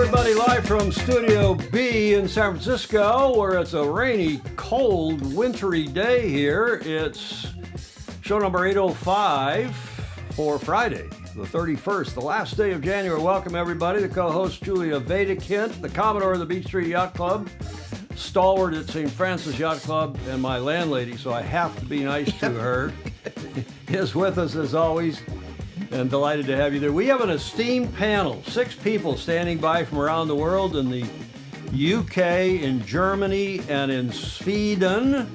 everybody, live from Studio B in San Francisco, where it's a rainy, cold, wintry day here. It's show number 805 for Friday, the 31st, the last day of January. Welcome, everybody. The co-host, Julia Vedekint, the Commodore of the Beach Street Yacht Club, stalwart at St. Francis Yacht Club, and my landlady, so I have to be nice to her, is with us as always. And delighted to have you there. We have an esteemed panel, 6 people standing by from around the world in the UK, in Germany, and in Sweden.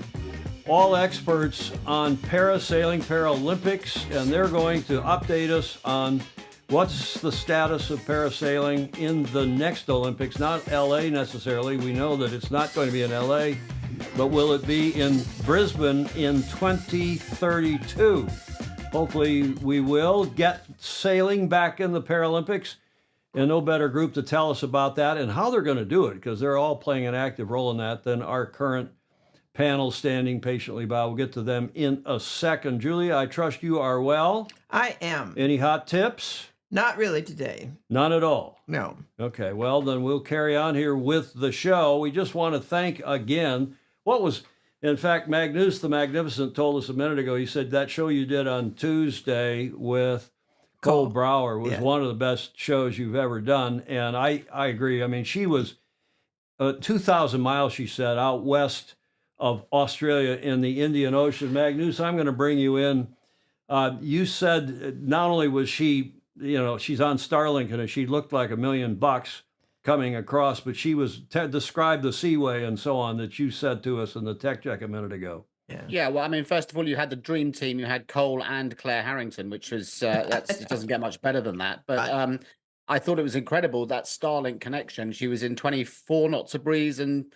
All experts on parasailing, Paralympics, and they're going to update us on what's the status of parasailing in the next Olympics. Not LA necessarily. We know that it's not going to be in LA, but will it be in Brisbane in 2032? Hopefully we will get sailing back in the Paralympics, and no better group to tell us about that and how they're going to do it, because they're all playing an active role in that, than our current panel standing patiently by. We'll get to them in a second. Julia, I trust you are well. I am. Any hot tips? Not really today. None at all? No. Okay, well, then we'll carry on here with the show. We just want to thank again in fact, Magnus the Magnificent told us a minute ago, he said that show you did on Tuesday with Cole Brower was one of the best shows you've ever done. And I agree. I mean, she was 2,000 miles, she said, out west of Australia in the Indian Ocean. Magnus, I'm going to bring you in. You said not only was she, she's on Starlink and she looked like $1 million coming across, but she was described the seaway and so on that you said to us in the tech check a minute ago. Yeah. Well, I mean, first of all, you had the dream team. You had Cole and Claire Harrington, which was it doesn't get much better than that. But I thought it was incredible, that Starlink connection. She was in 24 knots of breeze and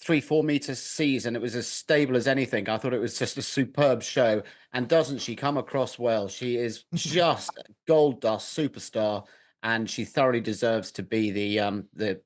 3-4 meters seas, and it was as stable as anything. I thought it was just a superb show. And doesn't she come across well? She is just gold dust superstar. And she thoroughly deserves to be the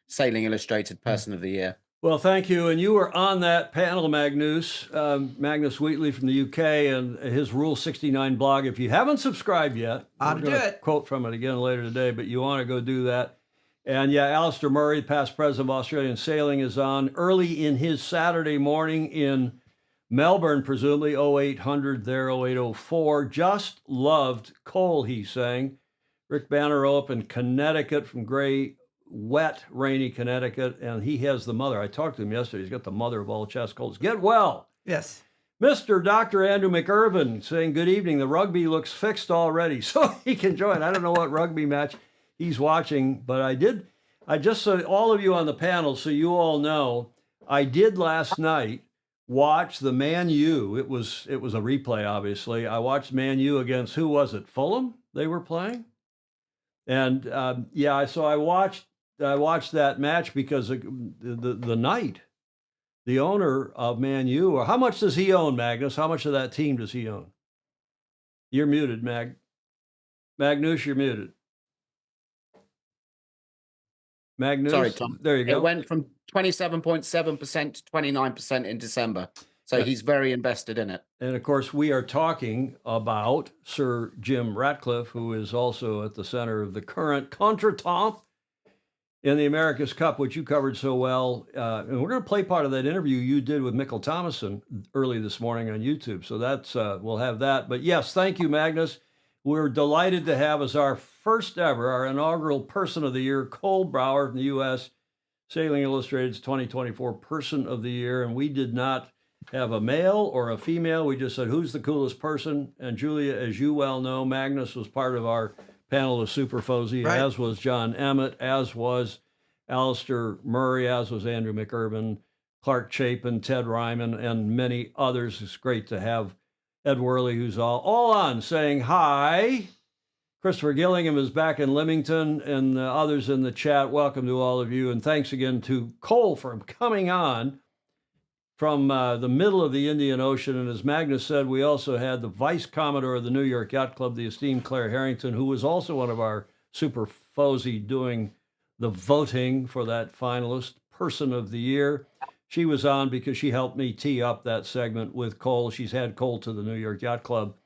Sailing Illustrated Person of the Year. Well, thank you. And you were on that panel, Magnus Wheatley from the UK, and his Rule 69 blog. If you haven't subscribed yet, I'll do it. Quote from it again later today, but you want to go do that. And yeah, Alistair Murray, past president of Australian Sailing, is on early in his Saturday morning in Melbourne, presumably 0800 there, 0804. Just loved Cole, he's saying. Rick Bannerow up in Connecticut from gray, wet, rainy Connecticut, and he has the mother. I talked to him yesterday. He's got the mother of all chest colds. Get well. Yes. Mr. Dr. Andrew McIrvin saying, good evening. The rugby looks fixed already, so he can join. I don't know what rugby match he's watching, but I just saw all of you on the panel, so you all know, I did last night watch the Man U. It was a replay, obviously. I watched Man U against, who was it? Fulham they were playing? And so I watched that match because the Knight, the owner of Man U, or how much does he own, Magnus? How much of that team does he own? You're muted, Magnus, you're muted. Magnus, sorry, Tom. There you go. It went from 27.7% to 29% in December. So he's very invested in it. And of course, we are talking about Sir Jim Ratcliffe, who is also at the center of the current contretemps in the America's Cup, which you covered so well. And we're going to play part of that interview you did with Mikkel Thomason early this morning on YouTube. So that's we'll have that. But yes, thank you, Magnus. We're delighted to have as our first ever, our inaugural Person of the Year, Cole Brower from the U.S. Sailing Illustrated's 2024 Person of the Year. And we did not have a male or a female. We just said, who's the coolest person? And Julia, as you well know, Magnus was part of our panel of Super Fozy, right, as was John Emmett, as was Alistair Murray, as was Andrew McIrvin, Clark Chapin, Ted Ryman, and many others. It's great to have Ed Worley, who's all on, saying hi. Christopher Gillingham is back in Leamington, and others in the chat. Welcome to all of you, and thanks again to Cole for coming on from the middle of the Indian Ocean. And as Magnus said, we also had the Vice Commodore of the New York Yacht Club, the esteemed Claire Harrington, who was also one of our Super Fozy doing the voting for that finalist, Person of the Year. She was on because she helped me tee up that segment with Cole. She's had Cole to the New York Yacht Club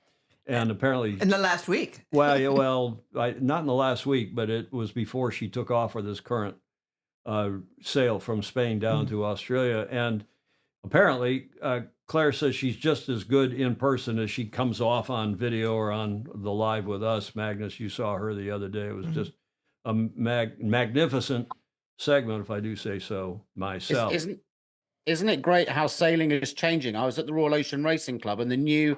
And apparently, in the last week. well, yeah, well, not in the last week, but it was before she took off for this current sail from Spain down to Australia. And apparently, Claire says she's just as good in person as she comes off on video or on the live with us. Magnus, you saw her the other day. It was just a magnificent segment, if I do say so myself. Isn't it great how sailing is changing? I was at the Royal Ocean Racing Club, and the new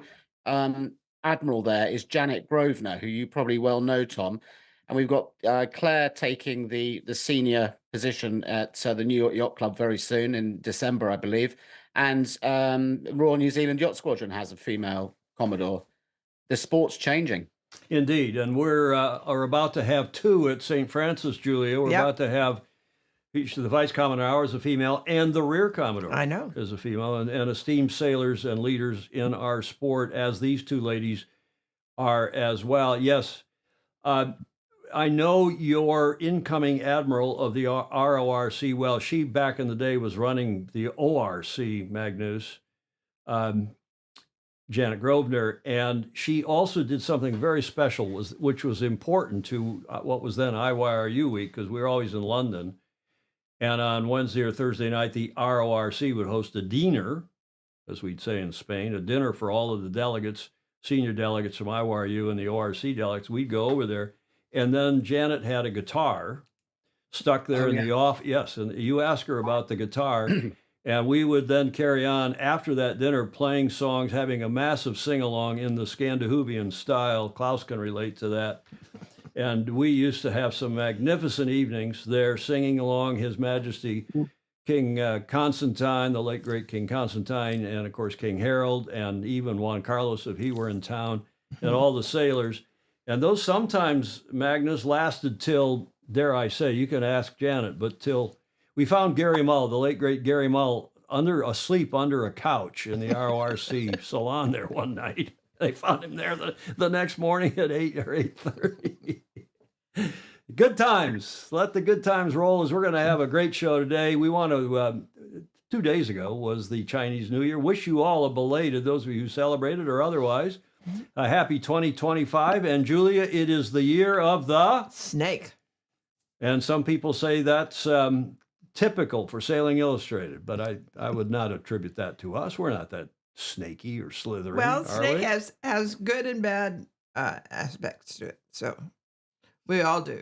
admiral there is Janet Grosvenor, who you probably well know, Tom. And we've got Claire taking the senior position at the New York Yacht Club very soon in December, I believe. And Royal New Zealand Yacht Squadron has a female Commodore. The sport's changing. Indeed. And we're are about to have two at St. Francis, Julia. We're about to have each of the Vice Commodore is a female and the Rear Commodore I know. is a female, and esteemed sailors and leaders in our sport, as these two ladies are as well. Yes. I know your incoming admiral of the RORC. Well, she back in the day was running the ORC, Magnus, Janet Grosvenor, and she also did something very special, which was important to what was then IYRU week, because we were always in London. And on Wednesday or Thursday night, the RORC would host a dinner, as we'd say in Spain, a dinner for all of the delegates, senior delegates from IYRU and the ORC delegates. We'd go over there. And then Janet had a guitar stuck there in the off. Yes, and you ask her about the guitar, and we would then carry on after that dinner playing songs, having a massive sing-along in the Scandinavian style. Klaus can relate to that. And we used to have some magnificent evenings there singing along His Majesty King Constantine, the late great King Constantine, and of course King Harold, and even Juan Carlos if he were in town, and all the sailors. And those sometimes, Magnus, lasted till, dare I say, you can ask Janet, but till we found Gary Mull, the late great Gary Mull, asleep under a couch in the RORC salon there one night. They found him there the next morning at 8 or 8:30. Good times. Let the good times roll, as we're going to have a great show today. We want to, 2 days ago was the Chinese New Year. Wish you all a belated, those of you who celebrated or otherwise, a happy 2025. And Julia, it is the year of the snake. And some people say that's typical for Sailing Illustrated, but I would not attribute that to us. We're not that snaky or slithery. Well, snake we? has good and bad aspects to it. So we all do.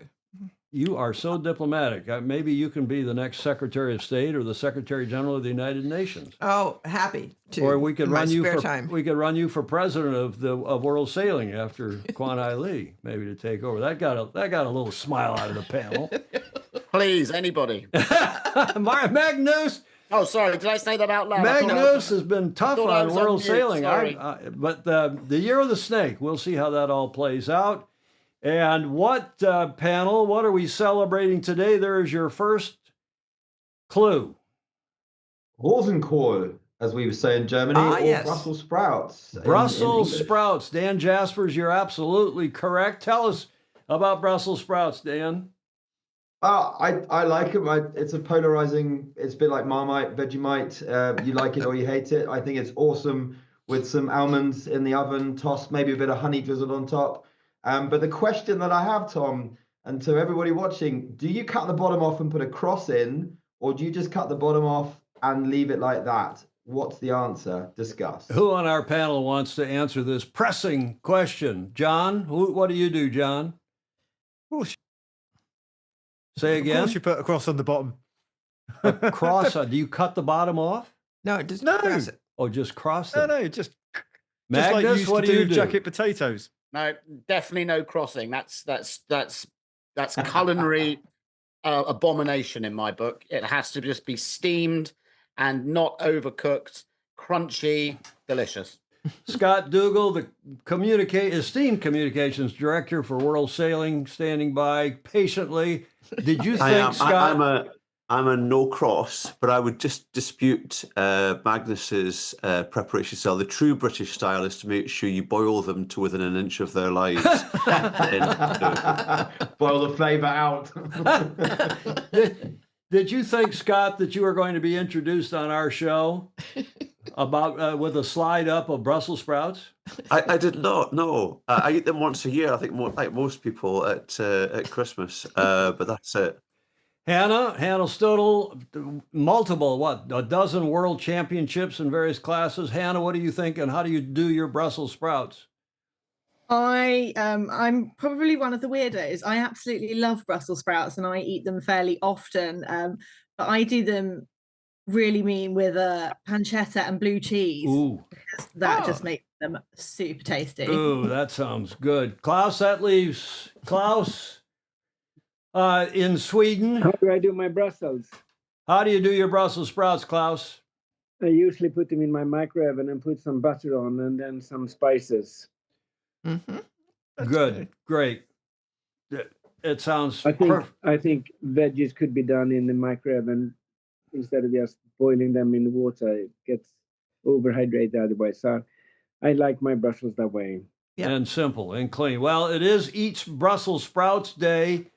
You are so diplomatic. Maybe you can be the next Secretary of State or the Secretary General of the United Nations. Oh, happy to. Or we could in run my you spare for time. we could run you for president of World Sailing after Kwan Hai Lee, maybe to take over. That got a little smile out of the panel. Please, anybody. Magnus. Oh, sorry. Did I say that out loud? Magnus has been tough on World Sailing. But the year of the snake, we'll see how that all plays out. And what panel, what are we celebrating today? There is your first clue. Rosenkohl, as we would say in Germany, or yes. Brussels sprouts. Brussels sprouts. Dan Jaspers, you're absolutely correct. Tell us about Brussels sprouts, Dan. I like them. It's a polarizing, it's a bit like Marmite, Vegemite. You like it or you hate it. I think it's awesome with some almonds in the oven, tossed, maybe a bit of honey drizzled on top. But the question that I have, Tom, and to everybody watching, do you cut the bottom off and put a cross in, or do you just cut the bottom off and leave it like that? What's the answer? Discuss. Who on our panel wants to answer this pressing question? John, what do you do, John? Of course. Say again? Of course you put a cross on the bottom. A cross? Do you cut the bottom off? No, just No. press it. Oh, just cross them? No, just Magnus, like you used what to do you do? jacket potatoes. No, definitely no crossing. That's culinary abomination in my book. It has to just be steamed and not overcooked, crunchy, delicious. Scott Dougal, the esteemed communications director for World Sailing, standing by patiently. Did you think, Scott? I'm a no cross, but I would just dispute Magnus's preparation style. The true British style is to make sure you boil them to within an inch of their lives. Boil the flavor out. Did you think, Scott, that you were going to be introduced on our show? about with a slide up of Brussels sprouts? I did not. No, I eat them once a year. I think like most people at Christmas. But that's it. Hannah Stodel, multiple, a dozen world championships in various classes. Hannah, what do you think, and how do you do your Brussels sprouts? I'm probably one of the weirdos. I absolutely love Brussels sprouts and I eat them fairly often. But I do them really mean with pancetta and blue cheese. Ooh. Because that Oh. just makes them super tasty. Ooh, that sounds good. Klaus, that leaves Klaus in Sweden. How do I do my Brussels? How do you do your Brussels sprouts, Klaus? I usually put them in my microwave and put some butter on and then some spices. Mm-hmm. Good, great. It sounds I perfect. think veggies could be done in the microwave and instead of just boiling them in the water, it gets overhydrated otherwise. So I like my Brussels that way. Yep. And simple and clean. Well, it is Eat Brussels Sprouts Day,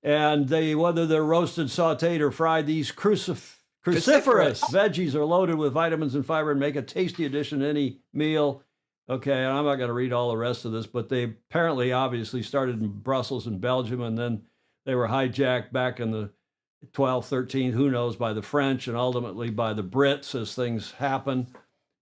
and whether they're roasted, sautéed, or fried, these cruciferous veggies are loaded with vitamins and fiber and make a tasty addition to any meal. Okay, and I'm not going to read all the rest of this, but they apparently obviously started in Brussels and Belgium, and then they were hijacked back in the 12th, 13th, who knows, by the French and ultimately by the Brits as things happen,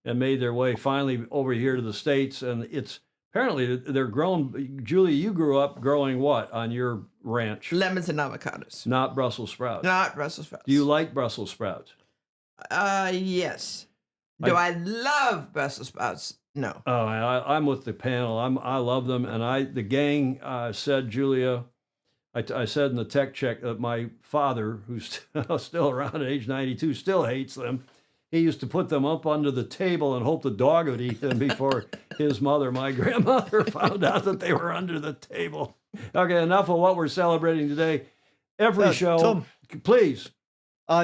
and made their way finally over here to the States. And it's apparently they're grown. Julia, you grew up growing what on your ranch? Lemons and avocados. Not Brussels sprouts. Not Brussels sprouts. Do you like Brussels sprouts? Yes. Do I love Brussels sprouts? No. Oh, I'm with the panel. I love them, and the gang said, Julia, I said in the tech check that my father, who's still around at age 92, still hates them. He used to put them up under the table and hope the dog would eat them before his mother, my grandmother, found out that they were under the table. Okay, enough of what we're celebrating today. Every show, Tom, please.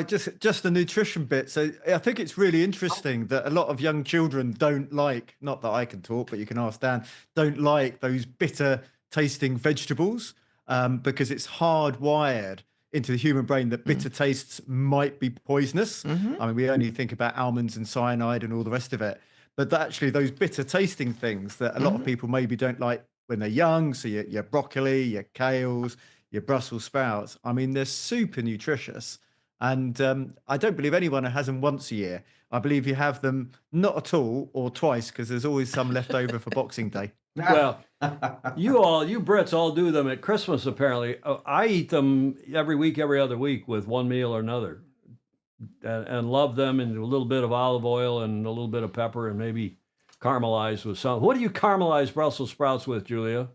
Just the nutrition bit. So I think it's really interesting that a lot of young children don't like, not that I can talk, but you can ask Dan, don't like those bitter tasting vegetables because it's hardwired into the human brain that bitter tastes might be poisonous. I mean, we only think about almonds and cyanide and all the rest of it, but actually those bitter tasting things that a lot of people maybe don't like when they're young. So your broccoli, your kales, your Brussels sprouts, I mean, they're super nutritious. And I don't believe anyone has them once a year. I believe you have them not at all or twice because there's always some left over for Boxing Day. Well, you Brits all do them at Christmas, apparently. I eat them every week, every other week with one meal or another, and love them, and a little bit of olive oil and a little bit of pepper and maybe caramelized with some. What do you caramelize Brussels sprouts with, Julia?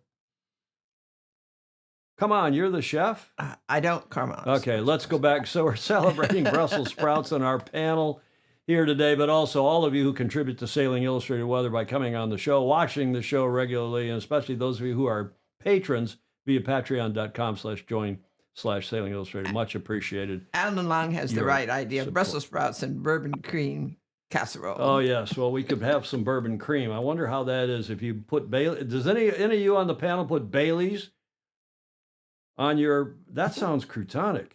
Come on, you're the chef. I don't caramelize. Okay, let's go back. So we're celebrating Brussels sprouts on our panel here today, but also all of you who contribute to Sailing Illustrated Weather by coming on the show, watching the show regularly, and especially those of you who are patrons via patreon.com/join/Sailing Illustrated. Much appreciated. Alan Long has the right idea. support. Brussels sprouts and bourbon cream casserole. Oh yes, well we could have some bourbon cream. I wonder how that is if you put Bailey. Does any of you on the panel put Bailey's on your? That sounds croutonic.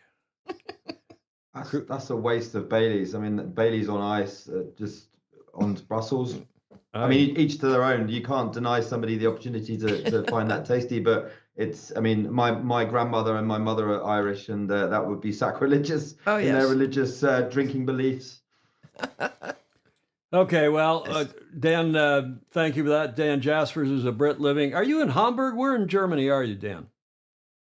That's a waste of Baileys. I mean, Baileys on ice, just on Brussels. I mean, each to their own. You can't deny somebody the opportunity to find that tasty, but it's, I mean, my grandmother and my mother are Irish, and that would be sacrilegious in their religious drinking beliefs. Okay, well, Dan, thank you for that. Dan Jaspers is a Brit living. Are you in Hamburg? Where in Germany are you, Dan?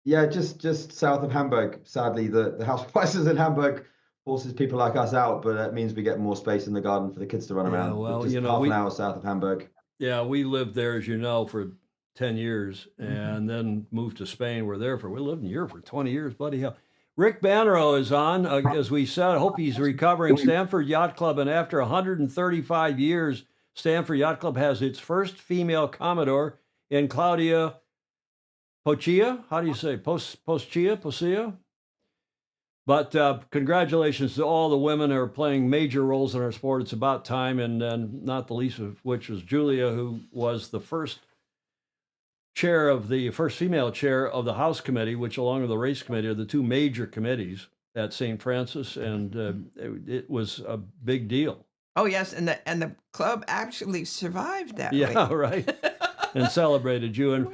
Yeah, just south of Hamburg. Sadly, the house prices in Hamburg forces people like us out, but that means we get more space in the garden for the kids to run around. Well, just half an hour south of Hamburg. Yeah, we lived there, as you know, for 10 years and then moved to Spain. We lived in Europe for 20 years, bloody hell. Rick Bannerow is on, as we said. I hope he's recovering. Stanford Yacht Club, and after 135 years, Stanford Yacht Club has its first female Commodore in Claudia Pochia. How do you say? Pochia? But congratulations to all the women who are playing major roles in our sport. It's about time, and not the least of which was Julia, who was the first female chair of the House Committee, which along with the Race Committee are the two major committees at St. Francis, and it was a big deal. Oh yes, and the club actually survived that way. Yeah, right. And celebrated you. And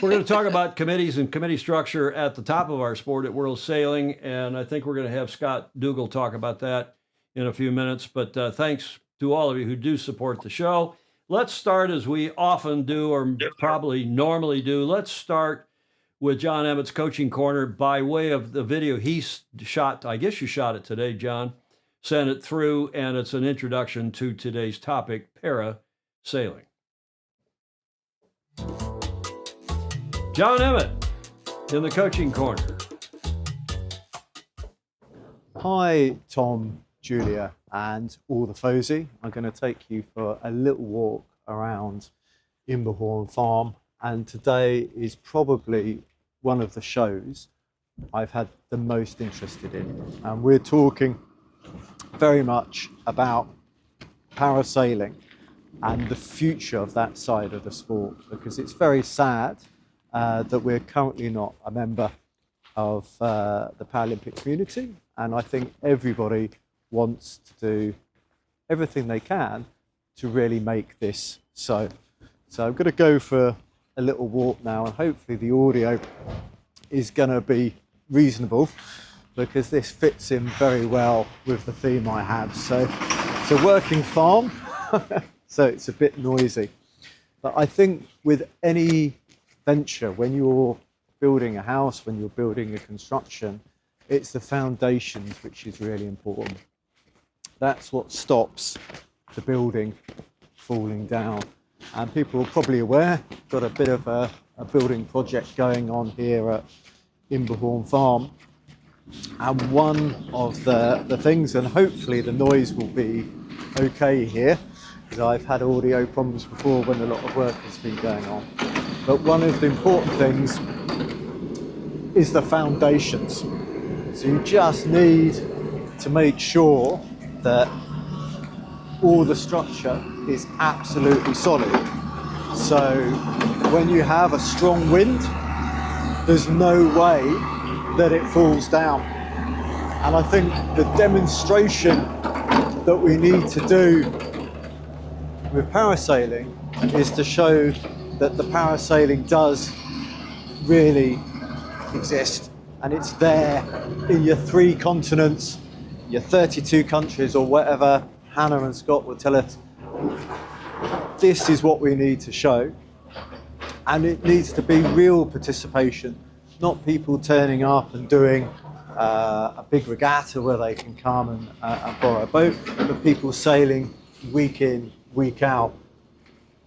we're going to talk about committees and committee structure at the top of our sport at World Sailing. And I think we're going to have Scott Dougal talk about that in a few minutes. But thanks to all of you who do support the show. Let's start as we often do, or probably normally do. Let's start with John Emmett's Coaching Corner by way of the video he shot. I guess you shot it today, John. Sent it through, and it's an introduction to today's topic, parasailing. John Emmett in the Coaching Corner. Hi, Tom, Julia, and all the Fozy. I'm going to take you for a little walk around Imberhorn Farm, and today is probably one of the shows I've had the most interested in. And we're talking very much about parasailing and the future of that side of the sport, because it's very sad that we're currently not a member of the Paralympic community, and I think everybody wants to do everything they can to really make this so. So I'm going to go for a little walk now, and hopefully the audio is going to be reasonable, because this fits in very well with the theme I have. So it's a working farm, so it's a bit noisy. But I think with any venture, when you're building a house, when you're building a construction, it's the foundations which is really important. That's what stops the building falling down. And people are probably aware, got a bit of a building project going on here at Imberhorn Farm. And one of the things, and hopefully the noise will be okay here, because I've had audio problems before when a lot of work has been going on. But one of the important things is the foundations. So you just need to make sure that all the structure is absolutely solid. So when you have a strong wind, there's no way that it falls down. And I think the demonstration that we need to do with parasailing is to show that the parasailing does really exist, and it's there in your 3 continents, your 32 countries, or whatever Hannah and Scott will tell us. This is what we need to show, and it needs to be real participation, not people turning up and doing a big regatta where they can come and borrow a boat, but people sailing week in, week out.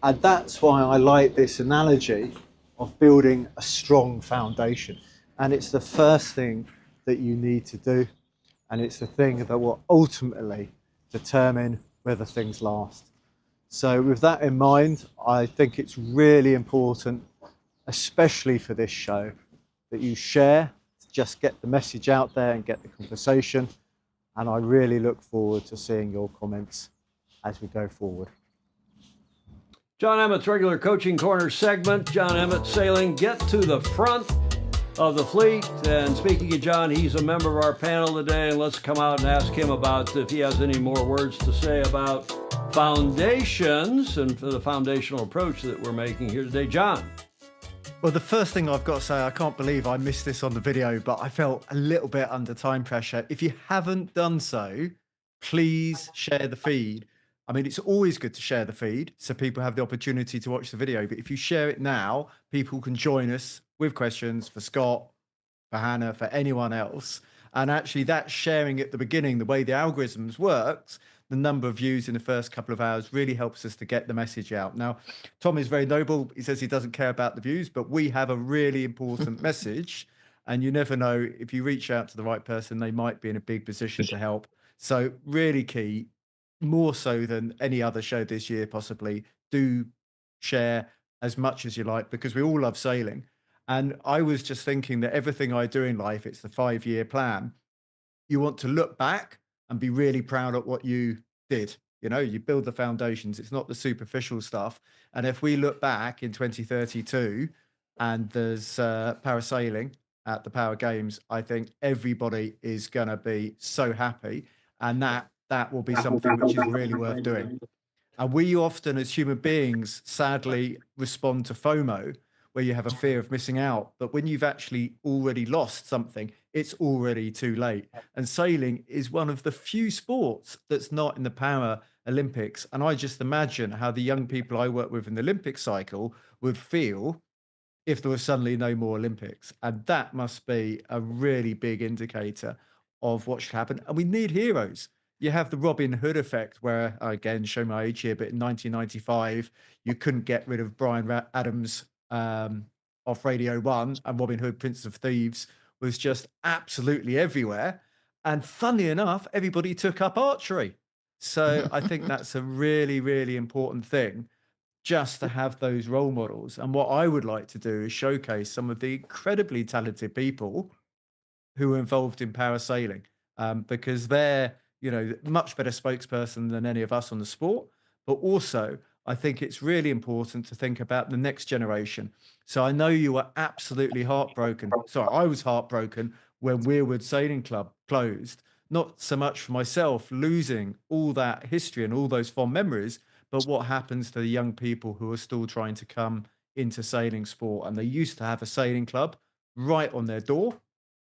And that's why I like this analogy of building a strong foundation. And it's the first thing that you need to do, and it's the thing that will ultimately determine whether things last. So with that in mind, I think it's really important, especially for this show, that you share, just get the message out there and get the conversation. And I really look forward to seeing your comments as we go forward. John Emmett's regular Coaching Corner segment. John Emmett Sailing, get to the front of the fleet. And speaking of John, he's a member of our panel today, and let's come out and ask him about if he has any more words to say about foundations and for the foundational approach that we're making here today. John. Well, the first thing I've got to say, I can't believe I missed this on the video, but I felt a little bit under time pressure. If you haven't done so, please share the feed. I mean, it's always good to share the feed so people have the opportunity to watch the video. But if you share it now, people can join us with questions for Scott, for Hannah, for anyone else. And actually that sharing at the beginning, the way the algorithms works, the number of views in the first couple of hours really helps us to get the message out. Now, Tom is very noble. He says he doesn't care about the views, but we have a really important message. And you never know, if you reach out to the right person, they might be in a big position to help. So really key, more so than any other show this year, possibly, do share as much as you like, because we all love sailing. And I was just thinking that everything I do in life, it's the 5-year plan. You want to look back and be really proud of what you did. You know, you build the foundations. It's not the superficial stuff. And if we look back in 2032 and there's parasailing at the Power Games, I think everybody is going to be so happy. And that that will be something which is really worth doing. And we often, as human beings, sadly respond to FOMO, where you have a fear of missing out. But when you've actually already lost something, it's already too late. And sailing is one of the few sports that's not in the Paralympics. And I just imagine how the young people I work with in the Olympic cycle would feel if there was suddenly no more Olympics. And that must be a really big indicator of what should happen. And we need heroes. You have the Robin Hood effect, where, again, show my age here, but in 1995, you couldn't get rid of Brian Adams off Radio 1, and Robin Hood, Prince of Thieves, was just absolutely everywhere. And funnily enough, everybody took up archery. So I think that's a really, really important thing, just to have those role models. And what I would like to do is showcase some of the incredibly talented people who are involved in parasailing, because they're, much better spokesperson than any of us on the sport. But also, I think it's really important to think about the next generation. So I know you were absolutely heartbroken. Sorry, I was heartbroken when Weirwood Sailing Club closed. Not so much for myself losing all that history and all those fond memories, but what happens to the young people who are still trying to come into sailing sport. And they used to have a sailing club right on their door,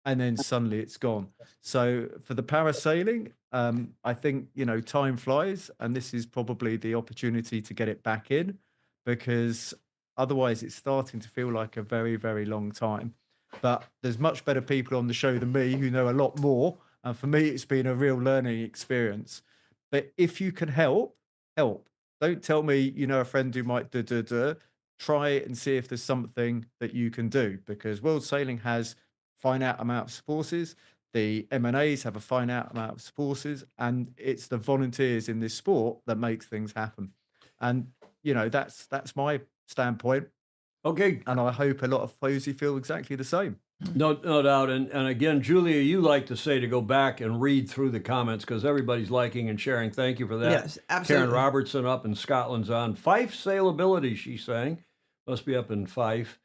and then suddenly it's gone. So for the parasailing, I think, time flies, and this is probably the opportunity to get it back in, because otherwise it's starting to feel like a very, very long time. But there's much better people on the show than me who know a lot more. And for me, it's been a real learning experience. But if you can help. Don't tell me you know a friend who might Try it and see if there's something that you can do, because World Sailing has finite amount of sponsors. The M&As have a finite amount of sponsors, and it's the volunteers in this sport that makes things happen. And that's my standpoint. Okay. And I hope a lot of Posey feel exactly the same. No doubt. And again, Julia, you like to say to go back and read through the comments, because everybody's liking and sharing. Thank you for that. Yes, absolutely. Karen Robertson up in Scotland's on. Fife Sailability, she's saying. Must be up in Fife,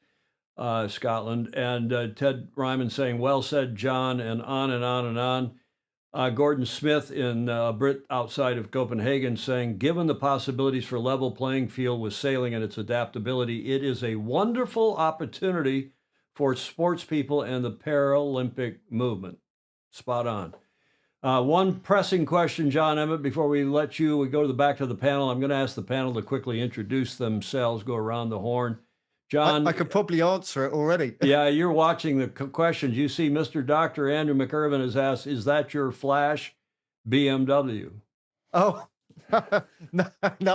Scotland. And Ted Ryman saying, well said, John, and on and on and on. Gordon Smith in Brit outside of Copenhagen saying, given the possibilities for level playing field with sailing and its adaptability, it is a wonderful opportunity for sports people and the Paralympic movement. Spot on. One pressing question, John Emmett, before we go to the back of the panel. I'm going to ask the panel to quickly introduce themselves, go around the horn. John, I could probably answer it already. Yeah, you're watching the questions. You see Mr. Dr. Andrew McIrvin has asked, is that your Flash BMW? Oh, no,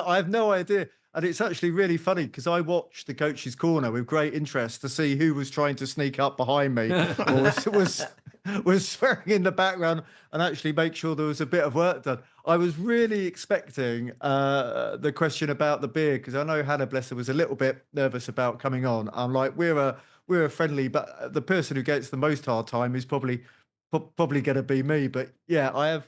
I have no idea. And it's actually really funny, because I watched the Coach's Corner with great interest to see who was trying to sneak up behind me or was swearing in the background, and actually make sure there was a bit of work done. I was really expecting the question about the beer, because I know Hannah, bless her, was a little bit nervous about coming on. I'm like, we're a friendly, but the person who gets the most hard time is probably going to be me. But yeah, I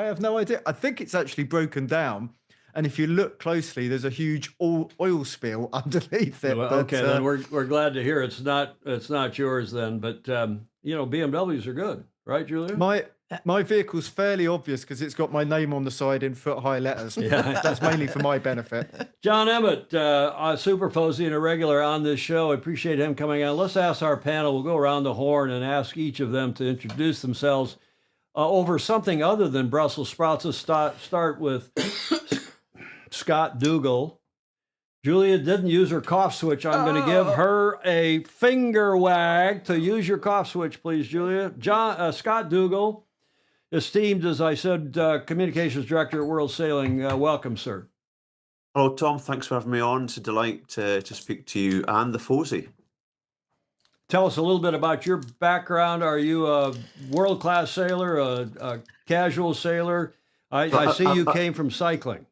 have no idea. I think it's actually broken down. And if you look closely, there's a huge oil spill underneath it. Well, okay, then we're glad to hear it's not yours then. But BMWs are good, right, Julia? My vehicle's fairly obvious, because it's got my name on the side in foot-high letters. Yeah. That's mainly for my benefit. John Emmett, Super Posey and a regular on this show. I appreciate him coming on. Let's ask our panel. We'll go around the horn and ask each of them to introduce themselves over something other than Brussels sprouts. Let's start with Scott Dougal. Julia didn't use her cough switch. I'm going to give her a finger wag to use your cough switch, please, Julia. Scott Dougal, esteemed, as I said, communications director at World Sailing. Welcome, sir. Hello, Tom. Thanks for having me on. It's a delight to speak to you and the Posey. Tell us a little bit about your background. Are you a world-class sailor, a casual sailor? I see you came from cycling.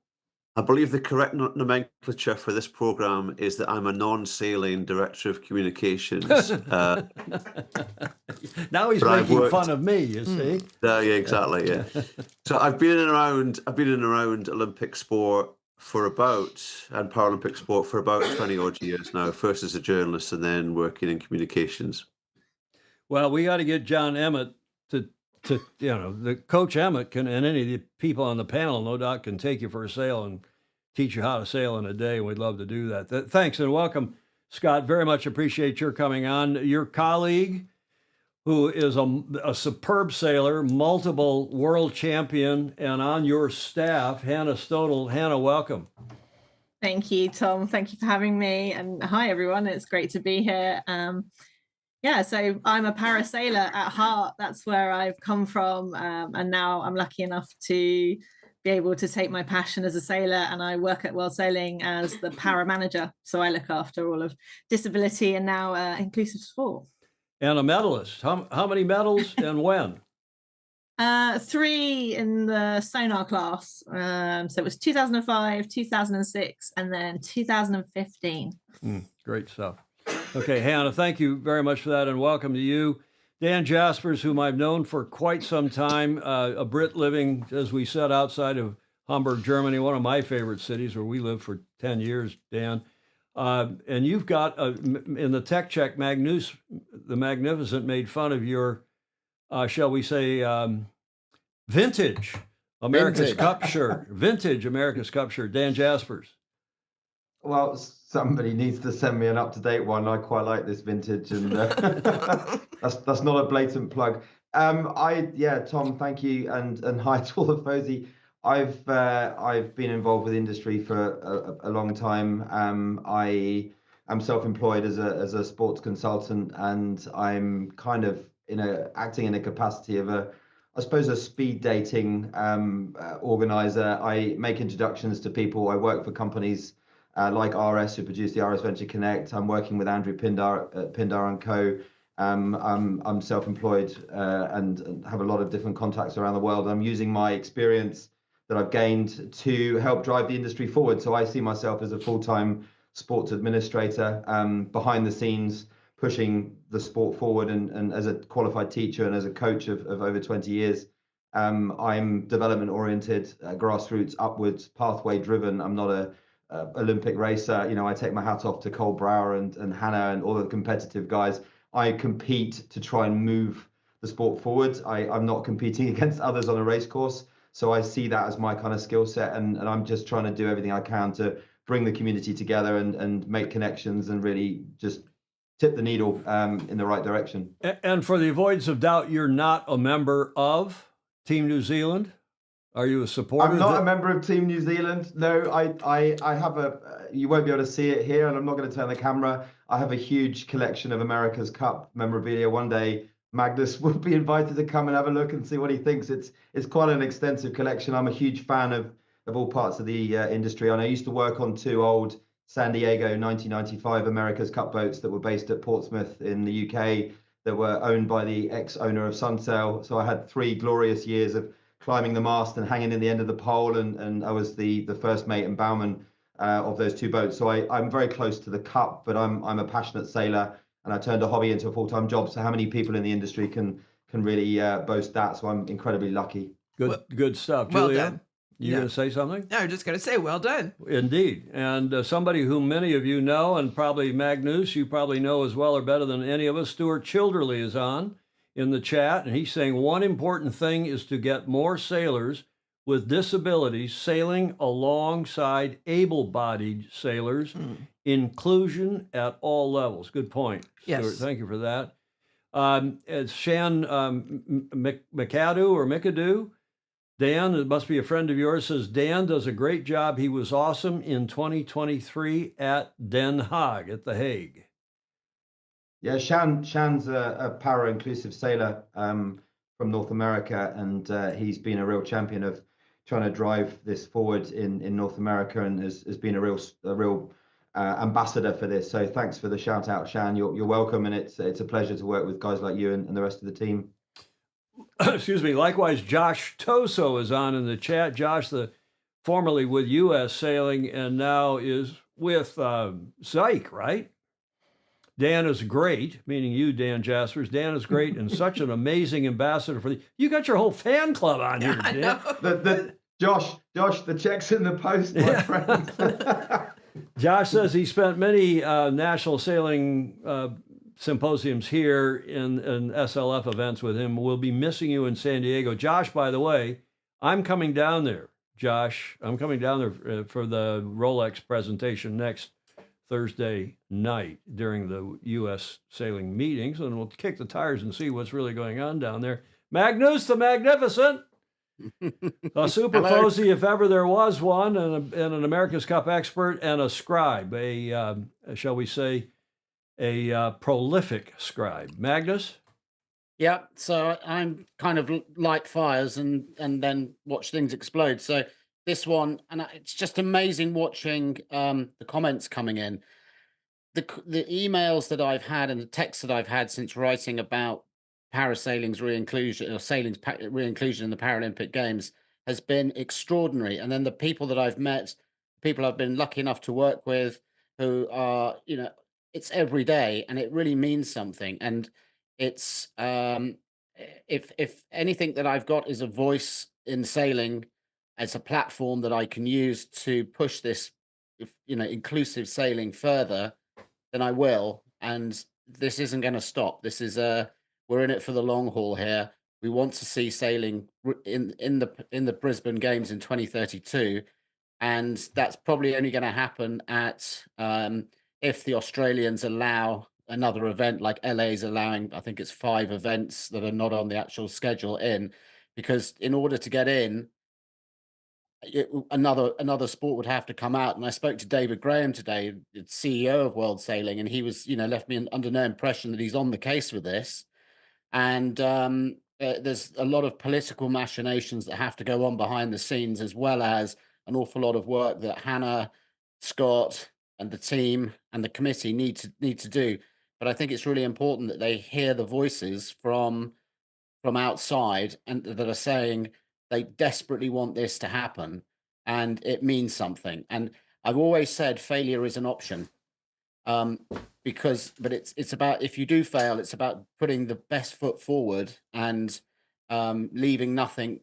I believe the correct nomenclature for this program is that I'm a non-sailing director of communications. Now he's making fun of me, you see. Yeah, exactly. Yeah. So I've been in and around Olympic sport and Paralympic sport for about 20 odd years now. First as a journalist, and then working in communications. Well, we got to get John Emmett to the Coach Emmett can, and any of the people on the panel, no doubt, can take you for a sail and teach you how to sail in a day. We'd love to do that. Thanks and welcome, Scott. Very much appreciate your coming on. Your colleague, who is a superb sailor, multiple world champion, and on your staff, Hannah Stodel. Hannah, welcome. Thank you, Tom. Thank you for having me. And hi, everyone. It's great to be here. So I'm a parasailer at heart. That's where I've come from. And now I'm lucky enough to be able to take my passion as a sailor, and I work at World Sailing as the para manager. So I look after all of disability and now inclusive sport. And a medalist. How many medals and when? 3 in the sonar class. So it was 2005, 2006, and then 2015. Great stuff. Okay, Hannah, thank you very much for that, and welcome to you. Dan Jaspers, whom I've known for quite some time, a Brit living, as we said, outside of Hamburg, Germany, one of my favorite cities where we lived for 10 years, Dan. And you've got, in the Tech Check, the Magnificent made fun of your, shall we say, vintage America's Cup shirt. Vintage America's Cup shirt. Dan Jaspers. Well, somebody needs to send me an up-to-date one. I quite like this vintage, and that's not a blatant plug. Tom, thank you, and hi to all the Fozy. I've been involved with industry for a long time. I am self-employed as a sports consultant, and I'm kind of acting in a capacity of a speed dating organizer. I make introductions to people. I work for companies like RS, who produce the RS Venture Connect. I'm working with Andrew Pindar at Pindar & Co. I'm self-employed and have a lot of different contacts around the world. I'm using my experience that I've gained to help drive the industry forward. So I see myself as a full-time sports administrator, behind the scenes, pushing the sport forward, and as a qualified teacher and as a coach of over 20 years. I'm development oriented, grassroots, upwards, pathway driven. I'm not a Olympic racer. I take my hat off to Cole Brower and Hannah and all the competitive guys. I compete to try and move the sport forward. I'm not competing against others on a race course. So I see that as my kind of skill set, and I'm just trying to do everything I can to bring the community together and make connections and really just tip the needle in the right direction. And for the avoidance of doubt, you're not a member of Team New Zealand? Are you a supporter? I'm not a member of Team New Zealand. No, I have you won't be able to see it here, and I'm not going to turn the camera. I have a huge collection of America's Cup memorabilia. One day, Magnus would be invited to come and have a look and see what he thinks. It's quite an extensive collection. I'm a huge fan of all parts of the industry. And I used to work on 2 old San Diego 1995 America's Cup boats that were based at Portsmouth in the UK that were owned by the ex-owner of Sunsail. So I had 3 glorious years of climbing the mast and hanging in the end of the pole, and I was the first mate and bowman of those 2 boats. So I'm very close to the Cup, but I'm a passionate sailor, and I turned a hobby into a full-time job. So how many people in the industry can really boast that? So I'm incredibly lucky. Good stuff. Well Julia, done. you going to say something? No, I'm just going to say well done. Indeed. And somebody whom many of you know, and probably Magnus, you probably know as well or better than any of us, Stuart Childerley is on in the chat, and he's saying one important thing is to get more sailors with disabilities sailing alongside able-bodied sailors. Inclusion at all levels. Good point, Stuart. Yes. Thank you for that. It's Shan McAdoo. Dan, it must be a friend of yours, says, Dan does a great job. He was awesome in 2023 at Den Haag, at The Hague. Yeah, Shan's a para-inclusive sailor from North America, and he's been a real champion of trying to drive this forward in North America, and has been a real ambassador for this. So thanks for the shout out, Shan. You're welcome, and it's a pleasure to work with guys like you and the rest of the team. Excuse me. Likewise, Josh Toso is on in the chat. Josh, formerly with U.S. Sailing and now is with Zyke, right? Dan is great, meaning you, Dan Jaspers. Dan is great and such an amazing ambassador for you got your whole fan club on here, Dan. Josh, the check's in the post, my friend. Josh says he spent many national sailing symposiums here in SLF events with him. We'll be missing you in San Diego. Josh, by the way, I'm coming down there. Josh, I'm coming down there for the Rolex presentation next Thursday night during the U.S. sailing meetings, and we'll kick the tires and see what's really going on down there. Magnus the Magnificent, a super Hello. Fozy, if ever there was one, and an America's Cup expert, and a scribe, shall we say, a prolific scribe. Magnus? Yeah, so I'm kind of light fires and then watch things explode. So this one, it's just amazing watching the comments coming in. The emails that I've had and the texts that I've had since writing about parasailing's re-inclusion or sailing's re-inclusion in the Paralympic Games has been extraordinary. And then the people that I've met, people I've been lucky enough to work with, who are, it's every day, and it really means something. And it's if anything that I've got is a voice in sailing as a platform that I can use to push this, inclusive sailing further, then I will. And this isn't going to stop. This is we're in it for the long haul here. We want to see sailing in the Brisbane Games in 2032, and that's probably only going to happen at if the Australians allow another event, like LA's allowing, I think it's 5 events that are not on the actual schedule in, because in order to get in, another sport would have to come out. And I spoke to David Graham today, the CEO of World Sailing, and he was, left me under no impression that he's on the case with this. And there's a lot of political machinations that have to go on behind the scenes, as well as an awful lot of work that Hannah, Scott, and the team and the committee need to do. But I think it's really important that they hear the voices from outside and that are saying they desperately want this to happen, and it means something. And I've always said failure is an option. But it's about, if you do fail, it's about putting the best foot forward and leaving nothing,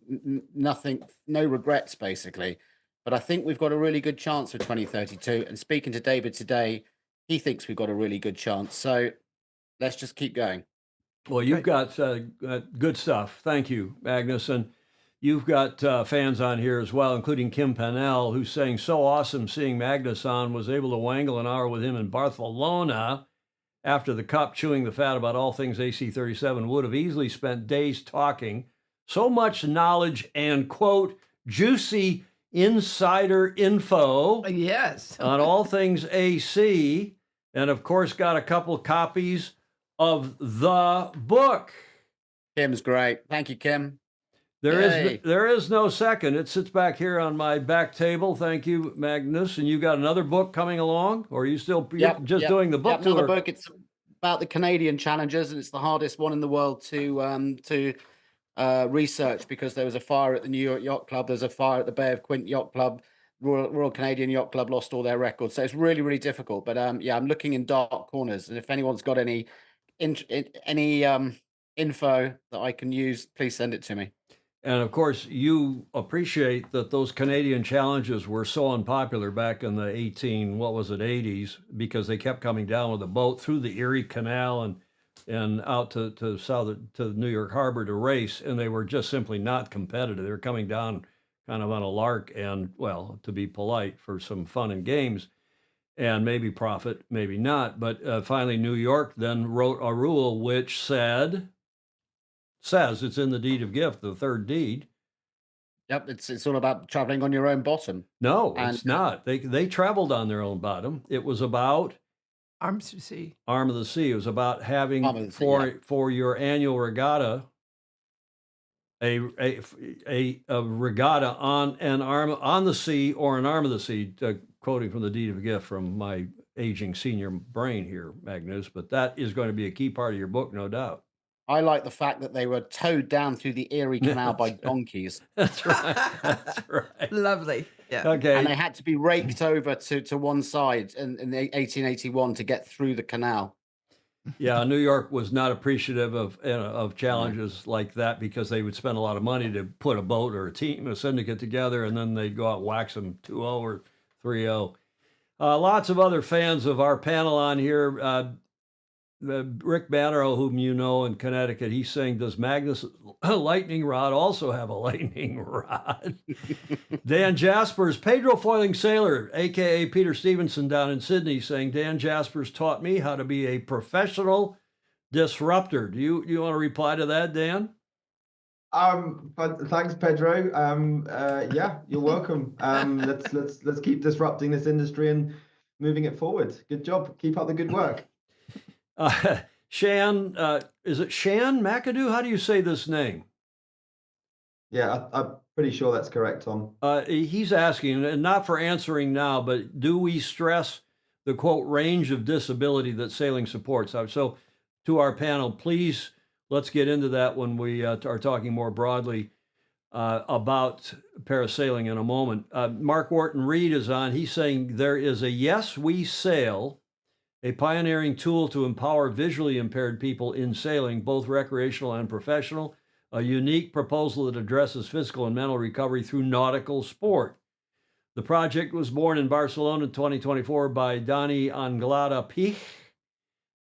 no regrets, basically. But I think we've got a really good chance for 2032. And speaking to David today, he thinks we've got a really good chance. So let's just keep going. Well, you've got good stuff. Thank you, Magnus. And you've got fans on here as well, including Kim Pennell, who's saying, so awesome seeing Magnus on, was able to wangle an hour with him in Barcelona after the Cup, chewing the fat about all things AC-37, would have easily spent days talking. So much knowledge and, quote, juicy insider info Yes. on all things AC, and of course got a couple copies of the book. Kim's great. Thank you, Kim. There is no second. It sits back here on my back table. Thank you, Magnus. And you got another book coming along, or are you still doing the book tour? Another book. It's about the Canadian challenges, and it's the hardest one in the world to research, because there was a fire at the New York Yacht Club. There's a fire at the Bay of Quinte Yacht Club. Royal Canadian Yacht Club lost all their records, so it's really, really difficult. But I'm looking in dark corners, and if anyone's got any info that I can use, please send it to me. And of course, you appreciate that those Canadian challenges were so unpopular back in the 80s, because they kept coming down with a boat through the Erie Canal and out to New York Harbor to race, and they were just simply not competitive. They were coming down kind of on a lark and, well, to be polite, for some fun and games, and maybe profit, maybe not. But finally, New York then wrote a rule which says it's in the deed of gift, the third deed. Yep, it's all about traveling on your own bottom. No, it's not. They traveled on their own bottom. It was about Arms to Sea. Arm of the Sea. It was about having for your annual regatta a regatta on an arm on the sea, or an arm of the sea. Quoting from the deed of gift from my aging senior brain here, Magnus. But that is going to be a key part of your book, no doubt. I like the fact that they were towed down through the Erie Canal by donkeys. That's right. That's right. Lovely. Yeah. Okay. And they had to be raked over to one side in 1881 to get through the canal. Yeah, New York was not appreciative of challenges like that, because they would spend a lot of money to put a boat or a syndicate together, and then they'd go out and wax them 2-0 or 3-0. Lots of other fans of our panel on here. Rick Bannerow, whom you know in Connecticut, he's saying, does Magnus lightning rod also have a lightning rod? Dan Jaspers, Pedro Foiling Sailor, aka Peter Stevenson down in Sydney, saying Dan Jaspers taught me how to be a professional disruptor. Do you want to reply to that, Dan? But thanks, Pedro. Yeah, you're welcome. Let's keep disrupting this industry and moving it forward. Good job. Keep up the good work. Shan, is it Shan McAdoo? How do you say this name? Yeah, I'm pretty sure that's correct, Tom. He's asking, and not for answering now, but do we stress the quote range of disability that sailing supports? So, to our panel, please let's get into that when we are talking more broadly about parasailing in a moment. Mark Wharton Reed is on. He's saying there is a Yes We Sail, a pioneering tool to empower visually impaired people in sailing, both recreational and professional, a unique proposal that addresses physical and mental recovery through nautical sport. The project was born in Barcelona in 2024 by Dani Anglada Pich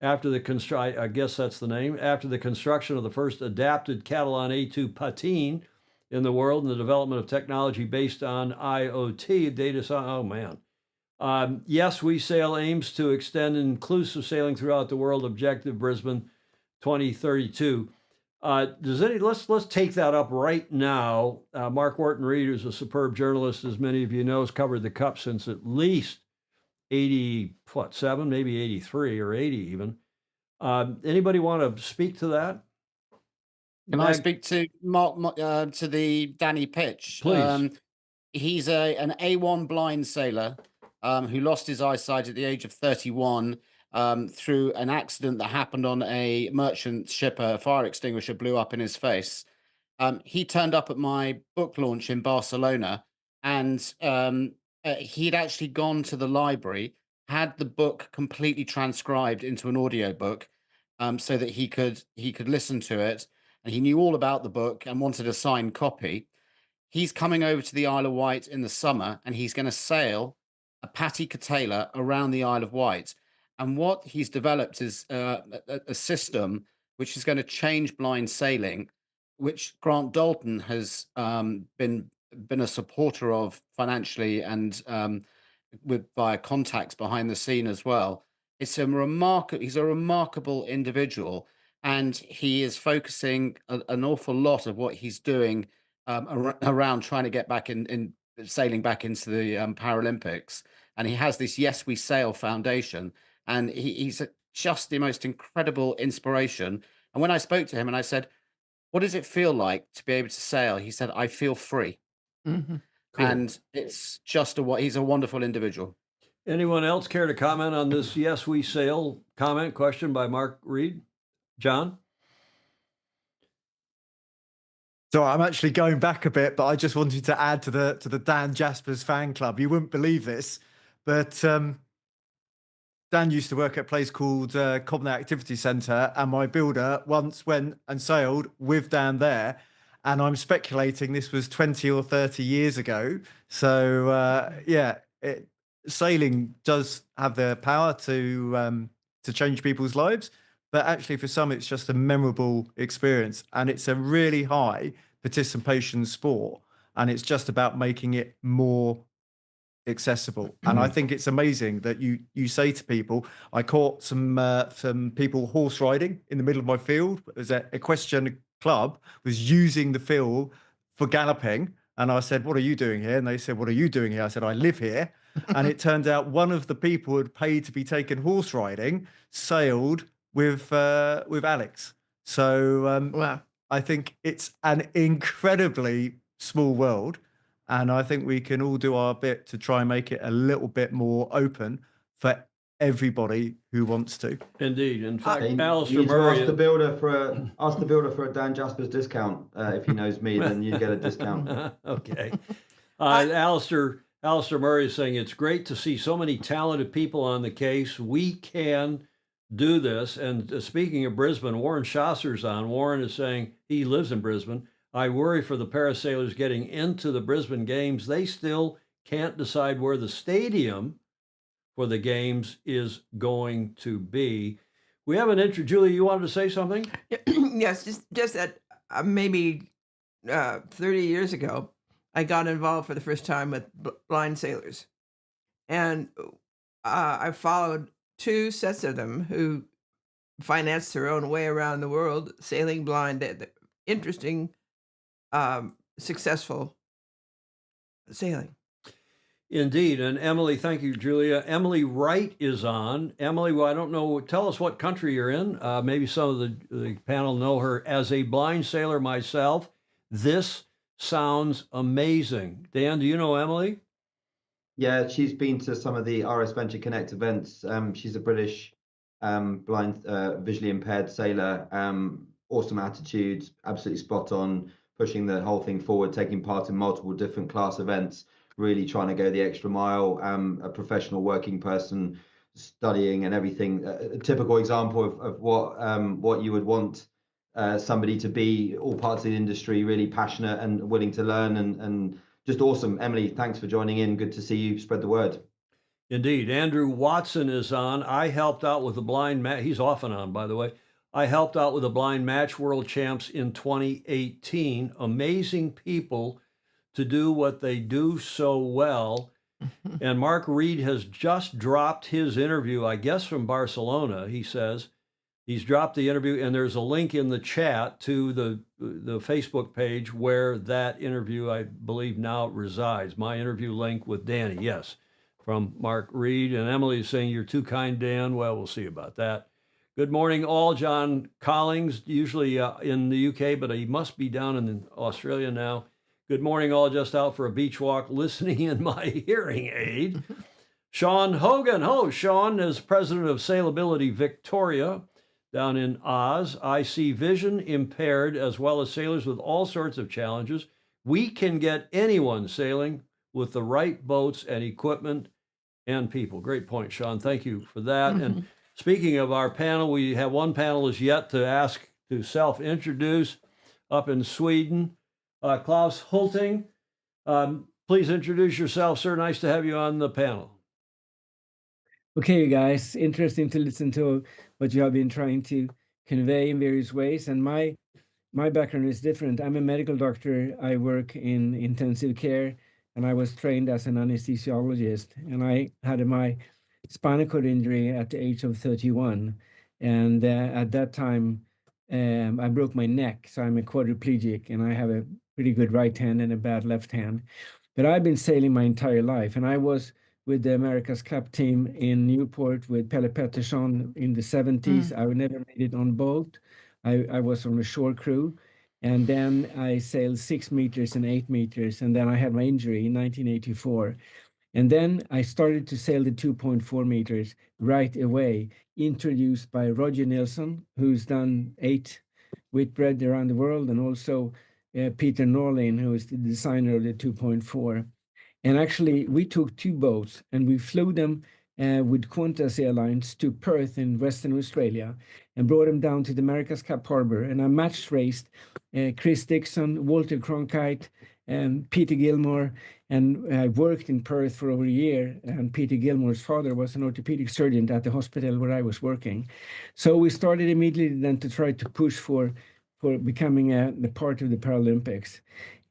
after the I guess that's the name, after the construction of the first adapted Catalan A2 patine in the world and the development of technology based on IoT data. Oh man. Yes, We Sail aims to extend inclusive sailing throughout the world. Objective Brisbane 2032. Let's take that up right now. Mark Wharton Reed, who's a superb journalist, as many of you know, has covered the Cup since at least 87, maybe 83 or 80 even. Anybody want to speak to that? Can I speak to Mark to the Danny pitch? Please. He's an A1 blind sailor who lost his eyesight at the age of 31 through an accident that happened on a merchant ship. A fire extinguisher blew up in his face. He turned up at my book launch in Barcelona, and he'd actually gone to the library, had the book completely transcribed into an audiobook, so that he could listen to it, and he knew all about the book and wanted a signed copy. He's coming over to the Isle of Wight in the summer, and he's going to sail a Patty Catala around the Isle of Wight. And what he's developed is a system which is going to change blind sailing, which Grant Dalton has been a supporter of financially and via contacts behind the scene as well. He's a remarkable individual, and he is focusing an awful lot of what he's doing around trying to get back in sailing back into the Paralympics. And he has this Yes We Sail Foundation, and he's just the most incredible inspiration. And when I spoke to him and I said, what does it feel like to be able to sail? He said, I feel free. Mm-hmm. Cool. And it's just he's a wonderful individual. Anyone else care to comment on this Yes We Sail question by Mark Reed? John? So I'm actually going back a bit, but I just wanted to add to the Dan Jaspers fan club. You wouldn't believe this, but Dan used to work at a place called Cobner Activity Centre, and my builder once went and sailed with Dan there. And I'm speculating this was 20 or 30 years ago. So sailing does have the power to change people's lives. But actually, for some, it's just a memorable experience. And it's a really high participation sport. And it's just about making it more accessible. And I think it's amazing that you say to people, I caught some people horse riding in the middle of my field. It was an equestrian club was using the field for galloping. And I said, what are you doing here? And they said, what are you doing here? I said, I live here. And it turned out one of the people who had paid to be taken horse riding sailed with Alex. So Wow. I think it's an incredibly small world. And I think we can all do our bit to try and make it a little bit more open for everybody who wants to. Indeed. In fact, You Alistair need to Murray. ask the builder for a Dan Jaspers discount. If he knows me, then you get a discount. Okay. Alistair Murray is saying it's great to see so many talented people on the case. We can do this. And speaking of Brisbane, Warren Chaucer's on. Warren is saying he lives in Brisbane. I worry for the parasailers getting into the Brisbane Games. They still can't decide where the stadium for the Games is going to be. We have an intro. Julie, you wanted to say something? Yes, just that maybe 30 years ago, I got involved for the first time with blind sailors. And I followed 2 sets of them who financed their own way around the world, sailing blind. Interesting, successful sailing. Indeed. And Emily, thank you, Julia. Emily Wright is on. Emily, well, I don't know, tell us what country you're in. Maybe some of the panel know her. As a blind sailor myself, this sounds amazing. Dan, do you know Emily? Yeah, she's been to some of the RS Venture Connect events. She's a British blind, visually impaired sailor. Awesome attitude, absolutely spot on, pushing the whole thing forward, taking part in multiple different class events, really trying to go the extra mile. A professional working person, studying and everything. A typical example of what you would want somebody to be. All parts of the industry, really passionate and willing to learn, and just awesome. Emily, thanks for joining in. Good to see you. Spread the word. Indeed. Andrew Watson is on. I helped out with the blind match. He's off and on, by the way. I helped out with the blind match world champs in 2018. Amazing people to do what they do so well. And Mark Reed has just dropped his interview, I guess from Barcelona, he says. He's dropped the interview, and there's a link in the chat to the Facebook page where that interview, I believe, now resides. My interview link with Danny, yes, from Mark Reed. And Emily is saying, you're too kind, Dan. Well, we'll see about that. Good morning, all. John Collings, usually in the UK, but he must be down in Australia now. Good morning, all. Just out for a beach walk, listening in my hearing aid. Sean Hogan. Oh, Sean is president of Sailability Victoria down in Oz. I see vision impaired as well as sailors with all sorts of challenges. We can get anyone sailing with the right boats and equipment and people. Great point, Sean. Thank you for that. And speaking of our panel, we have one panelist yet to ask to self-introduce up in Sweden. Klaus Hulting, please introduce yourself, sir. Nice to have you on the panel. Okay, you guys, interesting to listen to what you have been trying to convey in various ways. And my background is different. I'm a medical doctor. I work in intensive care, and I was trained as an anesthesiologist. And I had my spinal cord injury at the age of 31. And at that time, I broke my neck. So I'm a quadriplegic, and I have a pretty good right hand and a bad left hand. But I've been sailing my entire life, and I was with the America's Cup team in Newport with Pelle Pettersson in the 70s. I never made it on boat. I was on a shore crew. And then I sailed 6 meters and 8 meters. And then I had my injury in 1984. And then I started to sail the 2.4 meters right away, introduced by Roger Nilsson, who's done 8 Whitbread around the world, and also Peter Norlin, who is the designer of the 2.4. And actually, we took 2 boats and we flew them with Qantas Airlines to Perth in Western Australia and brought them down to the America's Cup Harbor. And I match raced Chris Dixon, Walter Cronkite, and Peter Gilmore. And I worked in Perth for over a year. And Peter Gilmore's father was an orthopedic surgeon at the hospital where I was working. So we started immediately then to try to push for becoming the part of the Paralympics.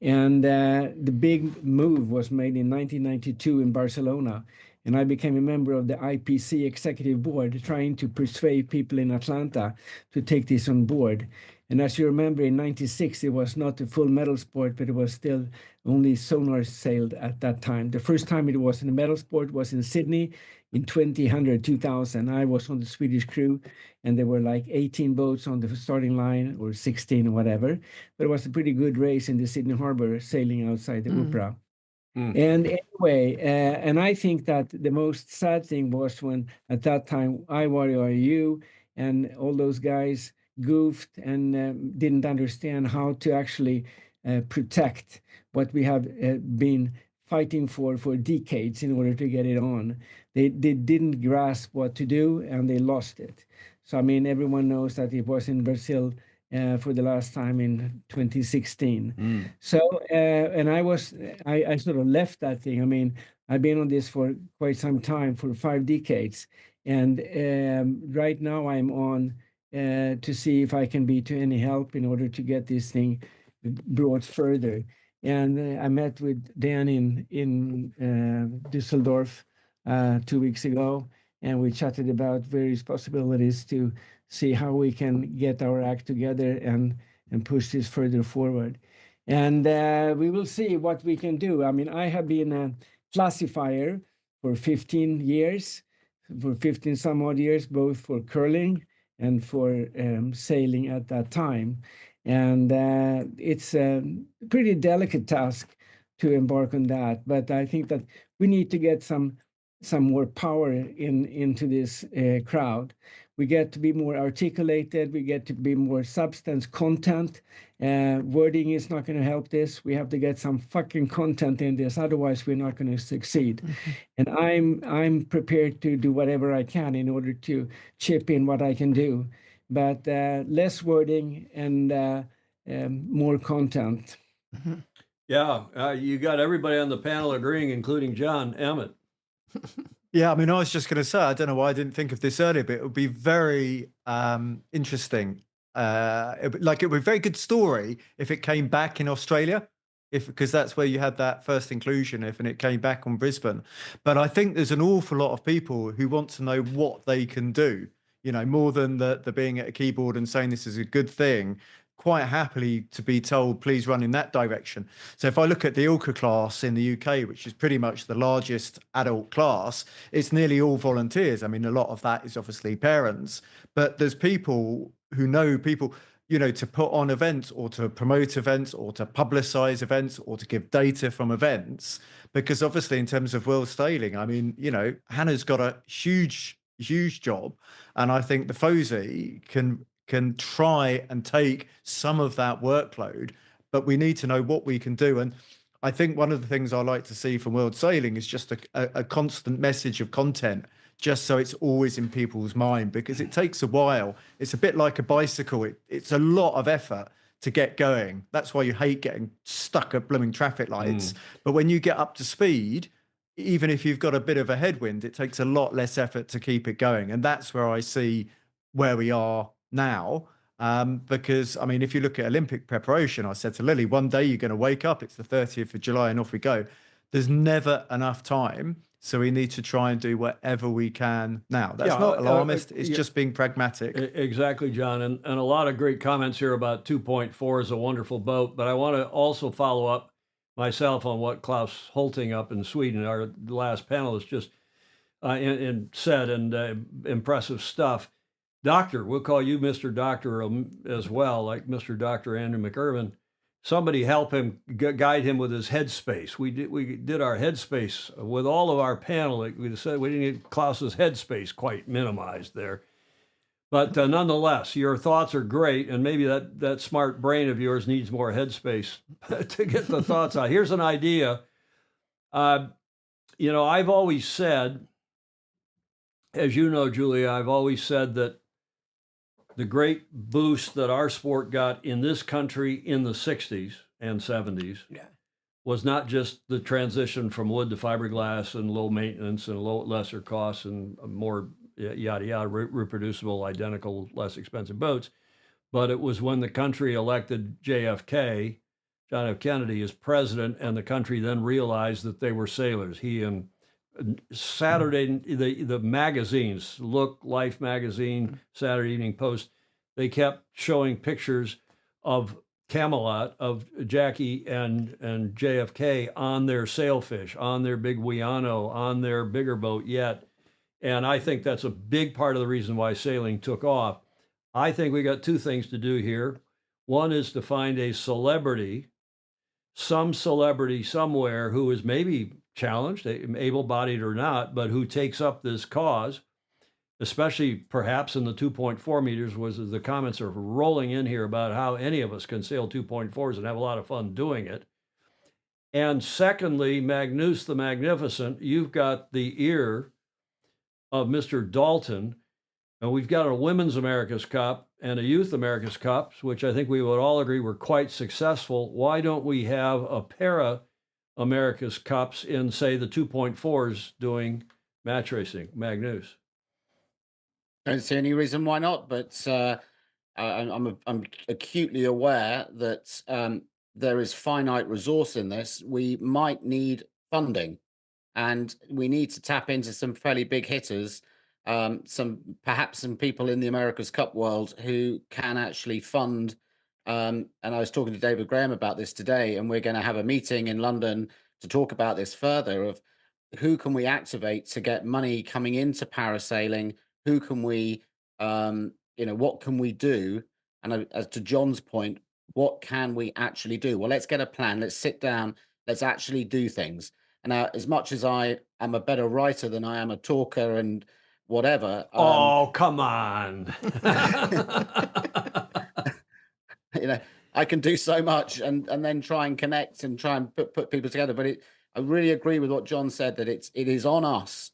And the big move was made in 1992 in Barcelona. And I became a member of the IPC executive board, trying to persuade people in Atlanta to take this on board. And as you remember, in 96, it was not a full medal sport, but it was still only sonar sailed at that time. The first time it was in a medal sport was in Sydney in 2000. I was on the Swedish crew, and there were like 18 boats on the starting line, or 16 or whatever. But it was a pretty good race in the Sydney Harbor, sailing outside the Opera. And anyway, and I think that the most sad thing was when at that time IWRU and all those guys goofed and didn't understand how to actually protect what we have been fighting for decades in order to get it on. They didn't grasp what to do, and they lost it. So, I mean, everyone knows that it was in Brazil for the last time in 2016. So, and I sort of left that thing. I mean, I've been on this for quite some time, for 5 decades. And right now I'm on to see if I can be to any help in order to get this thing brought further. And I met with Dan in Düsseldorf 2 weeks ago, and we chatted about various possibilities to see how we can get our act together and push this further forward. And we will see what we can do. I mean, I have been a classifier for 15 years, for 15 some odd years, both for curling and for sailing at that time. And it's a pretty delicate task to embark on that. But I think that we need to get some more power into this crowd. We get to be more articulated. We get to be more substance content. Wording is not going to help this. We have to get some fucking content in this. Otherwise, we're not going to succeed. And I'm prepared to do whatever I can in order to chip in what I can do. But less wording and more content. Yeah, you got everybody on the panel agreeing, including John Emmett. Yeah, I mean, I was just going to say, I don't know why I didn't think of this earlier, but it would be very interesting. It would be a very good story if it came back in Australia, because that's where you had that first inclusion, and it came back on Brisbane. But I think there's an awful lot of people who want to know what they can do, more than the being at a keyboard and saying this is a good thing. Quite happily to be told, please run in that direction. So if I look at the ILCA class in the UK, which is pretty much the largest adult class, it's nearly all volunteers. I mean, a lot of that is obviously parents, but there's people who know people, to put on events or to promote events or to publicize events or to give data from events. Because obviously in terms of world sailing, I mean, Hannah's got a huge job. And I think the FOSI can try and take some of that workload, but we need to know what we can do. And I think one of the things I like to see from world sailing is just a constant message of content, just so it's always in people's mind, because it takes a while. It's a bit like a bicycle. It's a lot of effort to get going. That's why you hate getting stuck at blooming traffic lights. But when you get up to speed, even if you've got a bit of a headwind, it takes a lot less effort to keep it going. And that's where I see where we are now, because I mean, if you look at Olympic preparation, I said to Lily, one day you're going to wake up, it's the 30th of July and off we go. There's never enough time, so we need to try and do whatever we can now. That's not alarmist, it's just being pragmatic. Exactly, John, and a lot of great comments here about 2.4 is a wonderful boat, but I want to also follow up myself on what Klaus Holting up in Sweden, our last panelist, just said, and impressive stuff. Doctor, we'll call you Mr. Doctor as well, like Mr. Dr. Andrew McIrvin. Somebody help him, guide him with his headspace. We did our headspace with all of our panel. We said we didn't get Klaus's headspace quite minimized there. But nonetheless, your thoughts are great, and maybe that smart brain of yours needs more headspace to get the thoughts out. Here's an idea. I've always said, as you know, Julia, I've always said that the great boost that our sport got in this country in the 60s and 70s was not just the transition from wood to fiberglass and low maintenance and lesser costs and more yada yada, reproducible, identical, less expensive boats, but it was when the country elected JFK, John F. Kennedy, as president, and the country then realized that they were sailors. He and Saturday, the magazines, Look, Life magazine, Saturday Evening Post, they kept showing pictures of Camelot, of Jackie and JFK on their sailfish, on their big Wiano, on their bigger boat yet. And I think that's a big part of the reason why sailing took off. I think we got two things to do here. One is to find a celebrity, some celebrity somewhere who is maybe challenged, able-bodied or not, but who takes up this cause, especially perhaps in the 2.4 meters, was the comments are rolling in here about how any of us can sail 2.4s and have a lot of fun doing it. And secondly, Magnus the Magnificent, you've got the ear of Mr. Dalton, and we've got a Women's America's Cup and a Youth America's Cup, which I think we would all agree were quite successful. Why don't we have a para America's Cups in, say, the 2.4s doing match racing? Magnus. Don't see any reason why not, but I'm acutely aware that there is finite resource in this. We might need funding, and we need to tap into some fairly big hitters, perhaps some people in the America's Cup world who can actually fund. And I was talking to David Graham about this today, and we're going to have a meeting in London to talk about this further. Of who can we activate to get money coming into parasailing? Who can we, what can we do? And as to John's point, what can we actually do? Well, let's get a plan. Let's sit down. Let's actually do things. And as much as I am a better writer than I am a talker and whatever, Oh, come on. I can do so much and then try and connect and try and put people together. But I really agree with what John said, that it is on us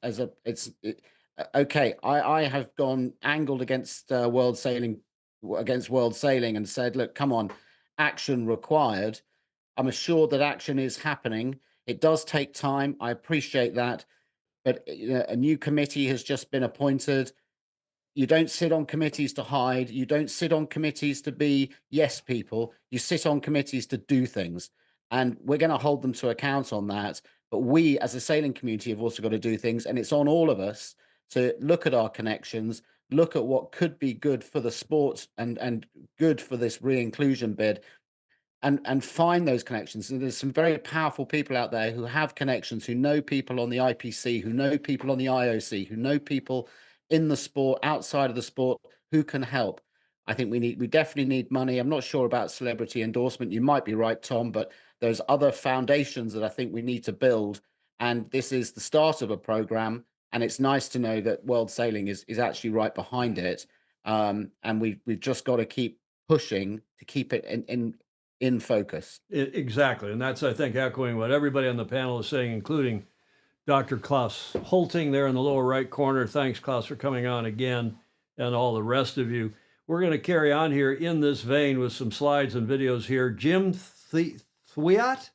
okay. I have gone angled against world sailing and said, look, come on, action required. I'm assured that action is happening. It does take time. I appreciate that. But a new committee has just been appointed. You don't sit on committees to hide. You don't sit on committees to be yes people. You sit on committees to do things. And we're going to hold them to account on that. But we, as a sailing community, have also got to do things. And it's on all of us to look at our connections, look at what could be good for the sport and good for this re-inclusion bid, and find those connections. And there's some very powerful people out there who have connections, who know people on the IPC, who know people on the IOC, who know people in the sport, outside of the sport, who can help. I think we definitely need money. I'm not sure about celebrity endorsement. You might be right, Tom, but there's other foundations that I think we need to build. And this is the start of a program. And it's nice to know that World Sailing is actually right behind it. And we've just got to keep pushing to keep it in focus. Exactly. And that's, I think, echoing what everybody on the panel is saying, including Dr. Klaus Holting there in the lower right corner. Thanks, Klaus, for coming on again, and all the rest of you. We're going to carry on here in this vein with some slides and videos here. Jim Thwiat?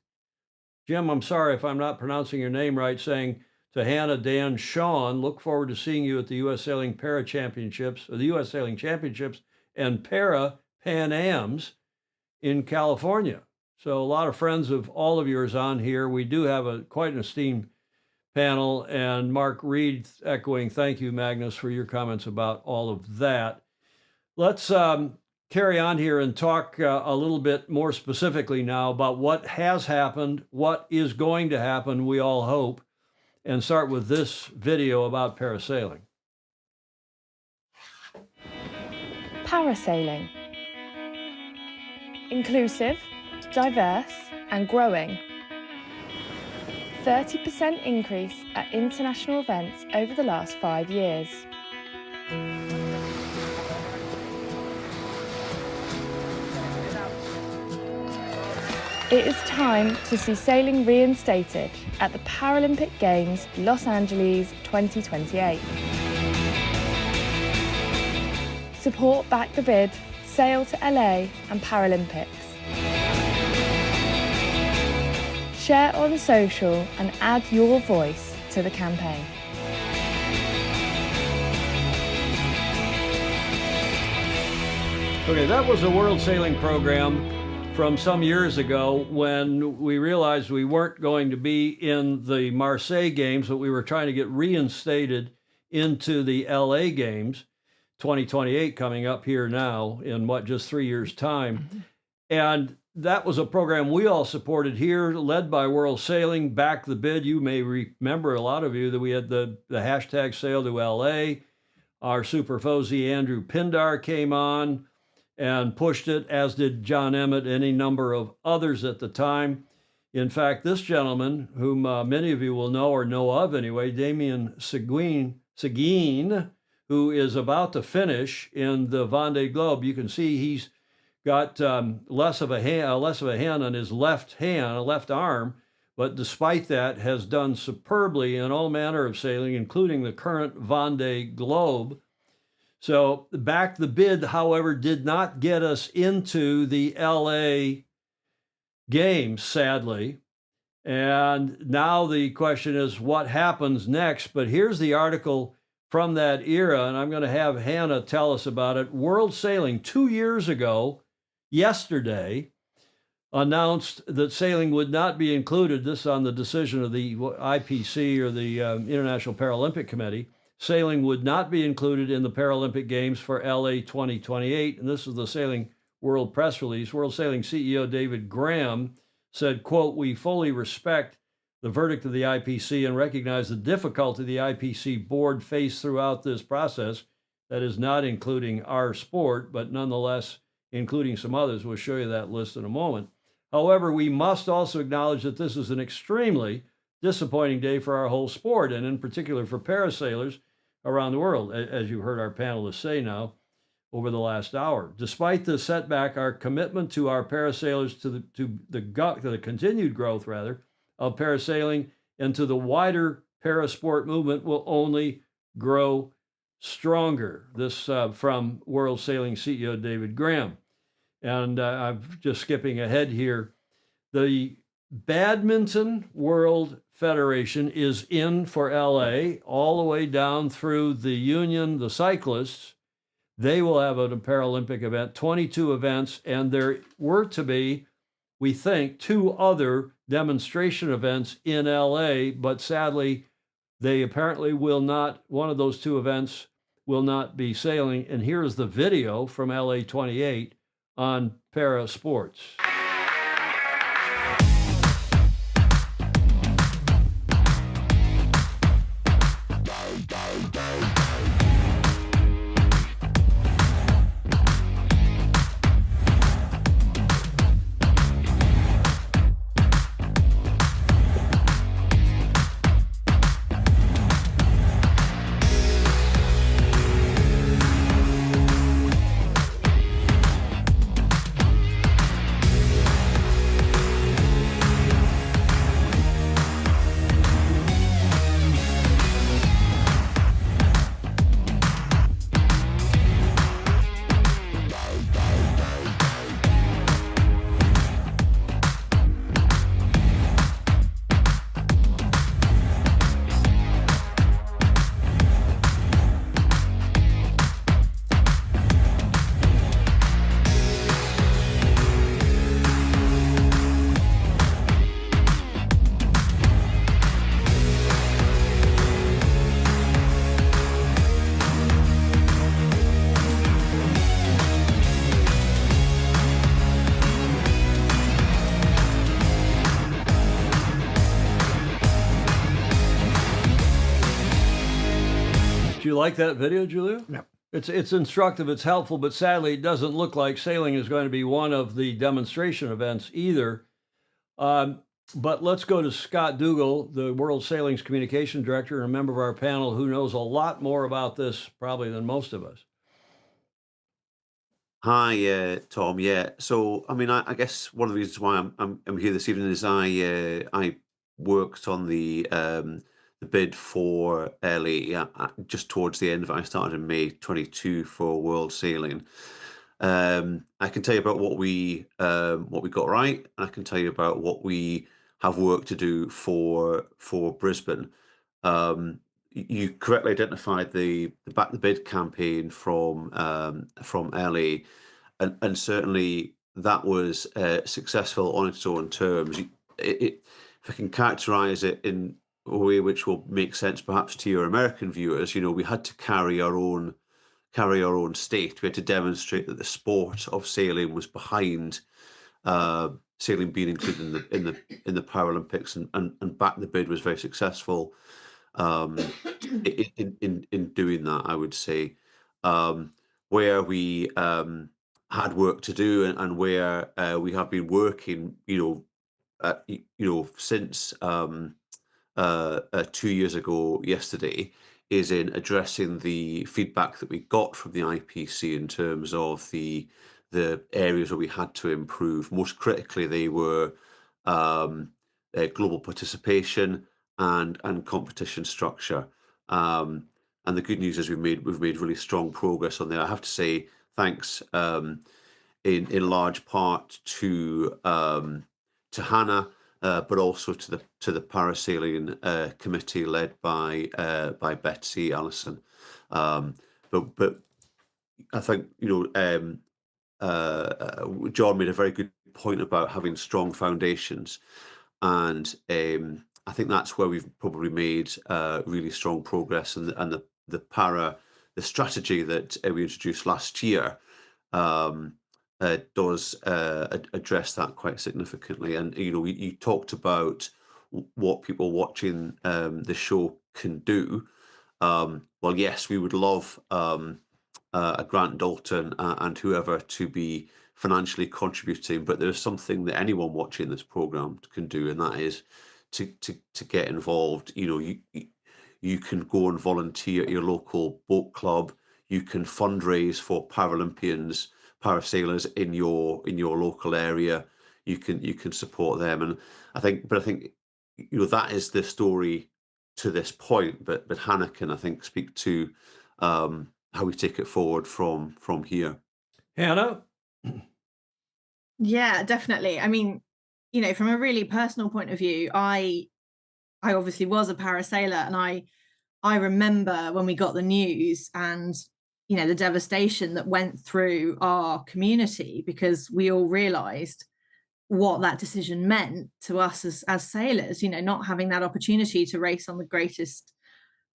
Jim, I'm sorry if I'm not pronouncing your name right, saying to Hannah, Dan, Sean, look forward to seeing you at the U.S. Sailing Para Championships, or the U.S. Sailing Championships and Para Pan Ams in California. So a lot of friends of all of yours on here. We do have quite an esteemed panel, and Mark Reed echoing, thank you, Magnus, for your comments about all of that. Let's carry on here and talk a little bit more specifically now about what has happened, what is going to happen, we all hope, and start with this video about parasailing. Parasailing. Inclusive, diverse, and growing. 30% increase at international events over the last 5 years. It is time to see sailing reinstated at the Paralympic Games Los Angeles 2028. Support Back the Bid, Sail to LA and Paralympics. Share on social and add your voice to the campaign. Okay, that was a World Sailing program from some years ago when we realized we weren't going to be in the Marseille Games, but we were trying to get reinstated into the LA Games, 2028 coming up here now in just 3 years' time. And that was a program we all supported here, led by World Sailing, Back the Bid. You may remember, a lot of you, that we had the hashtag Sail to LA. Our super fozy Andrew Pindar came on and pushed it, as did John Emmett, any number of others at the time. In fact, this gentleman, whom many of you will know or know of anyway, Damien Seguin, who is about to finish in the Vendée Globe. You can see he's got less of a hand on his left arm, but despite that has done superbly in all manner of sailing, including the current Vendée Globe. So Back the Bid, however, did not get us into the LA Games, sadly. And now the question is, what happens next? But here's the article from that era, and I'm going to have Hannah tell us about it. World Sailing 2 years ago, yesterday, announced that sailing would not be included. This on the decision of the IPC, or the International Paralympic Committee. Sailing would not be included in the Paralympic Games for LA 2028. And this is the Sailing World press release. World Sailing CEO David Graham said, quote, "We fully respect the verdict of the IPC and recognize the difficulty the IPC board faced throughout this process. That is not including our sport, but nonetheless including some others. We'll show you that list in a moment. However, we must also acknowledge that this is an extremely disappointing day for our whole sport, and in particular for parasailers around the world, as you heard our panelists say now over the last hour. Despite the setback, our commitment to our parasailers, to the continued growth, rather, of parasailing and to the wider parasport movement will only grow stronger." This from World Sailing CEO David Graham. And I'm just skipping ahead here. The Badminton World Federation is in for LA, all the way down through the union, the cyclists. They will have a Paralympic event, 22 events, and there were to be, we think, 2 other demonstration events in LA, but sadly, they apparently will not, one of those 2 events will not be sailing. And here's the video from LA 28 on para sports. Do you like that video, Julia? No. It's instructive, it's helpful, but sadly it doesn't look like sailing is going to be one of the demonstration events either. But let's go to Scott Dougal, the World Sailing's communication director and a member of our panel who knows a lot more about this probably than most of us. Hi, Tom. Yeah. So, I mean, I guess one of the reasons why I'm here this evening is I worked on the bid for LA just towards the end of it. I started in May 22 for World Sailing. I can tell you about what we got right, and I can tell you about what we have work to do for Brisbane. You correctly identified the Back the Bid campaign from LA, and certainly that was successful on its own terms. If I can characterize it in a way which will make sense perhaps to your American viewers, we had to carry our own state. We had to demonstrate that the sport of sailing was behind sailing being included in the Paralympics, and Back the Bid was very successful in doing that, I would say. Where we had work to do, and where we have been working, since 2 years ago yesterday, is in addressing the feedback that we got from the IPC in terms of the areas where we had to improve. Most critically, they were global participation and competition structure. And the good news is we've made really strong progress on there. I have to say thanks in large part to Hannah but also to the parasailing committee led by Betsy Allison. But I think John made a very good point about having strong foundations, and I think that's where we've probably made really strong progress. And the strategy that we introduced last year does address that quite significantly. And you talked about what people watching the show can do. Well, yes, we would love a Grant Dalton and whoever to be financially contributing, but there's something that anyone watching this program can do, and that is to get involved. You can go and volunteer at your local boat club. You can fundraise for Paralympians, parasailers in your local area. You can support them, and I think that is the story to this point. But Hannah can, I think, speak to how we take it forward from here. Hannah? Yeah, definitely. I mean, from a really personal point of view, I obviously was a parasailer, and I remember when we got the news and the devastation that went through our community, because we all realized what that decision meant to us as sailors, not having that opportunity to race on the greatest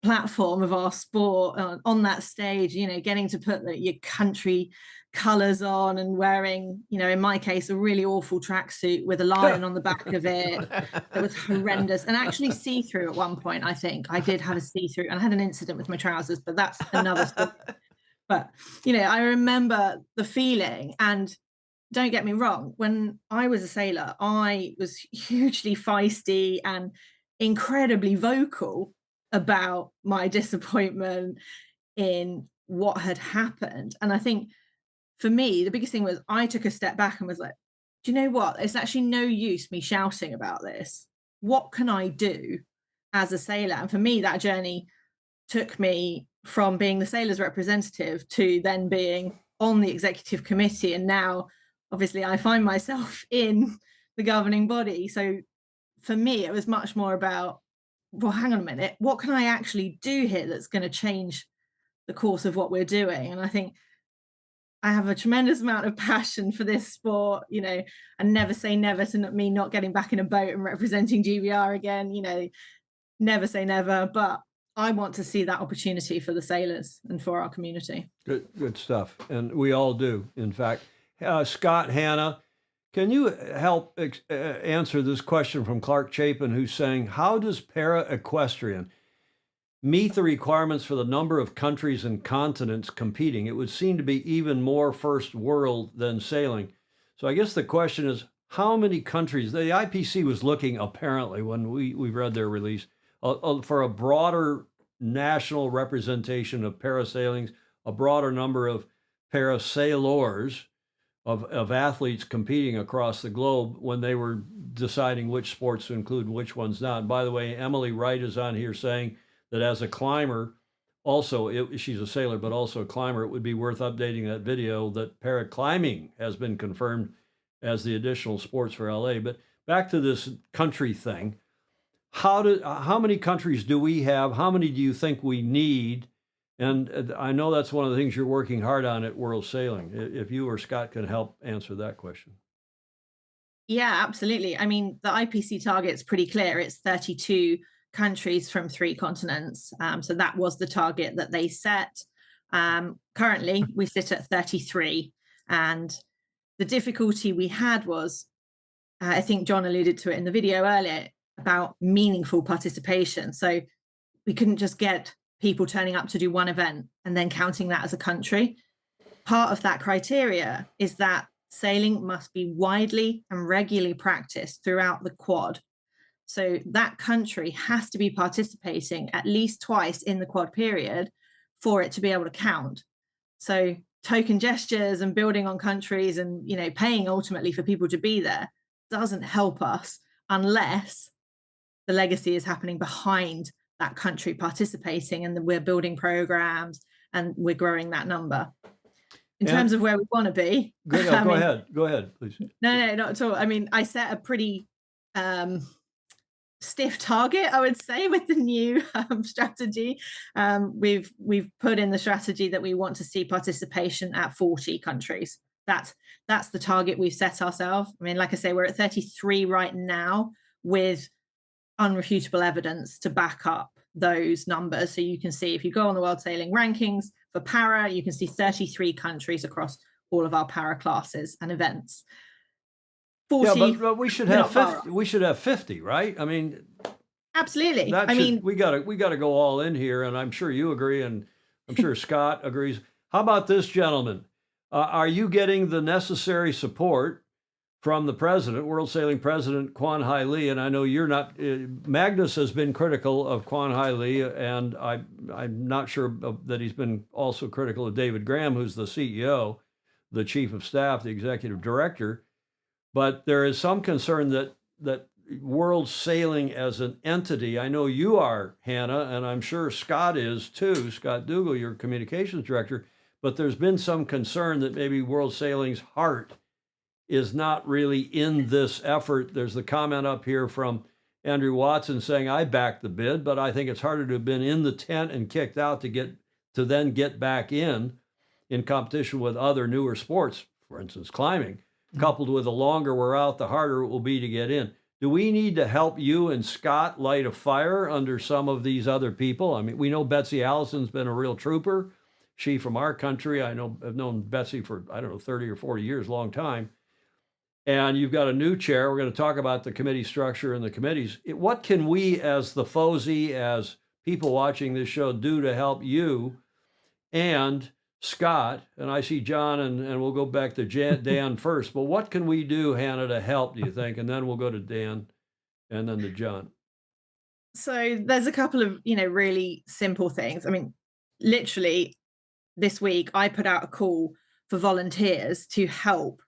platform of our sport, on that stage, getting to put your country colors on and wearing, in my case, a really awful tracksuit with a lion on the back of it. It was horrendous, and actually see-through at one point. I think I did have a see-through, and I had an incident with my trousers, but that's another story. But I remember the feeling. And don't get me wrong, when I was a sailor, I was hugely feisty and incredibly vocal about my disappointment in what had happened. And I think for me, the biggest thing was I took a step back and was like, do you know what? It's actually no use me shouting about this. What can I do as a sailor? And for me, that journey took me from being the sailors representative to then being on the executive committee. And now, obviously, I find myself in the governing body. So for me, it was much more about, well, hang on a minute, what can I actually do here that's going to change the course of what we're doing? And I think I have a tremendous amount of passion for this sport, and never say never to me not getting back in a boat and representing GBR again, never say never, but I want to see that opportunity for the sailors and for our community. Good stuff. And we all do, in fact. Scott, Hannah, can you help answer this question from Clark Chapin, who's saying, how does para-equestrian meet the requirements for the number of countries and continents competing? It would seem to be even more first world than sailing. So I guess the question is, how many countries? The IPC was looking, apparently, when we read their release, for a broader national representation of parasailings, a broader number of parasailors, of athletes competing across the globe when they were deciding which sports to include and which ones not. And by the way, Emily Wright is on here saying that as a climber, also, she's a sailor, but also a climber, it would be worth updating that video that paraclimbing has been confirmed as the additional sports for LA. But back to this country thing. How many countries do we have? How many do you think we need? And I know that's one of the things you're working hard on at World Sailing. If you or Scott can help answer that question. Yeah, absolutely. I mean, the IPC target's pretty clear. It's 32 countries from 3 continents. So that was the target that they set. Currently, we sit at 33. And the difficulty we had was, I think John alluded to it in the video earlier, about meaningful participation. So we couldn't just get people turning up to do one event and then counting that as a country. Part of that criteria is that sailing must be widely and regularly practiced throughout the quad. So that country has to be participating at least twice in the quad period for it to be able to count. So token gestures and building on countries and paying ultimately for people to be there doesn't help us unless the legacy is happening behind that country participating, and we're building programs and we're growing that number. In terms of where we want to be. Go ahead, please. No, not at all. I mean, I set a pretty stiff target, I would say, with the new strategy. We've put in the strategy that we want to see participation at 40 countries. That's the target we've set ourselves. I mean, like I say, we're at 33 right now with unrefutable evidence to back up those numbers. So you can see, if you go on the World Sailing Rankings for para, you can see 33 countries across all of our para classes and events. 40, yeah, but we should we're have not far 50. off. We should have 50, right? I mean, Absolutely. that I should, mean, we gotta go all in here, and I'm sure you agree, and I'm sure Scott agrees. How about this, gentleman? Are you getting the necessary support from the president, World Sailing President Kwan Hai Lee? And I know you're not. Magnus has been critical of Kwan Hai Lee, and I'm not sure that he's been also critical of David Graham, who's the CEO, the chief of staff, the executive director. But there is some concern that world sailing as an entity, I know you are, Hannah, and I'm sure Scott is too, Scott Dougal, your communications director, but there's been some concern that maybe world sailing's heart is not really in this effort. There's the comment up here from Andrew Watson saying, I backed the bid, but I think it's harder to have been in the tent and kicked out to then get back in competition with other newer sports, for instance, climbing. Coupled with the longer we're out, the harder it will be to get in. Do we need to help you and Scott light a fire under some of these other people? I mean, we know Betsy Allison's been a real trooper. She from our country. I've known Betsy for, 30 or 40 years, long time. And you've got a new chair. We're going to talk about the committee structure and the committees. What can we, as the FOSI, as people watching this show, do to help you and Scott? And I see John, and we'll go back to Dan first. But what can we do, Hannah, to help, do you think? And then we'll go to Dan and then to John. So there's a couple of, really simple things. I mean, literally this week, I put out a call for volunteers to help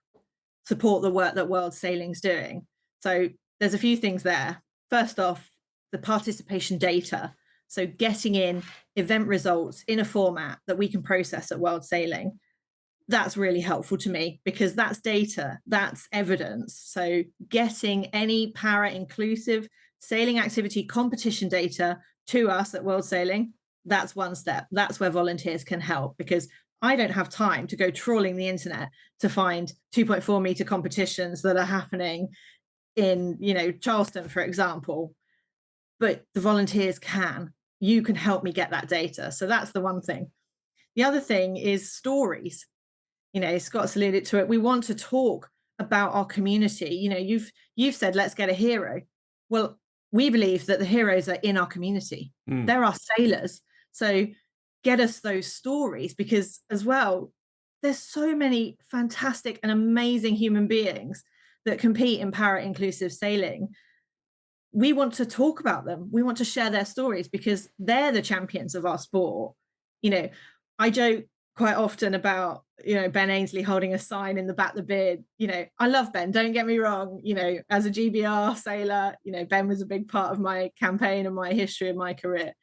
support the work that World Sailing's doing. So there's a few things there. First off, the participation data. So getting in event results in a format that we can process at World Sailing, that's really helpful to me because that's data, that's evidence. So getting any para-inclusive sailing activity competition data to us at World Sailing, that's one step. That's where volunteers can help, because I don't have time to go trawling the internet to find 2.4 meter competitions that are happening in, Charleston, for example. But the volunteers can. You can help me get that data. So that's the one thing. The other thing is stories. Scott's alluded to it. We want to talk about our community. You've said, let's get a hero. Well, we believe that the heroes are in our community. They're our sailors. So get us those stories, because as well, there's so many fantastic and amazing human beings that compete in para-inclusive sailing. We want to talk about them. We want to share their stories because they're the champions of our sport. I joke quite often about, Ben Ainsley holding a sign in the back of the bid. I love Ben, don't get me wrong. As a GBR sailor, Ben was a big part of my campaign and my history and my career.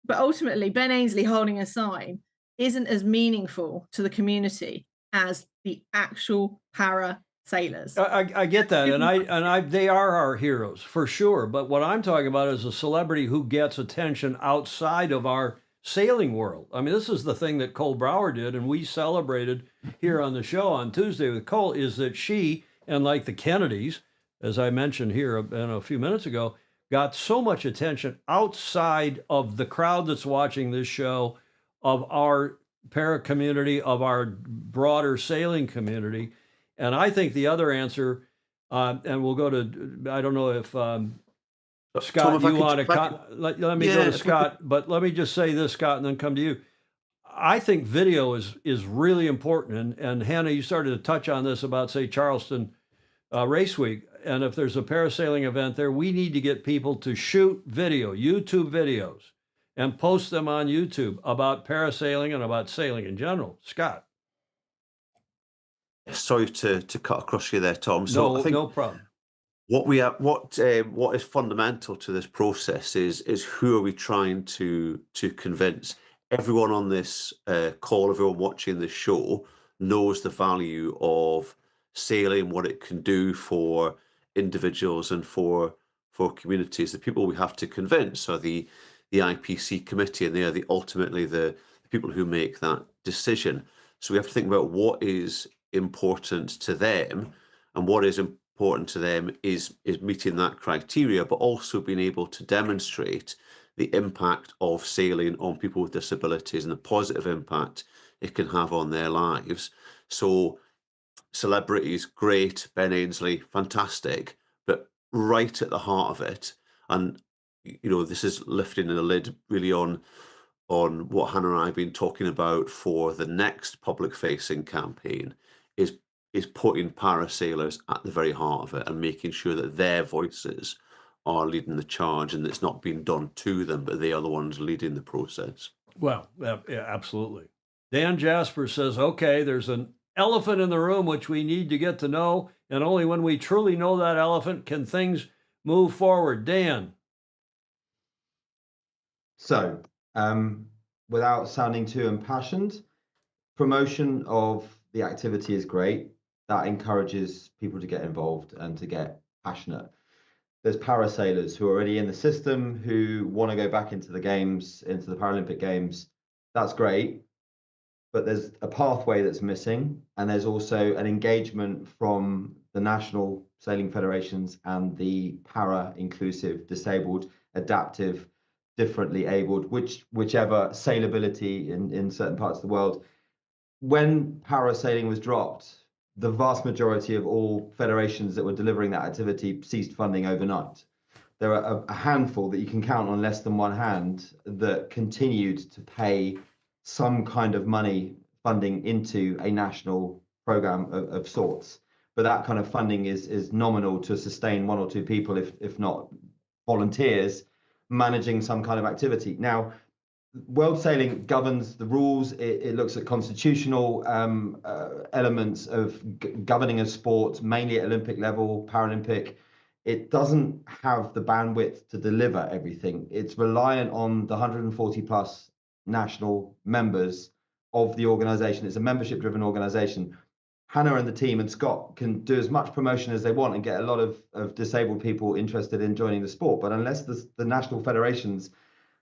But ultimately, Ben Ainsley holding a sign isn't as meaningful to the community as the actual para sailors. I get that, and they are our heroes for sure. But what I'm talking about is a celebrity who gets attention outside of our sailing world. I mean, this is the thing that Cole Brower did, and we celebrated here on the show on Tuesday with Cole, is that she, and like the Kennedys, as I mentioned here a few minutes ago, got so much attention outside of the crowd that's watching this show, of our para community, of our broader sailing community. And I think the other answer, and we'll go to, I don't know if Scott, Tom, you want to, let me go to Scott, but let me just say this, Scott, and then come to you. I think video is really important. And Hannah, you started to touch on this about, say, Charleston Race Week. And if there's a parasailing event there, we need to get people to shoot video, YouTube videos, and post them on YouTube about parasailing and about sailing in general. Scott. Sorry to cut across you there, Tom. So No, I think no problem. what is fundamental to this process is who are we trying to convince? Everyone on this call, everyone watching this show knows the value of sailing, what it can do for individuals and for communities. The people we have to convince are the IPC committee, and they are ultimately the people who make that decision. So we have to think about what is important to them, and what is important to them is meeting that criteria, but also being able to demonstrate the impact of sailing on people with disabilities and the positive impact it can have on their lives. So celebrities, great, Ben Ainsley, fantastic, but right at the heart of it, and this is lifting the lid really on what Hannah and I have been talking about for the next public facing campaign, is putting parasailers at the very heart of it and making sure that their voices are leading the charge, and it's not being done to them, but they are the ones leading the process. Well, yeah, absolutely. Dan Jasper says, okay, there's an elephant in the room which we need to get to know, and only when we truly know that elephant can things move forward. Dan. So, without sounding too impassioned, promotion of the activity is great. That encourages people to get involved and to get passionate. There's parasailers who are already in the system who want to go back into the games, into the Paralympic Games. That's great. But there's a pathway that's missing, and there's also an engagement from the national sailing federations and the para-inclusive, disabled, adaptive, differently abled, whichever sailability in certain parts of the world. When parasailing was dropped, the vast majority of all federations that were delivering that activity ceased funding overnight. There are a handful that you can count on less than one hand that continued to pay some kind of money funding into a national program of sorts. But that kind of funding is nominal to sustain one or two people, if not volunteers, managing some kind of activity. Now, World Sailing governs the rules. It looks at constitutional elements of governing a sport, mainly at Olympic level, Paralympic. It doesn't have the bandwidth to deliver everything. It's reliant on the 140 plus national members of the organization. It's a membership driven organization. Hannah and the team and Scott can do as much promotion as they want and get a lot of disabled people interested in joining the sport. But unless the national federations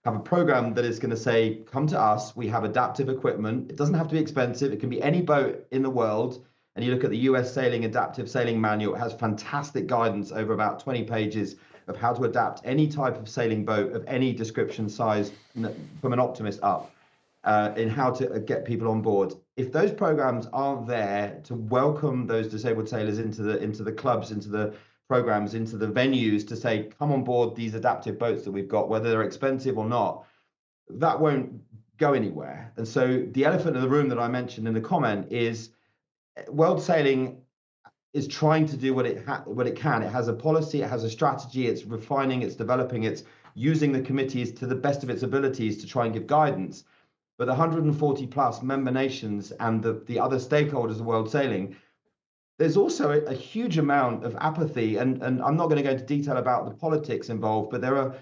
have a program that is going to say, come to us, we have adaptive equipment. It doesn't have to be expensive. It can be any boat in the world. And you look at the US Sailing Adaptive Sailing Manual, it has fantastic guidance over about 20 pages of how to adapt any type of sailing boat of any description, size, from an optimist up, in how to get people on board. If those programs aren't there to welcome those disabled sailors into the clubs, into the programs, into the venues, to say, come on board these adaptive boats that we've got, whether they're expensive or not, that won't go anywhere. And so the elephant in the room that I mentioned in the comment is World Sailing is trying to do what it can. It has a policy, it has a strategy, it's refining, it's developing, it's using the committees to the best of its abilities to try and give guidance. But the 140 plus member nations and the other stakeholders of World Sailing, there's also a huge amount of apathy, and I'm not going to go into detail about the politics involved, but there are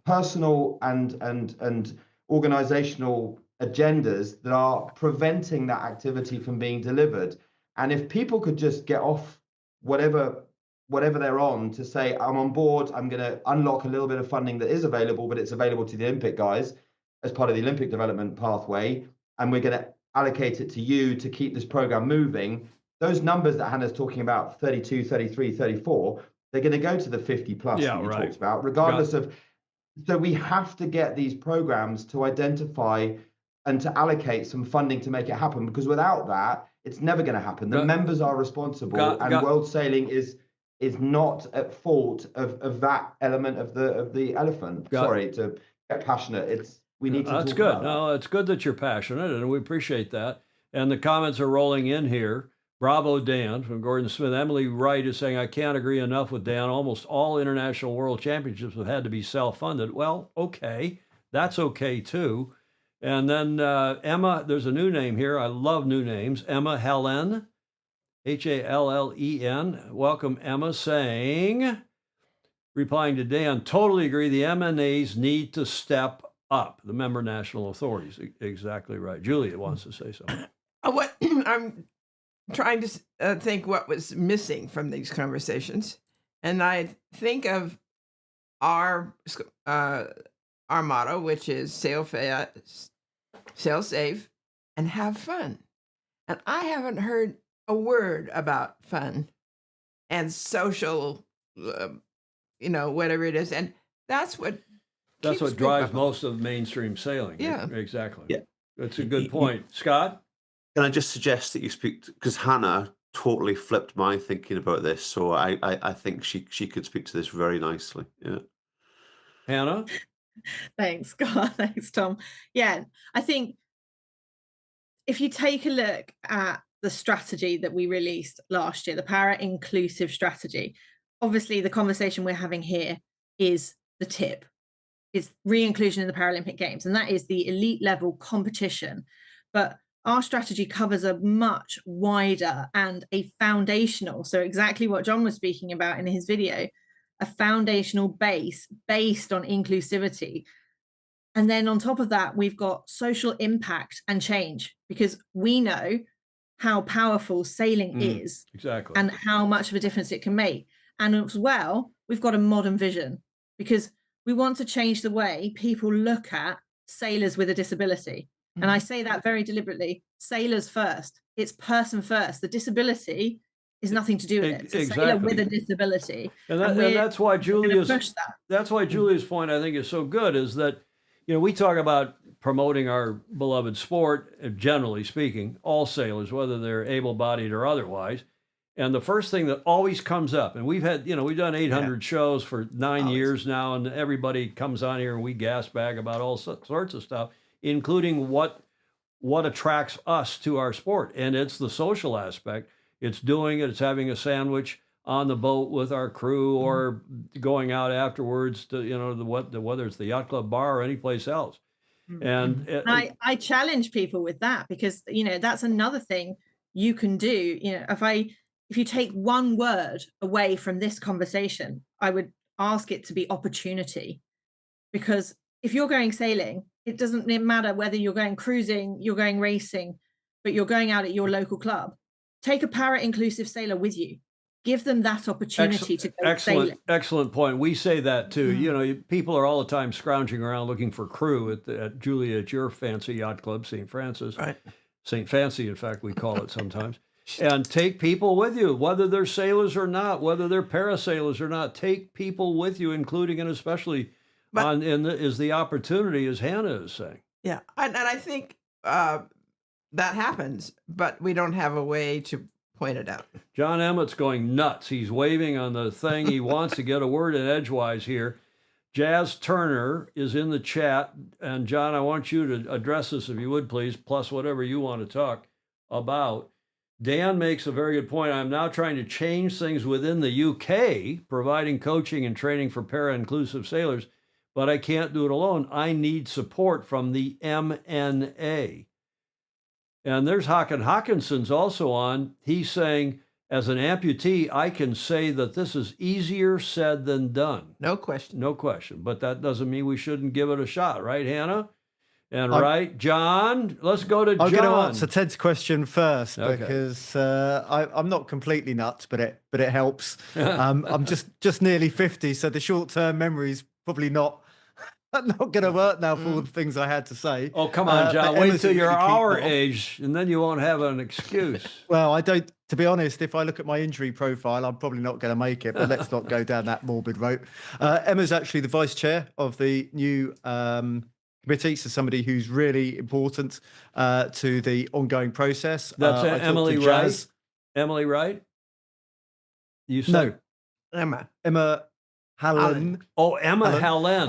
personal and organizational agendas that are preventing that activity from being delivered. And if people could just get off whatever they're on to say, I'm on board, I'm going to unlock a little bit of funding that is available, but it's available to the Olympic guys as part of the Olympic development pathway, and we're going to allocate it to you to keep this program moving. Those numbers that Hannah's talking about, 32, 33, 34, they're going to go to the 50 plus that you talked about, regardless of. So we have to get these programs to identify and to allocate some funding to make it happen, because without that, it's never going to happen. The members are responsible, and World Sailing is not at fault of that element of the elephant. Sorry to get passionate. We need to. That's good. No, it's good that you're passionate, and we appreciate that. And the comments are rolling in here. Bravo, Dan, from Gordon Smith. Emily Wright is saying, I can't agree enough with Dan. Almost all international world championships have had to be self-funded. Well, okay. That's okay, too. And then Emma, there's a new name here. I love new names. Emma Helen, Hallen. Welcome, Emma, saying, replying to Dan, totally agree. The MNAs need to step up, the member national authorities. Exactly right. Julia wants to say something. What I'm trying to think what was missing from these conversations. And I think of our our motto, which is sail fast, sail safe, and have fun. And I haven't heard a word about fun and social, uh, whatever it is. And that's what That's keeps what me drives going. most of mainstream sailing. Yeah. Exactly. Yeah. That's a Y- good y- point. Scott? Can I just suggest that you speak, because Hannah totally flipped my thinking about this, so I think she could speak to this very nicely. Yeah. Hannah? Thanks, Scott. Thanks, Tom. Yeah, I think if you take a look at the strategy that we released last year, the Para Inclusive Strategy, obviously the conversation we're having here is the tip. It's re-inclusion in the Paralympic Games, and that is the elite level competition. But our strategy covers a much wider and a foundational, so exactly what John was speaking about in his video, a foundational base based on inclusivity. And then on top of that, we've got social impact and change, because we know how powerful sailing is Exactly. and how much of a difference it can make. And as well, we've got a modern vision, because we want to change the way people look at sailors with a disability. And I say that very deliberately, sailors first. It's person first. The disability is nothing to do with it. It's a sailor with a disability. And we're that's why gonna Julia's push that. that's why Julia's point, I think, is so good, is that we talk about promoting our beloved sport, generally speaking, all sailors, whether they're able-bodied or otherwise. And the first thing that always comes up, and we've done 800 shows for 9 Always. years now, and everybody comes on here and we gas bag about all sorts of stuff, including what attracts us to our sport. And it's the social aspect. It's doing it. It's having a sandwich on the boat with our crew, or going out afterwards to, whether it's the yacht club bar or any place else. And I challenge people with that, because that's another thing you can do. If you take one word away from this conversation, I would ask it to be opportunity. Because if you're going sailing, it doesn't matter whether you're going cruising, you're going racing, but you're going out at your local club. Take a para inclusive sailor with you. Give them that opportunity to go sailing. Excellent point. We say that too. People are all the time scrounging around looking for crew at Julia, at your fancy yacht club, St. Francis. Right. St. Fancy, in fact, we call it sometimes. And take people with you, whether they're sailors or not, whether they're parasailors or not. Take people with you, including and especially is the opportunity, as Hannah is saying. Yeah. And I think that happens, but we don't have a way to point it out. John Emmett's going nuts. He's waving on the thing. He wants to get a word in edgewise here. Jazz Turner is in the chat. And John, I want you to address this, if you would, please, plus whatever you want to talk about. Dan makes a very good point. I'm now trying to change things within the UK, providing coaching and training for para-inclusive sailors, but I can't do it alone. I need support from the MNA. And there's Håkan Håkansson's also on. He's saying, as an amputee, I can say that this is easier said than done. No question. No question. But that doesn't mean we shouldn't give it a shot, right, Hannah? And right, John, let's go to John. I'm going to answer Ted's question first, Okay. because I'm not completely nuts, but it helps. I'm just nearly 50, so the short-term memory is probably not going to work now for all the things I had to say. Oh, come on, John. but Wait Emma's till you're really keen our on. age, and then you won't have an excuse. Well, I don't. To be honest, if I look at my injury profile, I'm probably not going to make it. But let's not go down that morbid road. Emma's actually the vice chair of the new committee, so somebody who's really important to the ongoing process. That's I talked to Emily Wright. Jazz. Emily Wright? You No, said Emma. Hallen. Oh, Emma Helen.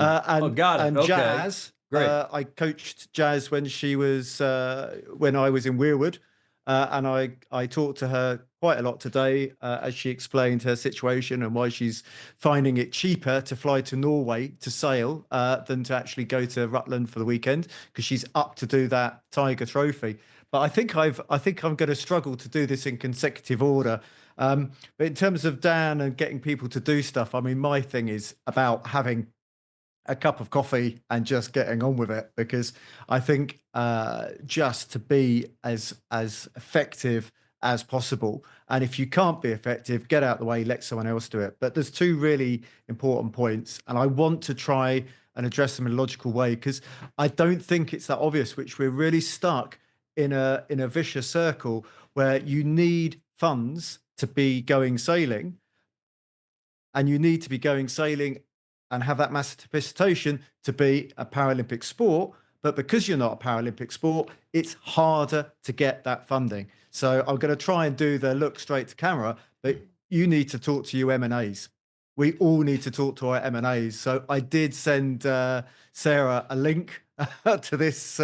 Got it. And Okay. Jazz. Great. I coached Jazz when she was when I was in Weirwood, and I talked to her quite a lot today as she explained her situation and why she's finding it cheaper to fly to Norway to sail than to actually go to Rutland for the weekend, because she's up to do that Tiger Trophy. But I think I'm going to struggle to do this in consecutive order. But in terms of Dan and getting people to do stuff, I mean, my thing is about having a cup of coffee and just getting on with it, because I think just to be as effective as possible. And if you can't be effective, get out the way, let someone else do it. But there's two really important points, and I want to try and address them in a logical way, because I don't think it's that obvious, which we're really stuck in a vicious circle where you need funds to be going sailing, and you need to be going sailing and have that manifestation to be a Paralympic sport. But because you're not a Paralympic sport, it's harder to get that funding. So I'm going to try and do the look straight to camera, but you need to talk to your M&As. We all need to talk to our M&As. So I did send Sarah a link to this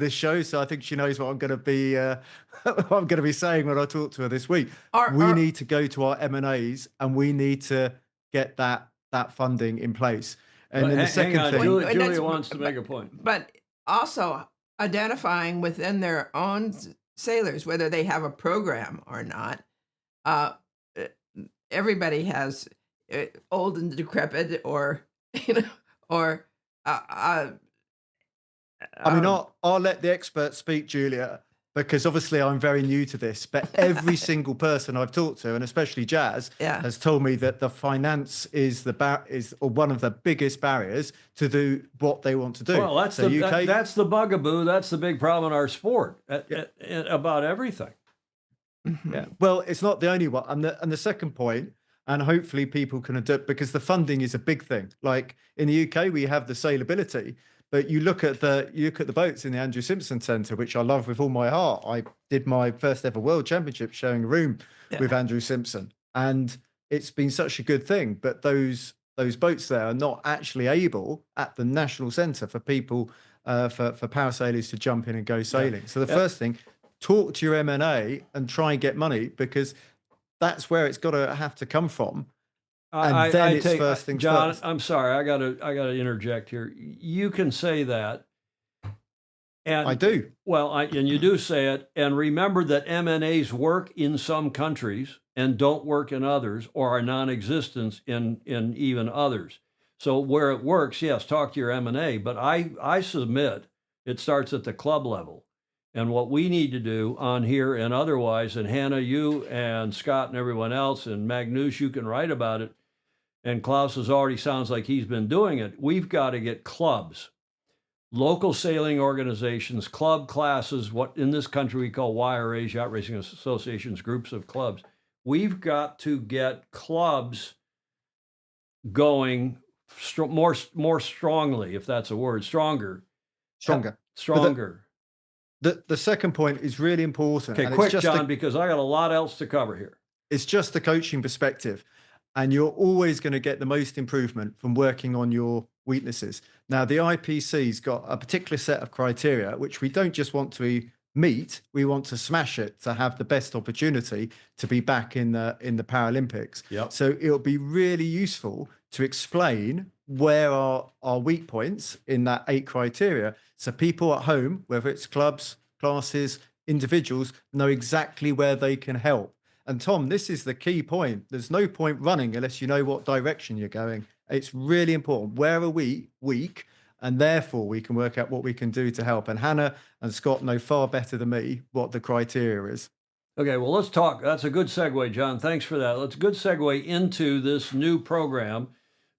show, so I think she knows what I'm going to be what I'm going to be saying when I talk to her this week. We need to go to our M&As, and we need to get that funding in place. And then the second thing, Julia wants to make a point, but also identifying within their own sailors whether they have a program or not. Everybody has old and decrepit, or or I mean, I'll let the experts speak, Julia, because obviously I'm very new to this, but every single person I've talked to, and especially Jazz, has told me that the finance is one of the biggest barriers to do what they want to do. Well, that's that's the bugaboo. That's the big problem in our sport about everything. Yeah. Well, it's not the only one. And the second point, and hopefully people can adapt, because the funding is a big thing. Like in the UK, we have the sailability. But you look at the boats in the Andrew Simpson Centre, which I love with all my heart. I did my first ever World Championship showing a room with Andrew Simpson, and it's been such a good thing. But those boats there are not actually able at the National Centre for people for parasailers to jump in and go sailing. So the first thing, talk to your M&A and try and get money, because that's where it's got to have to come from. And then it's first things John, first. I'm sorry, I gotta interject here. You can say that, and I do. Well, and you do say it. And remember that M&As work in some countries and don't work in others, or are non-existent in even others. So where it works, yes, talk to your M&A. But I submit it starts at the club level. And what we need to do on here and otherwise, and Hannah, you and Scott and everyone else, and Magnus, you can write about it. And Klaus already sounds like he's been doing it. We've got to get clubs, local sailing organizations, club classes, what in this country we call YRAs, Yacht Racing Associations, groups of clubs. We've got to get clubs going more strongly, if that's a word, stronger. The second point is really important. Okay, quick, John, because I got a lot else to cover here. It's just the coaching perspective. And you're always going to get the most improvement from working on your weaknesses. Now, the IPC's got a particular set of criteria, which we don't just want to meet, we want to smash it to have the best opportunity to be back in the Paralympics. Yep. So it'll be really useful to explain where are our weak points in that 8 criteria. So people at home, whether it's clubs, classes, individuals, know exactly where they can help. And Tom, this is the key point. There's no point running unless you know what direction you're going. It's really important. Where are we weak? And therefore we can work out what we can do to help. And Hannah and Scott know far better than me what the criteria is. Okay, well, let's talk. That's a good segue, John. Thanks for that. Let's good segue into this new program,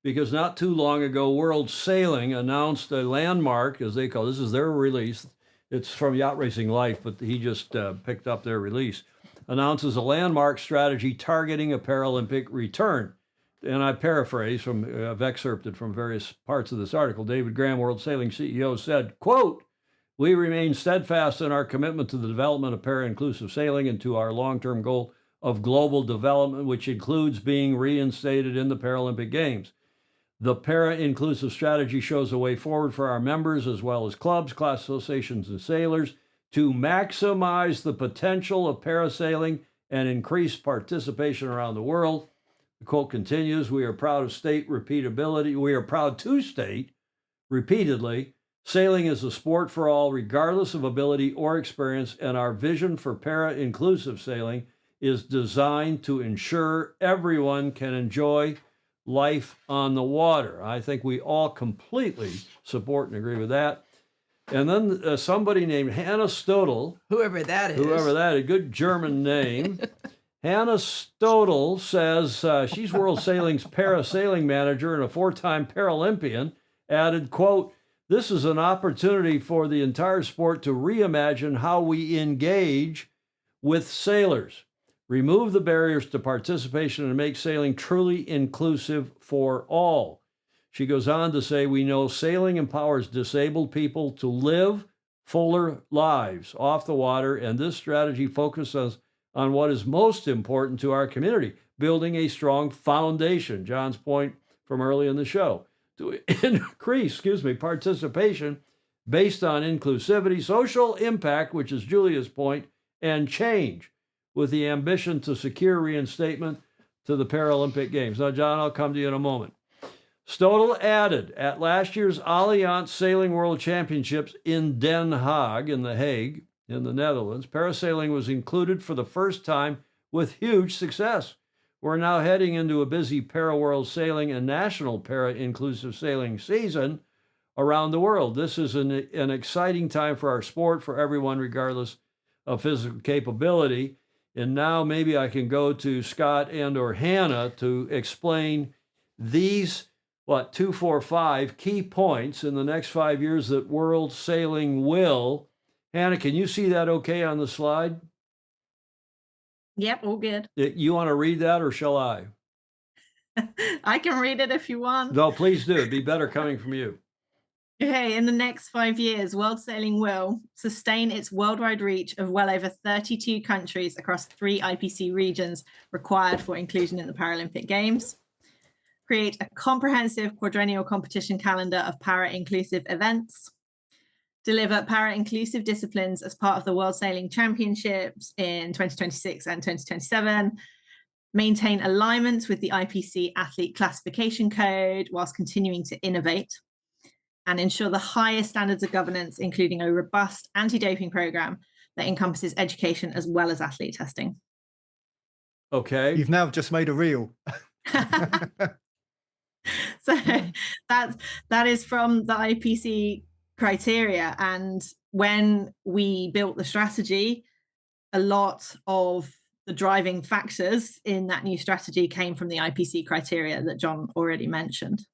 because not too long ago, World Sailing announced a landmark, as they call it. This is their release. It's from Yacht Racing Life, but he just picked up their release. Announces a landmark strategy targeting a Paralympic return. And I paraphrase I've excerpted from various parts of this article. David Graham, World Sailing CEO, said, quote, "We remain steadfast in our commitment to the development of para-inclusive sailing and to our long-term goal of global development, which includes being reinstated in the Paralympic Games. The para-inclusive strategy shows a way forward for our members, as well as clubs, class associations, and sailors, to maximize the potential of parasailing and increase participation around the world." The quote continues, We are proud to state repeatedly, sailing is a sport for all, regardless of ability or experience, and our vision for para-inclusive sailing is designed to ensure everyone can enjoy life on the water. I think we all completely support and agree with that. And then somebody named Hannah Stodel, Whoever that is. a good German name. Hannah Stodel says she's World Sailing's parasailing manager and a 4-time Paralympian, added, quote, "This is an opportunity for the entire sport to reimagine how we engage with sailors, remove the barriers to participation, and make sailing truly inclusive for all." She goes on to say, "We know sailing empowers disabled people to live fuller lives off the water, and this strategy focuses on what is most important to our community, building a strong foundation," John's point from early in the show, "to increase, participation based on inclusivity, social impact," which is Julia's point, "and change, with the ambition to secure reinstatement to the Paralympic Games." Now, John, I'll come to you in a moment. Stodel added, at last year's Allianz Sailing World Championships in Den Haag, in The Hague, in the Netherlands, parasailing was included for the first time with huge success. We're now heading into a busy para-world sailing and national para-inclusive sailing season around the world. This is an exciting time for our sport, for everyone, regardless of physical capability. And now maybe I can go to Scott and or Hannah to explain these 2, 4, 5 key points in the next 5 years that world sailing will. Hannah, can you see that okay on the slide? Yep, all good. You want to read that or shall I? I can read it if you want. No, please do. It'd be better coming from you. Okay, in the next 5 years, world sailing will sustain its worldwide reach of well over 32 countries across 3 IPC regions required for inclusion in the Paralympic Games. Create a comprehensive quadrennial competition calendar of para-inclusive events. Deliver para-inclusive disciplines as part of the World Sailing Championships in 2026 and 2027. Maintain alignment with the IPC Athlete Classification Code whilst continuing to innovate. And ensure the highest standards of governance, including a robust anti-doping program that encompasses education as well as athlete testing. Okay. You've now just made a reel. So that is from the IPC criteria. And when we built the strategy, a lot of the driving factors in that new strategy came from the IPC criteria that John already mentioned.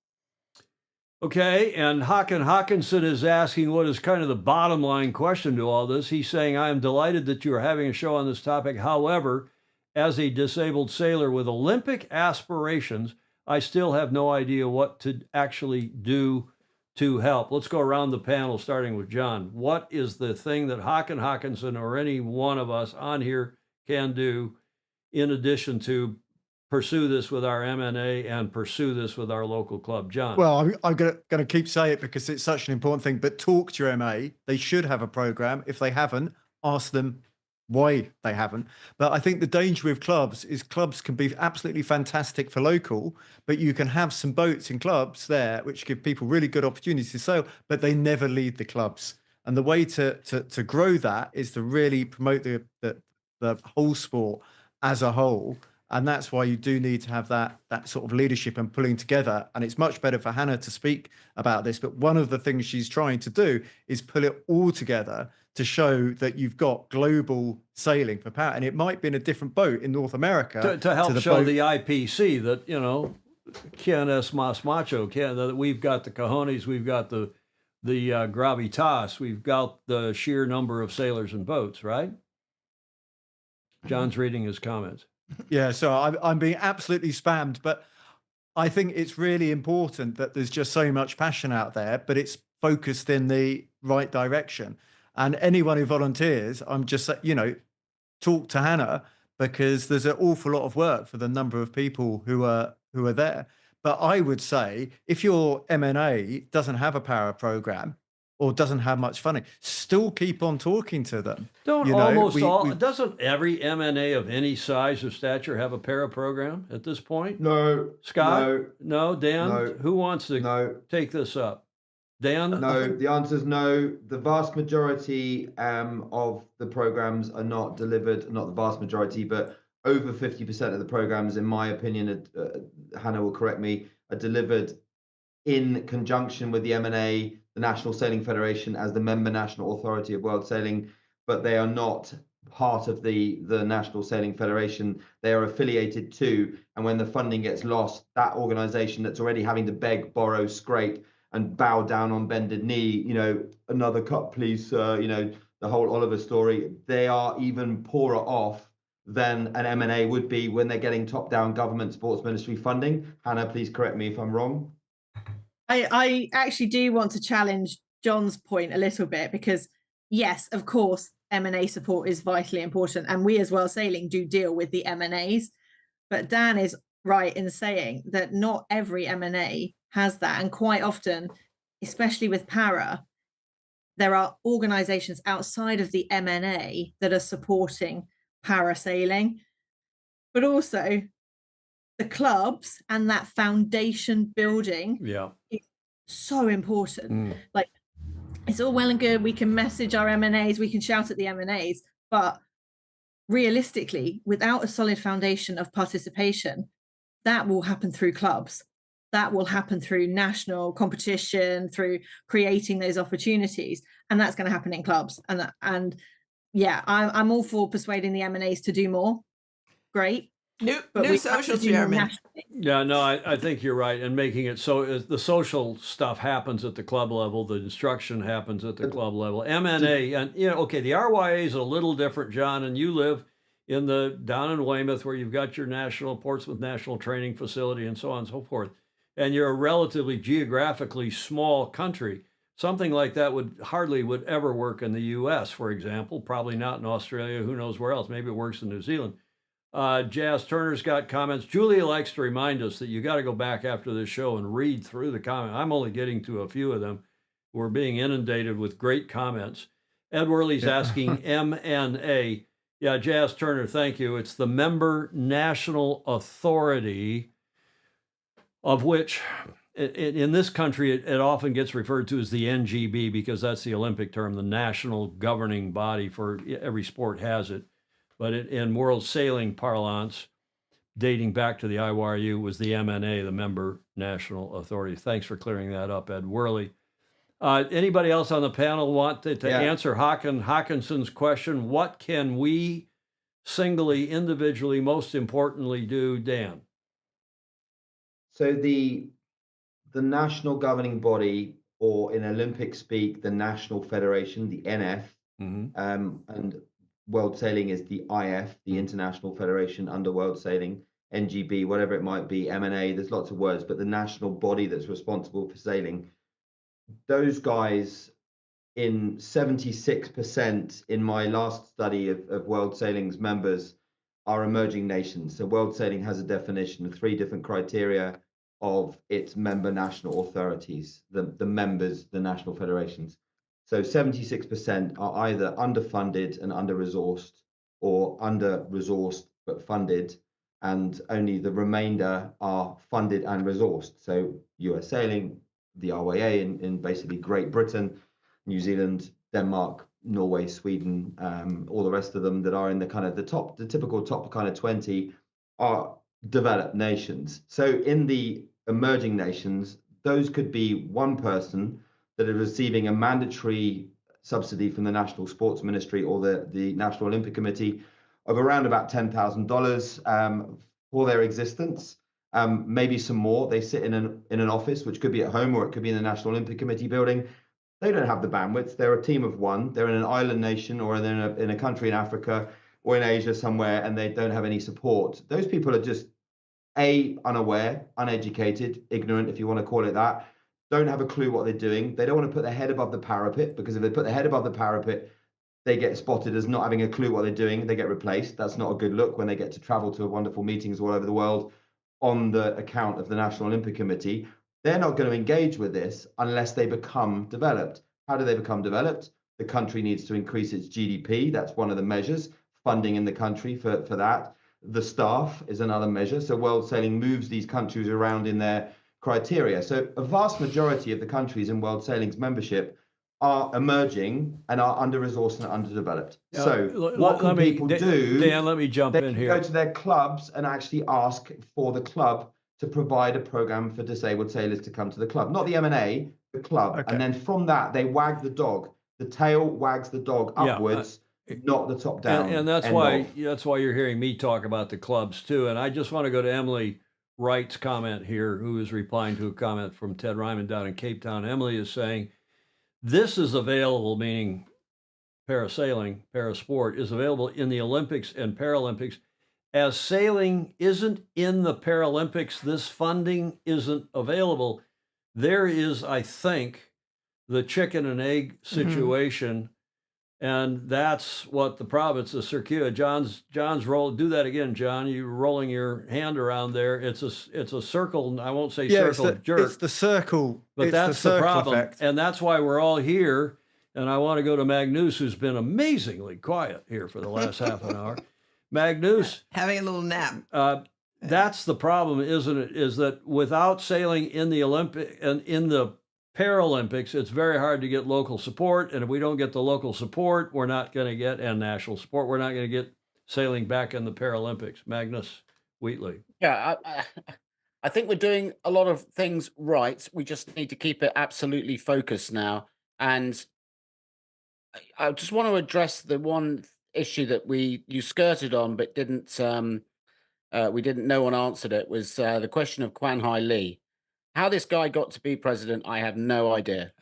Okay, and Håkan Håkansson is asking what is kind of the bottom line question to all this. He's saying, "I am delighted that you are having a show on this topic. However, as a disabled sailor with Olympic aspirations, I still have no idea what to actually do to help." Let's go around the panel, starting with John. What is the thing that Håkan Håkansson or any one of us on here can do in addition to pursue this with our MNA and pursue this with our local club? John. Well, I'm going to keep saying it because it's such an important thing, but talk to your MA. They should have a program. If they haven't, ask them why they haven't. But I think the danger with clubs is clubs can be absolutely fantastic for local, but you can have some boats in clubs there which give people really good opportunities to sail, but they never lead the clubs. And the way to grow that is to really promote the whole sport as a whole. And that's why you do need to have that sort of leadership and pulling together. And it's much better for Hannah to speak about this. But one of the things she's trying to do is pull it all together to show that you've got global sailing for para. And it might be in a different boat in North America. To help show the IPC that, quien es más macho, that we've got the cojones, we've got the gravitas, we've got the sheer number of sailors and boats, right? John's reading his comments. Yeah, so I'm being absolutely spammed, but I think it's really important that there's just so much passion out there, but it's focused in the right direction. And anyone who volunteers, I'm just, talk to Hannah, because there's an awful lot of work for the number of people who are there. But I would say if your MNA doesn't have a para program or doesn't have much funding, still keep on talking to them. Doesn't every MNA of any size or stature have a para program at this point? No. Scott? No. Dan? No. Who wants to take this up? Dan? No, the answer is no. The vast majority of the programs are not delivered, not the vast majority, but over 50% of the programs, in my opinion, Hannah will correct me, are delivered in conjunction with the MNA the National Sailing Federation as the member national authority of World Sailing, but they are not part of the National Sailing Federation. They are affiliated to, and when the funding gets lost, that organization that's already having to beg, borrow, scrape, and bow down on bended knee, another cup, please, the whole Oliver story, they are even poorer off than an M&A would be when they're getting top-down government sports ministry funding. Hannah, please correct me if I'm wrong. I actually do want to challenge John's point a little bit, because yes, of course, M&A support is vitally important, and we as World Sailing do deal with the M&As, but Dan is right in saying that not every M&A has that, and quite often, especially with para, there are organizations outside of the M&A that are supporting para sailing, but also the clubs and that foundation building is so important. Like, it's all well and good, we can message our M&As, we can shout at the M&As, but realistically, without a solid foundation of participation, that will happen through clubs. That will happen through national competition, through creating those opportunities, and that's going to happen in clubs. And yeah, I'm all for persuading the M&As to do more. Great. New social chairman. Yeah, no, I think you're right. And making it so the social stuff happens at the club level, the instruction happens at the club level. M&A, and okay, the RYA is a little different, John, and you live down in Weymouth, where you've got your Portsmouth National Training Facility and so on and so forth. And you're a relatively geographically small country. Something like that would ever work in the US, for example, probably not in Australia, who knows where else. Maybe it works in New Zealand. Jazz Turner's got comments. Julia likes to remind us that you got to go back after this show and read through the comments. I'm only getting to a few of them. We're being inundated with great comments. Ed Worley's asking MNA. Yeah, Jazz Turner, thank you. It's the Member National Authority, of which in this country it often gets referred to as the NGB, because that's the Olympic term. The national governing body for every sport has it. But in world sailing parlance, dating back to the IWRU, was the MNA, the Member National Authority. Thanks for clearing that up, Ed Worley. Anybody else on the panel want to answer Hawkinson's question? What can we singly, individually, most importantly do, Dan? So the national governing body, or in Olympic speak, the National Federation, the NF, and World Sailing is the IF, the International Federation under World Sailing, NGB, whatever it might be, MNA, there's lots of words, but the national body that's responsible for sailing, those guys, in 76% in my last study of World Sailing's members, are emerging nations. So World Sailing has a definition of 3 different criteria of its member national authorities, the members, the national federations. So 76% are either underfunded and under-resourced, or under-resourced but funded, and only the remainder are funded and resourced. So US Sailing, the RYA in basically Great Britain, New Zealand, Denmark, Norway, Sweden, all the rest of them that are in the typical top kind of 20 are developed nations. So in the emerging nations, those could be one person that are receiving a mandatory subsidy from the National Sports Ministry or the National Olympic Committee of around about $10,000 for their existence. Maybe some more. They sit in an office, which could be at home or it could be in the National Olympic Committee building. They don't have the bandwidth. They're a team of one. They're in an island nation, or they're in a country in Africa or in Asia somewhere, and they don't have any support. Those people are just unaware, uneducated, ignorant, if you want to call it that. Don't have a clue what they're doing. They don't want to put their head above the parapet, because if they put their head above the parapet, they get spotted as not having a clue what they're doing. They get replaced. That's not a good look when they get to travel to wonderful meetings all over the world on the account of the National Olympic Committee. They're not going to engage with this unless they become developed. How do they become developed? The country needs to increase its GDP. That's one of the measures. Funding in the country for that. The staff is another measure. So World Sailing moves these countries around in their criteria. So a vast majority of the countries in World Sailing's membership are emerging and are under-resourced and underdeveloped. So what can people do? Dan, let me jump in here. Go to their clubs and actually ask for the club to provide a program for disabled sailors to come to the club. Not the M&A, the club, Okay. and then from that they wag the dog. The tail wags the dog Yeah, upwards, not the top down. and that's End why of. you're hearing me talk about the clubs too. And I just want to go to Emily Wright's comment here, who is replying to a comment from Ted Ryman down in Cape Town. Emily is saying this is available, meaning parasailing, parasport is available in the Olympics and Paralympics. As sailing isn't in the Paralympics, this funding isn't available. There is, I think, the chicken and egg situation, and that's what the province of Circuit. John's roll. Do that again, John. You rolling your hand around there. It's a circle. I won't say circle jerk. It's the circle. But it's that's the the circle problem. effect. And that's why we're all here. And I want to go to Magnus, who's been amazingly quiet here for the last half an hour. Magnus, Having a little nap. that's the problem, isn't it? Is that without sailing in the Olympic and in the Paralympics, it's very hard to get local support. And if we don't get the local support, we're not going to get, and national support, we're not going to get sailing back in the Paralympics. Magnus Wheatley. Yeah, I think we're doing a lot of things right. We just need to keep it absolutely focused now. And I just want to address the one issue that you skirted on, but didn't. No one answered it. Was the question of Kwan Hai Lee? How this guy got to be president, I have no idea.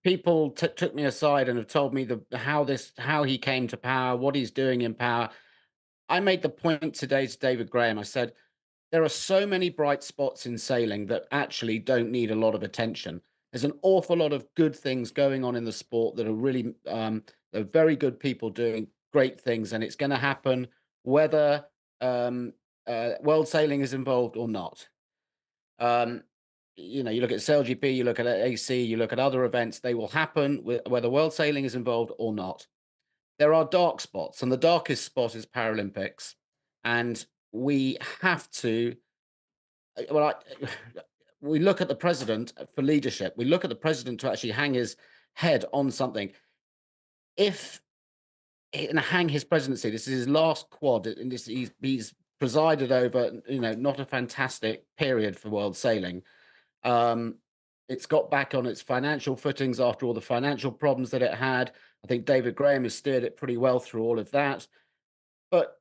People took me aside and have told me how he came to power, what he's doing in power. I made the point today to David Graham. I said, there are so many bright spots in sailing that actually don't need a lot of attention. There's an awful lot of good things going on in the sport that are really, they're very good people doing great things, and it's going to happen whether world sailing is involved or not. You look at SailGP, you look at AC, you look at other events, they will happen whether world sailing is involved or not. There are dark spots, and the darkest spot is Paralympics. And we have to, we look at the president for leadership. We look at the president to actually hang his head on something. If and hang his presidency, this is his last quad, and he's presided over, not a fantastic period for world sailing. It's got back on its financial footings after all the financial problems that it had. I think David Graham has steered it pretty well through all of that. But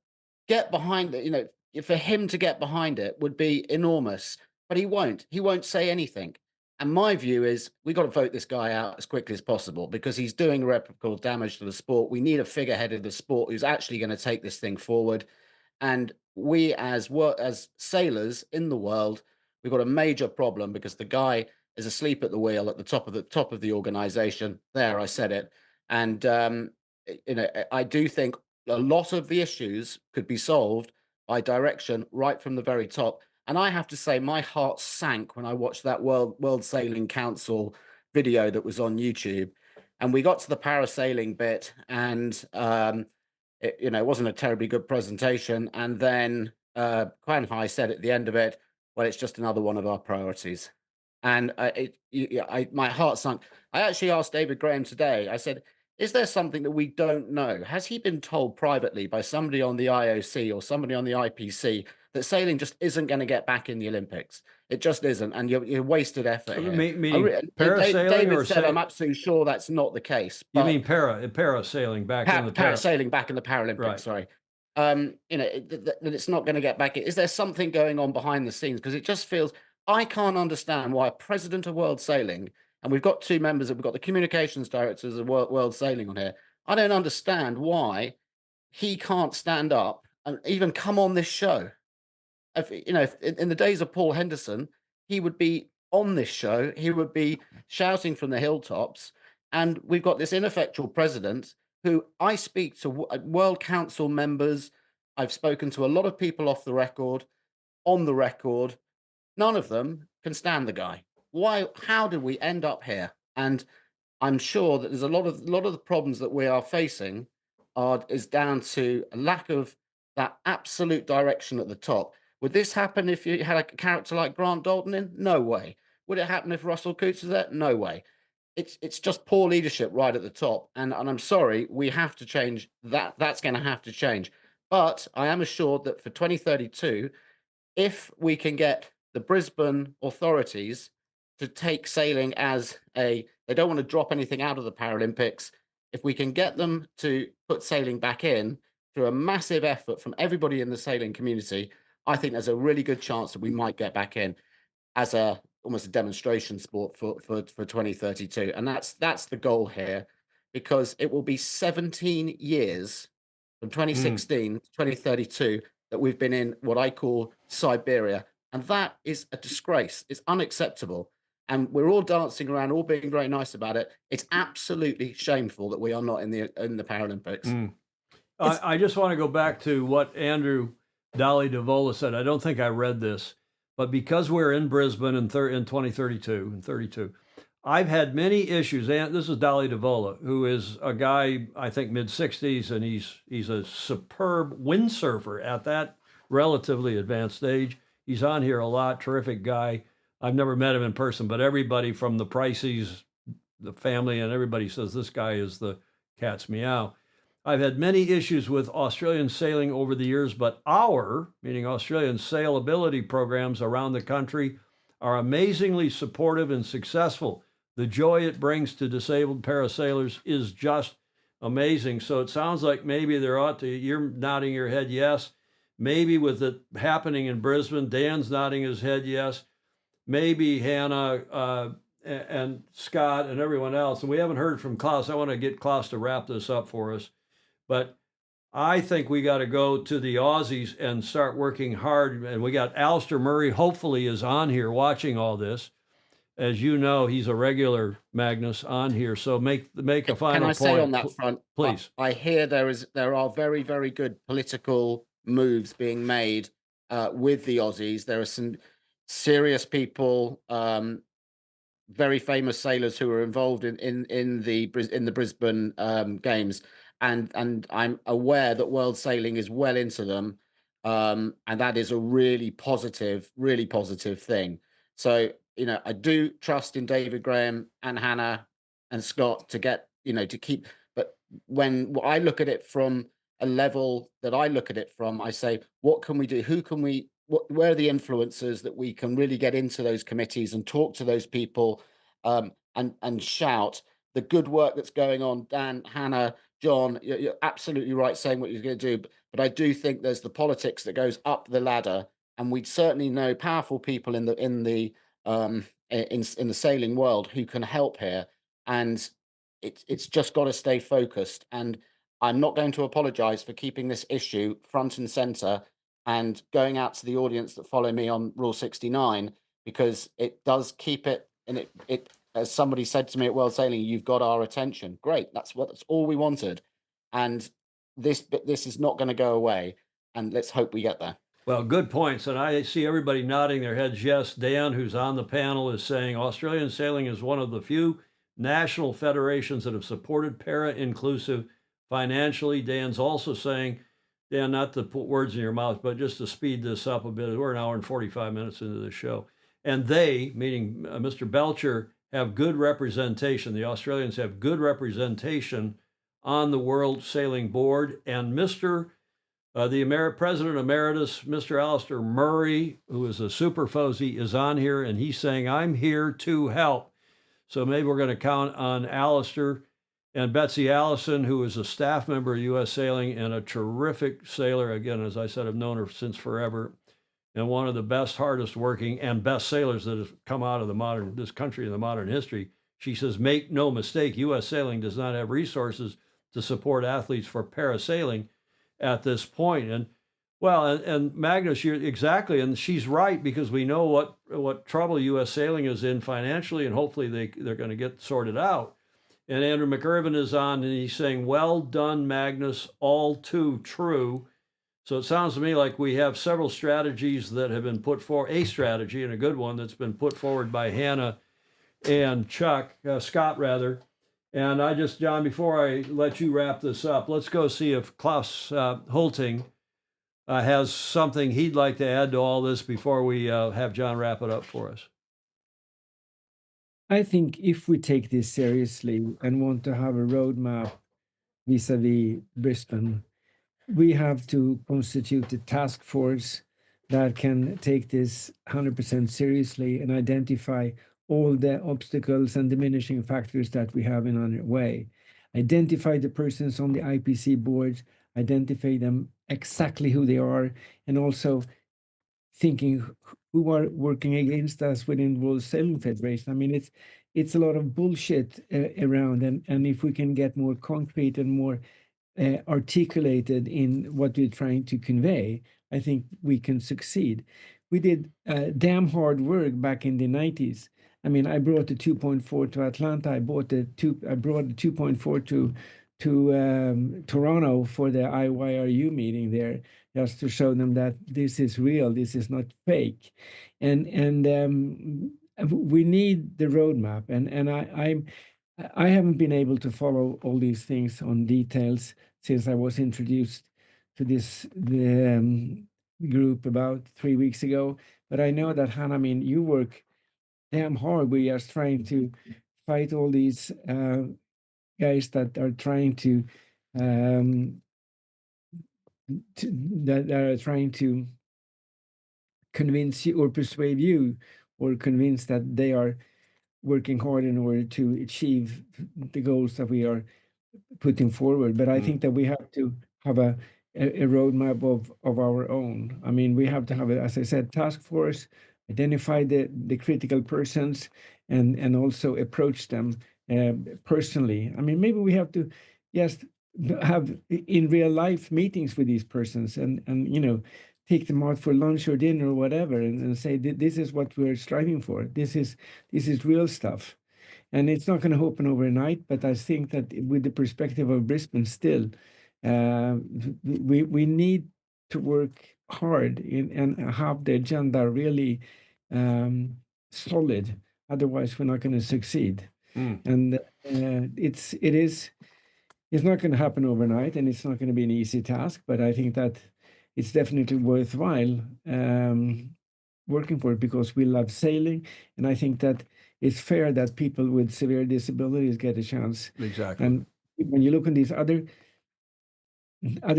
get behind it, for him to get behind it would be enormous, but he won't. He won't say anything. And my view is we got to vote this guy out as quickly as possible because he's doing irreparable damage to the sport. We need a figurehead of the sport who's actually going to take this thing forward. And we, as sailors in the world, we've got a major problem because the guy is asleep at the wheel at the top of the organization. There, I said it. And I do think a lot of the issues could be solved by direction right from the very top. And I have to say, my heart sank when I watched that World Sailing Council video that was on YouTube. And we got to the parasailing bit, and it wasn't a terribly good presentation. And then Kwan Hai said at the end of it, well, it's just another one of our priorities. And my heart sunk. I actually asked David Graham today, I said, is there something that we don't know? Has he been told privately by somebody on the IOC or somebody on the IPC that sailing just isn't going to get back in the Olympics? It just isn't. And you're wasted effort here. Parasailing, David said, I'm absolutely sure that's not the case. You mean parasailing back in the parasailing back in the Paralympics, right. Sorry. That it's not going to get back. Is there something going on behind the scenes? Because it just feels, I can't understand why a president of World Sailing, and we've got two members, we've got the communications directors of World Sailing on here. I don't understand why he can't stand up and even come on this show. If in the days of Paul Henderson, he would be on this show, he would be shouting from the hilltops, and we've got this ineffectual president who I speak to World Council members. I've spoken to a lot of people off the record, on the record. None of them can stand the guy. Why? How did we end up here? And I'm sure that there's a lot of the problems that we are facing is down to a lack of that absolute direction at the top. Would this happen if you had a character like Grant Dalton in? No way. Would it happen if Russell Coutts was there? No way. It's just poor leadership right at the top. And I'm sorry, we have to change that. That's going to have to change. But I am assured that for 2032, if we can get the Brisbane authorities to take sailing as they don't want to drop anything out of the Paralympics. If we can get them to put sailing back in through a massive effort from everybody in the sailing community, I think there's a really good chance that we might get back in as almost a demonstration sport for 2032. And that's the goal here, because it will be 17 years from 2016 to 2032 that we've been in what I call Siberia. And that is a disgrace. It's unacceptable. And we're all dancing around, all being very nice about it. It's absolutely shameful that we are not in the Paralympics. I just want to go back to what Andrew Dolly DeVola said. I don't think I read this, but because we're in Brisbane in 2032 and 32, I've had many issues. And this is Dolly DeVola, who is a guy, I think mid-60s, and he's a superb windsurfer at that relatively advanced age. He's on here a lot, terrific guy. I've never met him in person, but everybody from the Priceys, the family, and everybody says this guy is the cat's meow. I've had many issues with Australian sailing over the years, but meaning Australian sailability programs around the country are amazingly supportive and successful. The joy it brings to disabled parasailers is just amazing. So it sounds like maybe there ought to, you're nodding your head yes. Maybe with it happening in Brisbane, Dan's nodding his head yes. Maybe Hannah and Scott and everyone else. And we haven't heard from Klaus. I want to get Klaus to wrap this up for us. But I think we got to go to the Aussies and start working hard. And we got Alistair Murray, hopefully, is on here watching all this. As you know, he's a regular, Magnus, on here. So make a final point. Can I say on that front, please? I hear there are very, very good political moves being made with the Aussies. There are some serious people, very famous sailors who are involved in the Brisbane Games, and I'm aware that World Sailing is well into them, and that is a really positive thing. So I do trust in David Graham and Hannah and Scott to get to keep. But when I look at it from a level that I look at it from, I say, what can we do? Who can we? Where are the influencers that we can really get into those committees and talk to those people and shout the good work that's going on? Dan, Hannah, John, you're absolutely right saying what you're going to do. But I do think there's the politics that goes up the ladder, and we certainly know powerful people in the sailing world who can help here. And it's just got to stay focused. And I'm not going to apologize for keeping this issue front and center and going out to the audience that follow me on Rule 69, because it does keep it, and it as somebody said to me at World Sailing, you've got our attention. Great, that's all we wanted, and this is not going to go away, and let's hope we get there. Well, good points, and I see everybody nodding their heads yes. Dan, who's on the panel, is saying Australian sailing is one of the few national federations that have supported para-inclusive financially. Dan's also saying, Dan, not to put words in your mouth, but just to speed this up a bit, we're an hour and 45 minutes into the show. And they, meaning Mr. Belcher, have good representation. The Australians have good representation on the World Sailing Board. And the President Emeritus, Mr. Alistair Murray, who is a super Fozy, is on here, and he's saying, I'm here to help. So maybe we're going to count on Alistair. And Betsy Allison, who is a staff member of U.S. Sailing and a terrific sailor. Again, as I said, I've known her since forever, and one of the best, hardest working, and best sailors that have come out of this country in the modern history. She says, make no mistake, U.S. Sailing does not have resources to support athletes for parasailing at this point. And and Magnus, you're exactly, and she's right, because we know what trouble U.S. Sailing is in financially, and hopefully they're going to get sorted out. And Andrew McIrvin is on, and he's saying, well done, Magnus, all too true. So it sounds to me like we have several strategies that have been put forward, a strategy and a good one that's been put forward by Hannah and Scott rather. And John, before I let you wrap this up, let's go see if Klaus Hulting has something he'd like to add to all this before we have John wrap it up for us. I think if we take this seriously and want to have a roadmap vis-a-vis Brisbane, we have to constitute a task force that can take this 100% seriously and identify all the obstacles and diminishing factors that we have in our way. Identify the persons on the IPC boards, identify them exactly who they are, and also thinking who are working against us within World Sailing Federation. I mean, it's a lot of bullshit around, and if we can get more concrete and more articulated in what we're trying to convey, I think we can succeed. We did damn hard work back in the 90s. I mean, I brought the 2.4 to Atlanta. I brought the 2.4 to Toronto for the IYRU meeting there, just to show them that this is real, this is not fake, and we need the roadmap. And I haven't been able to follow all these things on details since I was introduced to the group about 3 weeks ago. But I know that, Hannah, I mean, you work damn hard. We are trying to fight all these guys that are trying to convince you or persuade you or convince that they are working hard in order to achieve the goals that we are putting forward. But I think that we have to have a roadmap of our own. I mean, we have to have, as I said, task force, identify the critical persons, and also approach them personally. I mean, maybe we have to just have in real life meetings with these persons and take them out for lunch or dinner or whatever, and say this is what we're striving for. This is real stuff. And it's not going to happen overnight, but I think that with the perspective of Brisbane still, we need to work hard and have the agenda really solid. Otherwise, we're not going to succeed. And it's not going to happen overnight, and it's not going to be an easy task. But I think that it's definitely worthwhile working for it, because we love sailing, and I think that it's fair that people with severe disabilities get a chance. Exactly. And when you look at these other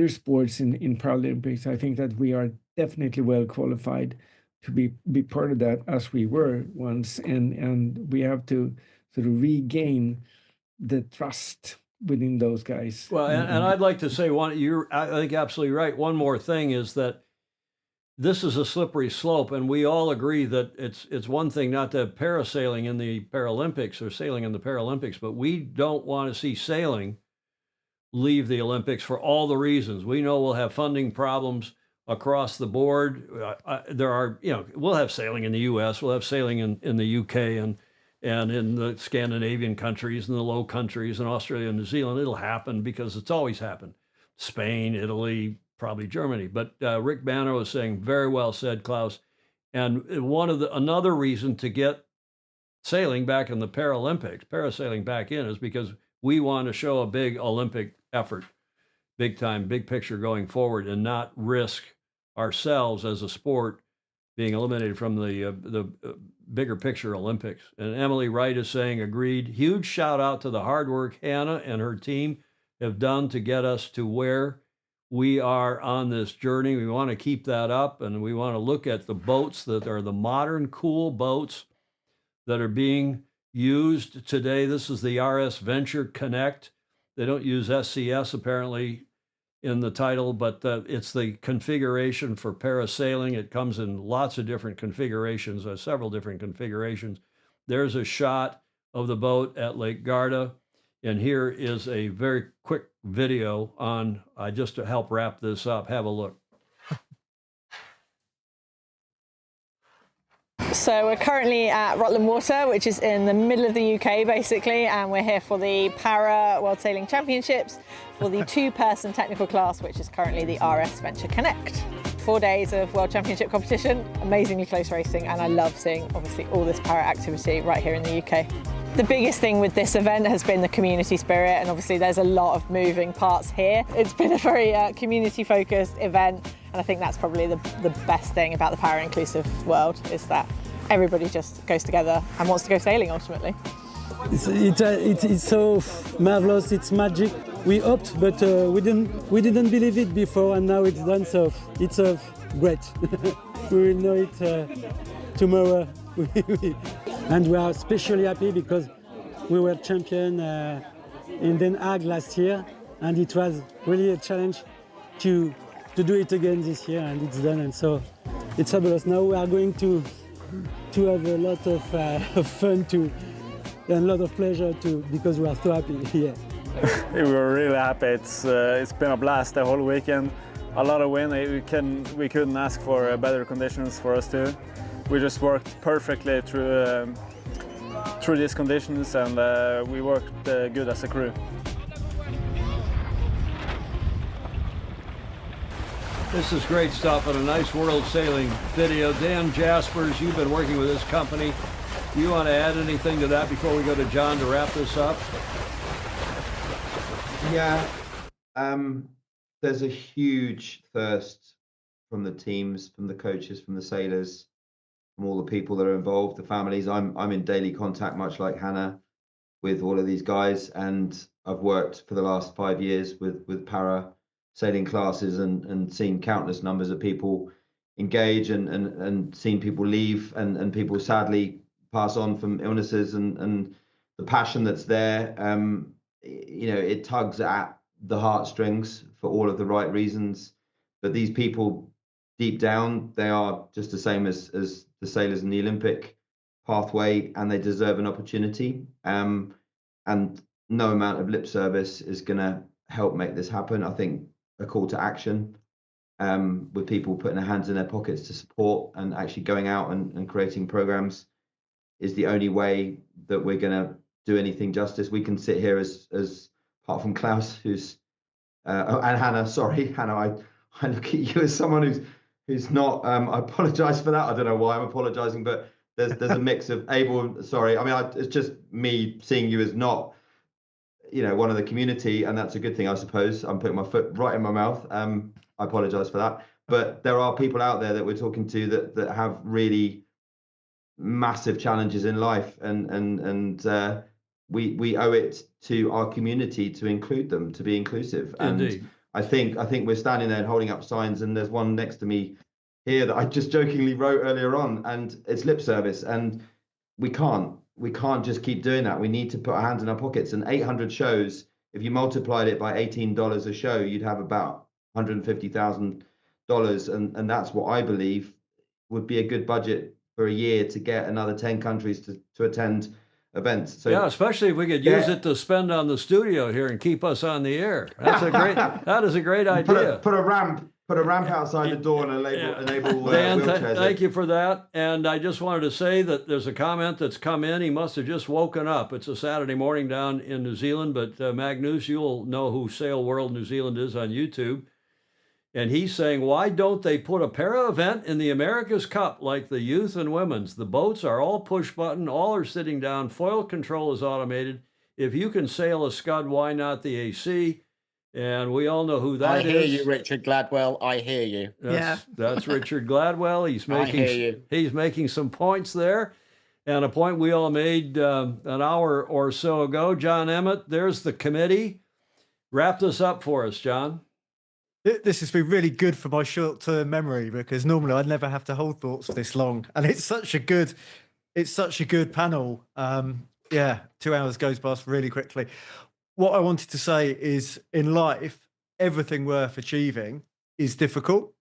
sports in Paralympics, I think that we are definitely well qualified to be part of that, as we were once, and we have to sort of regain the trust within those guys. Well, and I'd like to say I think absolutely right. One more thing is that this is a slippery slope, and we all agree that it's one thing not to have parasailing in the Paralympics or sailing in the Paralympics, but we don't want to see sailing leave the Olympics for all the reasons. We know we'll have funding problems across the board. There are, we'll have sailing in the U.S., we'll have sailing in the U.K. and in the Scandinavian countries and the Low Countries and Australia and New Zealand. It'll happen because it's always happened. Spain, Italy, probably Germany. But Rick Banner was saying, very well said, Klaus. And another reason to get sailing back in the Paralympics, parasailing back in, is because we want to show a big Olympic effort, big time, big picture going forward, and not risk ourselves as a sport being eliminated from the bigger picture Olympics. And Emily Wright is saying, agreed. Huge shout out to the hard work Hannah and her team have done to get us to where we are on this journey. We want to keep that up, and we want to look at the boats that are the modern, cool boats that are being used today. This is the RS Venture Connect. They don't use SCS apparently in the title, but it's the configuration for parasailing. It comes in lots of different configurations, several different configurations. There's a shot of the boat at Lake Garda, and here is a very quick video on, just to help wrap this up. Have a look. So we're currently at Rutland Water, which is in the middle of the UK basically, and we're here for the Para World Sailing Championships for the two-person technical class, which is currently the RS Venture Connect. 4 days of World Championship competition, amazingly close racing, and I love seeing obviously all this para activity right here in the UK. The biggest thing with this event has been the community spirit, and obviously there's a lot of moving parts here. It's been a very community-focused event, and I think that's probably the best thing about the para-inclusive world, is that everybody just goes together and wants to go sailing ultimately. It's so marvelous, it's magic. We hoped, but we didn't believe it before, and now it's done, so it's great. We will know it tomorrow. And we are especially happy because we were champion in Den Haag last year, and it was really a challenge to do it again this year, and it's done. And so it's fabulous. Now we are going to have a lot of fun and a lot of pleasure too, because we are so happy here. We were really happy. It's been a blast the whole weekend. A lot of win. We couldn't ask for better conditions for us too. We just worked perfectly through these conditions, and we worked good as a crew. This is great stuff and a nice world sailing video. Dan Jaspers, you've been working with this company. Do you want to add anything to that before we go to John to wrap this up? Yeah, there's a huge thirst from the teams, from the coaches, from the sailors, from all the people that are involved, the families. I'm in daily contact, much like Hannah, with all of these guys, and I've worked for the last 5 years with para sailing classes and seen countless numbers of people engage and seen people leave and people sadly pass on from illnesses and the passion that's there. It tugs at the heartstrings for all of the right reasons. But these people, deep down, they are just the same as the sailors in the Olympic pathway, and they deserve an opportunity. And no amount of lip service is going to help make this happen. I think a call to action, with people putting their hands in their pockets to support and actually going out and creating programs, is the only way that we're going to do anything justice. We can sit here as apart from Klaus, who's and Hannah. Sorry, Hannah, I look at you as someone who's not. I apologise for that. I don't know why I'm apologising, but there's a mix of able. Sorry, I mean it's just me seeing you as not, one of the community, and that's a good thing, I suppose. I'm putting my foot right in my mouth. I apologise for that, but there are people out there that we're talking to that have really massive challenges in life, and we owe it to our community to include them, to be inclusive. Indeed. And I think we're standing there and holding up signs, and there's one next to me here that I just jokingly wrote earlier on, and it's lip service, and we can't just keep doing that. We need to put our hands in our pockets. And 800 shows, if you multiplied it by $18 a show, you'd have about $150,000, and that's what I believe would be a good budget for a year to get another 10 countries to attend events. So yeah, especially if we could use it to spend on the studio here and keep us on the air. That is a great idea. Put a ramp outside the door and enable Dan, wheelchairs. thank you for that. And I just wanted to say that there's a comment that's come in. He must have just woken up. It's a Saturday morning down in New Zealand, but Magnus, you'll know who Sail World New Zealand is on YouTube. And he's saying, why don't they put a para event in the America's Cup like the youth and women's? The boats are all push button, all are sitting down, foil control is automated. If you can sail a scud, why not the AC? And we all know who that is. I hear you, Richard Gladwell. I hear you. That's Richard Gladwell. He's making some points there. And a point we all made an hour or so ago. John Emmett, there's the committee. Wrap this up for us, John. This has been really good for my short-term memory, because normally I'd never have to hold thoughts for this long. And it's such a good panel. 2 hours goes past really quickly. What I wanted to say is, in life, everything worth achieving is difficult.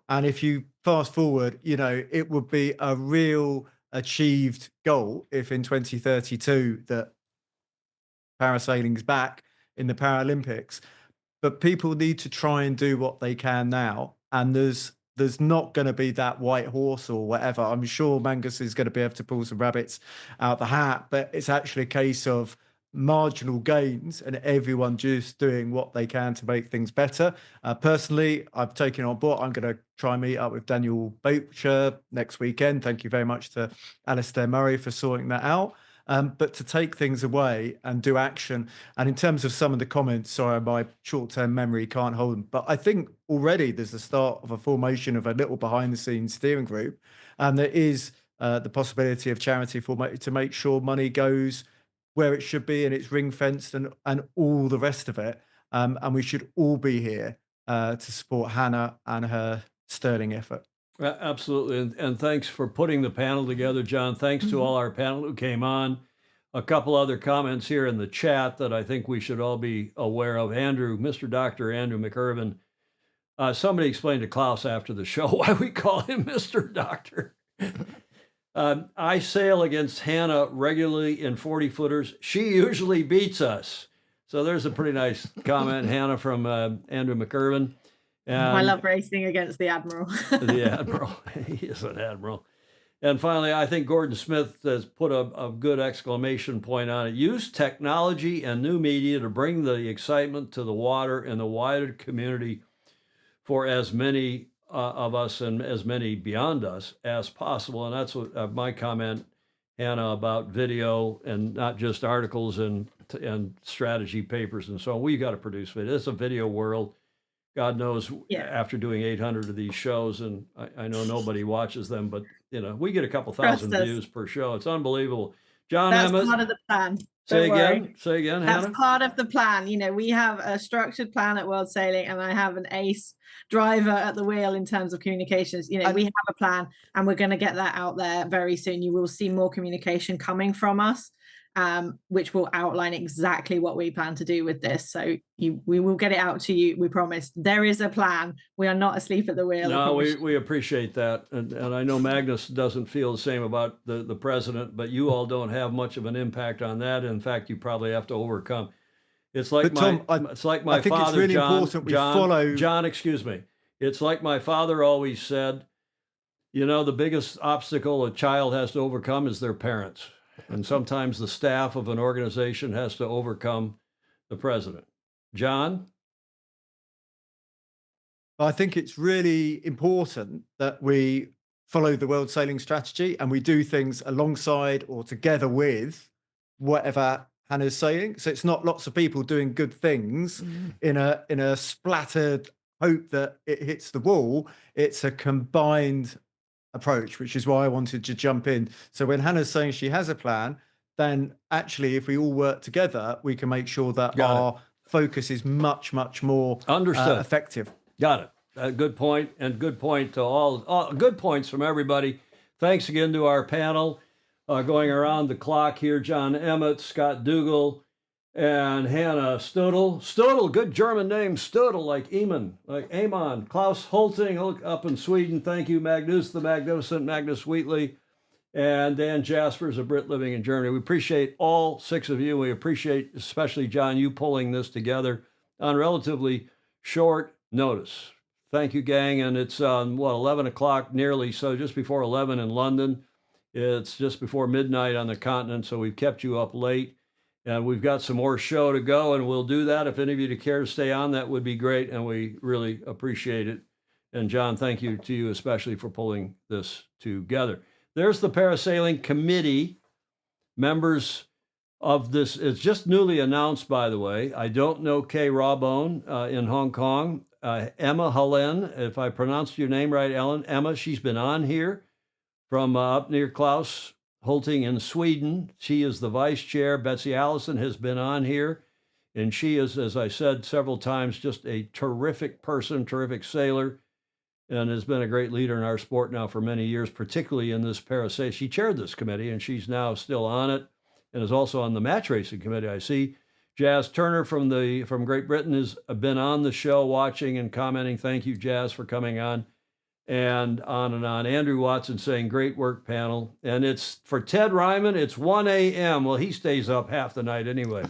And if you fast forward, it would be a real achieved goal if in 2032 that parasailing's back in the Paralympics. But people need to try and do what they can now. And there's not going to be that white horse or whatever. I'm sure Mangus is going to be able to pull some rabbits out the hat, but it's actually a case of marginal gains and everyone just doing what they can to make things better. Personally, I've taken on board. I'm going to try and meet up with Daniel Bocher next weekend. Thank you very much to Alistair Murray for sorting that out. But to take things away and do action. And in terms of some of the comments, sorry, my short-term memory can't hold them, but I think already there's the start of a formation of a little behind-the-scenes steering group. And there is the possibility of charity to make sure money goes where it should be, and it's ring-fenced and all the rest of it. And we should all be here to support Hannah and her sterling effort. Absolutely. And thanks for putting the panel together, John. Thanks to all our panel who came on. A couple other comments here in the chat that I think we should all be aware of. Mr. Dr. Andrew McIrvin. Somebody explained to Klaus after the show why we call him Mr. Doctor. I sail against Hannah regularly in 40 footers. She usually beats us. So there's a pretty nice comment, Hannah, from Andrew McIrvin. I love racing against the Admiral. The Admiral. He is an Admiral. And finally, I think Gordon Smith has put a good exclamation point on it. Use technology and new media to bring the excitement to the water and the wider community for as many of us and as many beyond us as possible. And that's what my comment, Hannah, about video and not just articles and strategy papers and so on. We've got to produce video. It's a video world. God knows, after doing 800 of these shows, and I know nobody watches them, but we get a couple thousand views per show. It's unbelievable. John That's Emmett, part of the plan. Say again, That's Hannah. part of the plan. We have a structured plan at World Sailing, and I have an ace driver at the wheel in terms of communications. We have a plan, and we're going to get that out there very soon. You will see more communication coming from us, which will outline exactly what we plan to do with this. So we will get it out to you. We promise. There is a plan. We are not asleep at the wheel. No, we appreciate that. And I know Magnus doesn't feel the same about the president, but you all don't have much of an impact on that. In fact, you probably have to overcome. It's like Tom, it's like my I think father, it's really John, important we follow. John, excuse me. It's like my father always said, the biggest obstacle a child has to overcome is their parents. And sometimes the staff of an organization has to overcome the president. John? I think it's really important that we follow the World Sailing Strategy and we do things alongside or together with whatever Hannah's saying. So it's not lots of people doing good things in a splattered hope that it hits the wall. It's a combined approach, which is why I wanted to jump in. So when Hannah's saying she has a plan, then actually if we all work together, we can make sure that our focus is much, much more effective. Got it. Good point, and good point to all good points from everybody. Thanks again to our panel going around the clock here. John Emmett, Scott Dougal, and Hannah Stodel. Stodel, good German name, Stodel, like Eamon, like Amon. Klaus Holting up in Sweden. Thank you, Magnus the Magnificent, Magnus Wheatley, and Dan Jaspers, a Brit living in Germany. We appreciate all six of you. We appreciate, especially John, you pulling this together on relatively short notice. Thank you, gang. And it's 11 o'clock nearly, so just before 11 in London. It's just before midnight on the continent, so we've kept you up late. And we've got some more show to go, and we'll do that. If any of you care to stay on, that would be great, and we really appreciate it. And John, thank you to you especially for pulling this together. There's the Parasailing Committee. Members of this, it's just newly announced, by the way. I don't know Kay Rawbone in Hong Kong. Emma Helen, if I pronounced your name right, Ellen. Emma, she's been on here from up near Klaus Holting in Sweden. She is the vice chair. Betsy Allison has been on here, and she is, as I said several times, just a terrific person, terrific sailor, and has been a great leader in our sport now for many years, particularly in this Parasailing. She chaired this committee, and she's now still on it, and is also on the match racing committee. I see Jazz Turner from Great Britain has been on the show, watching and commenting. Thank you, Jazz, for coming on. And on and on. Andrew Watson saying, great work, panel. And it's for Ted Ryman, it's 1 a.m. Well, he stays up half the night anyway.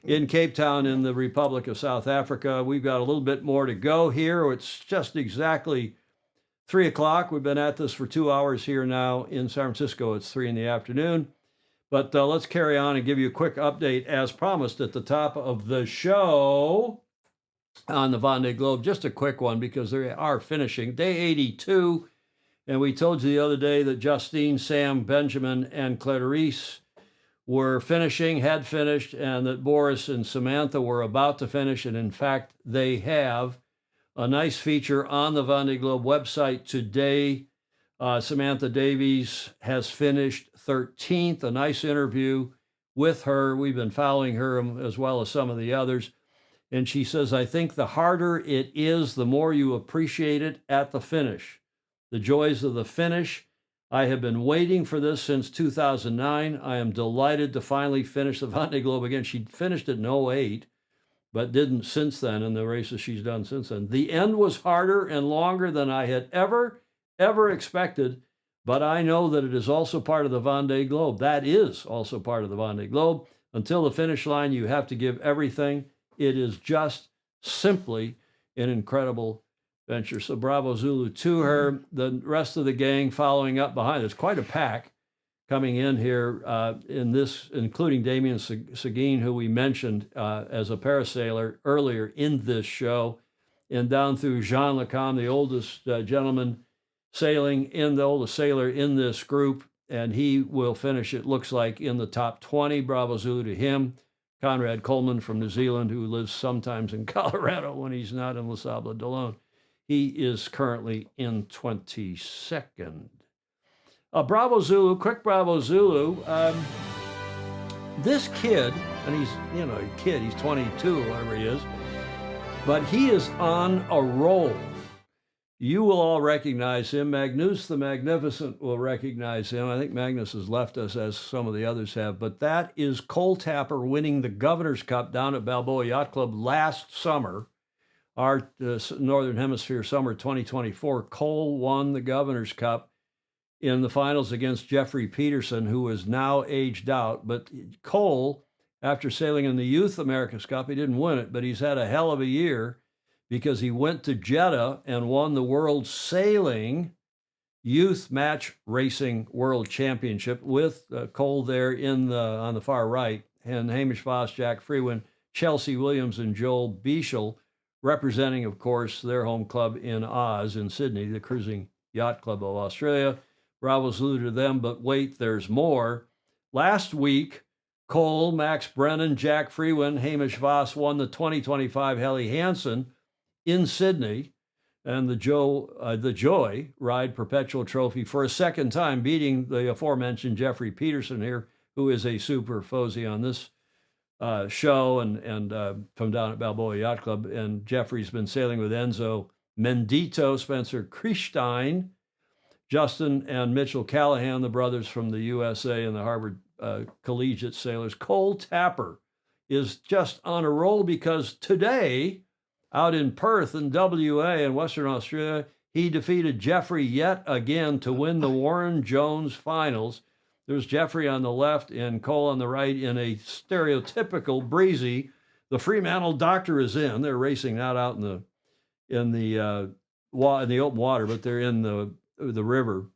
In Cape Town in the Republic of South Africa. We've got a little bit more to go here. It's just exactly 3 o'clock. We've been at this for 2 hours here now. In San Francisco, it's 3 in the afternoon. But let's carry on and give you a quick update, as promised at the top of the show, on the Vendée Globe. Just a quick one, because they are finishing day 82, and we told you the other day that Justine, Sam, Benjamin, and Clarice were had finished, and that Boris and Samantha were about to finish, and in fact they have. A nice feature on the Vendée Globe website today. Samantha Davies has finished 13th. A nice interview with her. We've been following her as well as some of the others. And she says, I think the harder it is, the more you appreciate it at the finish. the joys of the finish. I have been waiting for this since 2009. I am delighted to finally finish the Vendée Globe again. She finished it in 08, but didn't since then in the races she's done since then. The end was harder and longer than I had ever expected, but I know that it is also part of the Vendée Globe. That is also part of the Vendée Globe. Until the finish line, you have to give everything. It is just simply an incredible venture. So bravo Zulu to her. The rest of the gang following up behind. It's quite a pack coming in here in this, including Damien Seguin, who we mentioned as a parasailer earlier in this show, and down through Jean Lecomte, the oldest gentleman sailing in, the oldest sailor in this group, and he will finish, it looks like, in the top 20. Bravo Zulu to him. Conrad Coleman from New Zealand, who lives sometimes in Colorado when he's not in Les Sables d'Olonne. He is currently in 22nd. Bravo Zulu, quick Bravo Zulu. This kid, and he's, a kid, he's 22 or whatever he is, but he is on a roll. You will all recognize him. Magnus the Magnificent will recognize him. I think Magnus has left us, as some of the others have, but that is Cole Tapper winning the Governor's Cup down at Balboa Yacht Club last summer. Our Northern Hemisphere summer 2024, Cole won the Governor's Cup in the finals against Jeffrey Peterson, who is now aged out. But Cole, after sailing in the Youth America's Cup, he didn't win it, but he's had a hell of a year because he went to Jeddah and won the World Sailing Youth Match Racing World Championship with Cole there on the far right, and Hamish Voss, Jack Freeman, Chelsea Williams, and Joel Bichel, representing, of course, their home club in Oz, in Sydney, the Cruising Yacht Club of Australia. Bravo Zulu to them, but wait, there's more. Last week, Cole, Max Brennan, Jack Freeman, Hamish Voss won the 2025 Helly Hansen in Sydney, and the Joy Ride Perpetual Trophy for a second time, beating the aforementioned Jeffrey Peterson here, who is a super fozy on this show and from down at Balboa Yacht Club. And Jeffrey's been sailing with Enzo Mendito, Spencer Kriestein, Justin and Mitchell Callahan, the brothers from the USA and the Harvard Collegiate Sailors. Cole Tapper is just on a roll because today, out in Perth in WA in Western Australia, he defeated Jeffrey yet again to win the Warren Jones finals. There's Jeffrey on the left and Cole on the right in a stereotypical breezy. The Fremantle Doctor is in. They're racing not out in the open water, but they're in the river,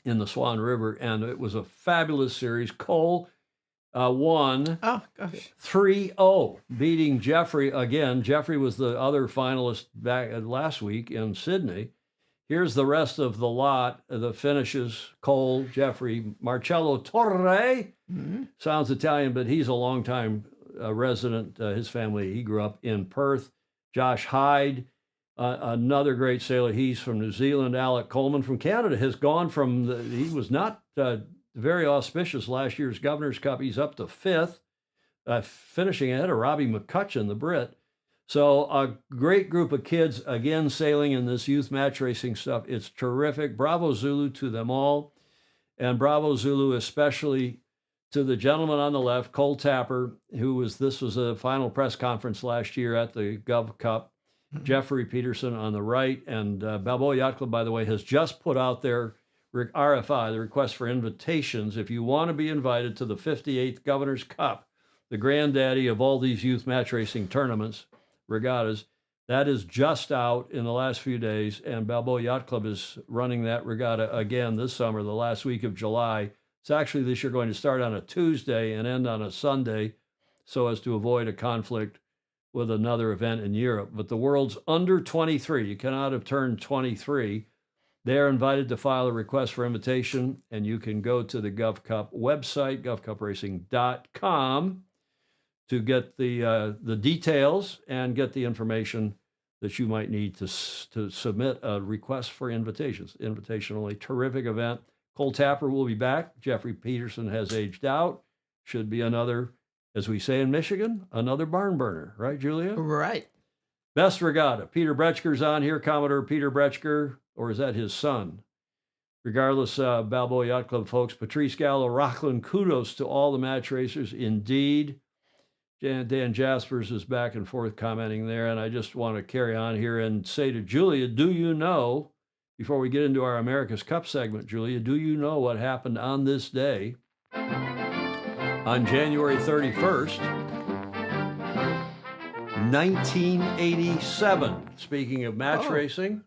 in the Swan River, and it was a fabulous series. Cole won 3-0, beating Jeffrey again. Jeffrey was the other finalist back last week in Sydney. Here's the rest of the lot, the finishes: Cole, Jeffrey, Marcello Torre, sounds Italian, but he's a longtime resident. His family, he grew up in Perth. Josh Hyde, another great sailor. He's from New Zealand. Alec Coleman from Canada has gone from, he was not very auspicious last year's Governor's Cup. He's up to fifth, finishing ahead of Robbie McCutcheon, the Brit. So a great group of kids, again, sailing in this youth match racing stuff. It's terrific. Bravo Zulu to them all. And bravo Zulu especially to the gentleman on the left, Cole Tapper, this was a final press conference last year at the Gov Cup. Jeffrey Peterson on the right. And Balboa Yacht Club, by the way, has just put out their RFI, the request for invitations. If you want to be invited to the 58th Governor's Cup, the granddaddy of all these youth match racing tournaments, regattas, that is just out in the last few days, and Balboa Yacht Club is running that regatta again this summer, the last week of July. It's actually this year going to start on a Tuesday and end on a Sunday, so as to avoid a conflict with another event in Europe. But the world's under 23. You cannot have turned 23. They are invited to file a request for invitation, and you can go to the GovCup website, govcupracing.com, to get the details and get the information that you might need to submit a request for invitations. Invitation only. Terrific event. Cole Tapper will be back. Jeffrey Peterson has aged out. Should be another, as we say in Michigan, another barn burner. Right, Julia? Right. Best regatta. Peter Bretschker's on here, Commodore Peter Bretschker, or is that his son? Regardless, Balboa Yacht Club folks, Patrice Gallo, Rockland, kudos to all the match racers. Indeed. Dan Jaspers is back and forth commenting there, and I just want to carry on here and say to Julia, do you know, before we get into our America's Cup segment, Julia, do you know what happened on this day, on January 31st, 1987? Speaking of match racing,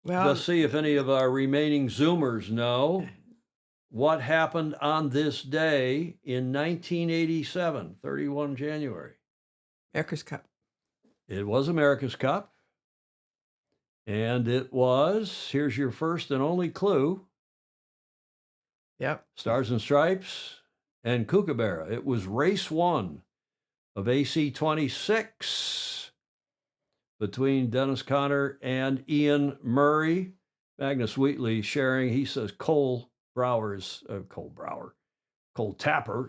Well, let's see if any of our remaining Zoomers know what happened on this day in 1987, 31 January. America's Cup. It was America's Cup. And it was, here's your first and only clue, Yep. Stars and Stripes and Kookaburra. It was race 1 of AC 26 between Dennis Conner and Ian Murray. Magnus Wheatley sharing, he says Cole Tapper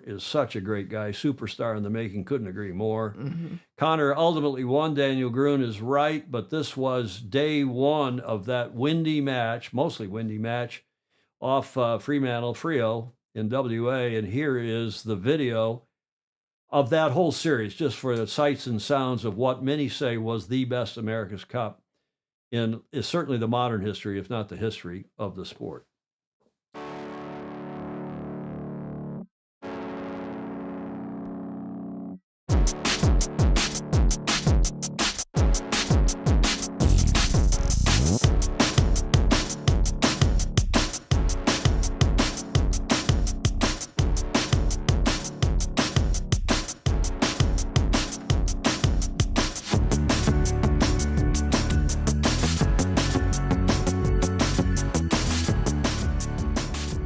is such a great guy, superstar in the making, couldn't agree more. Mm-hmm. Connor ultimately won. Daniel Gruen is right, but this was day 1 of that windy match, mostly windy match, off Frio in WA. And here is the video of that whole series, just for the sights and sounds of what many say was the best America's Cup in is certainly the modern history, if not the history of the sport.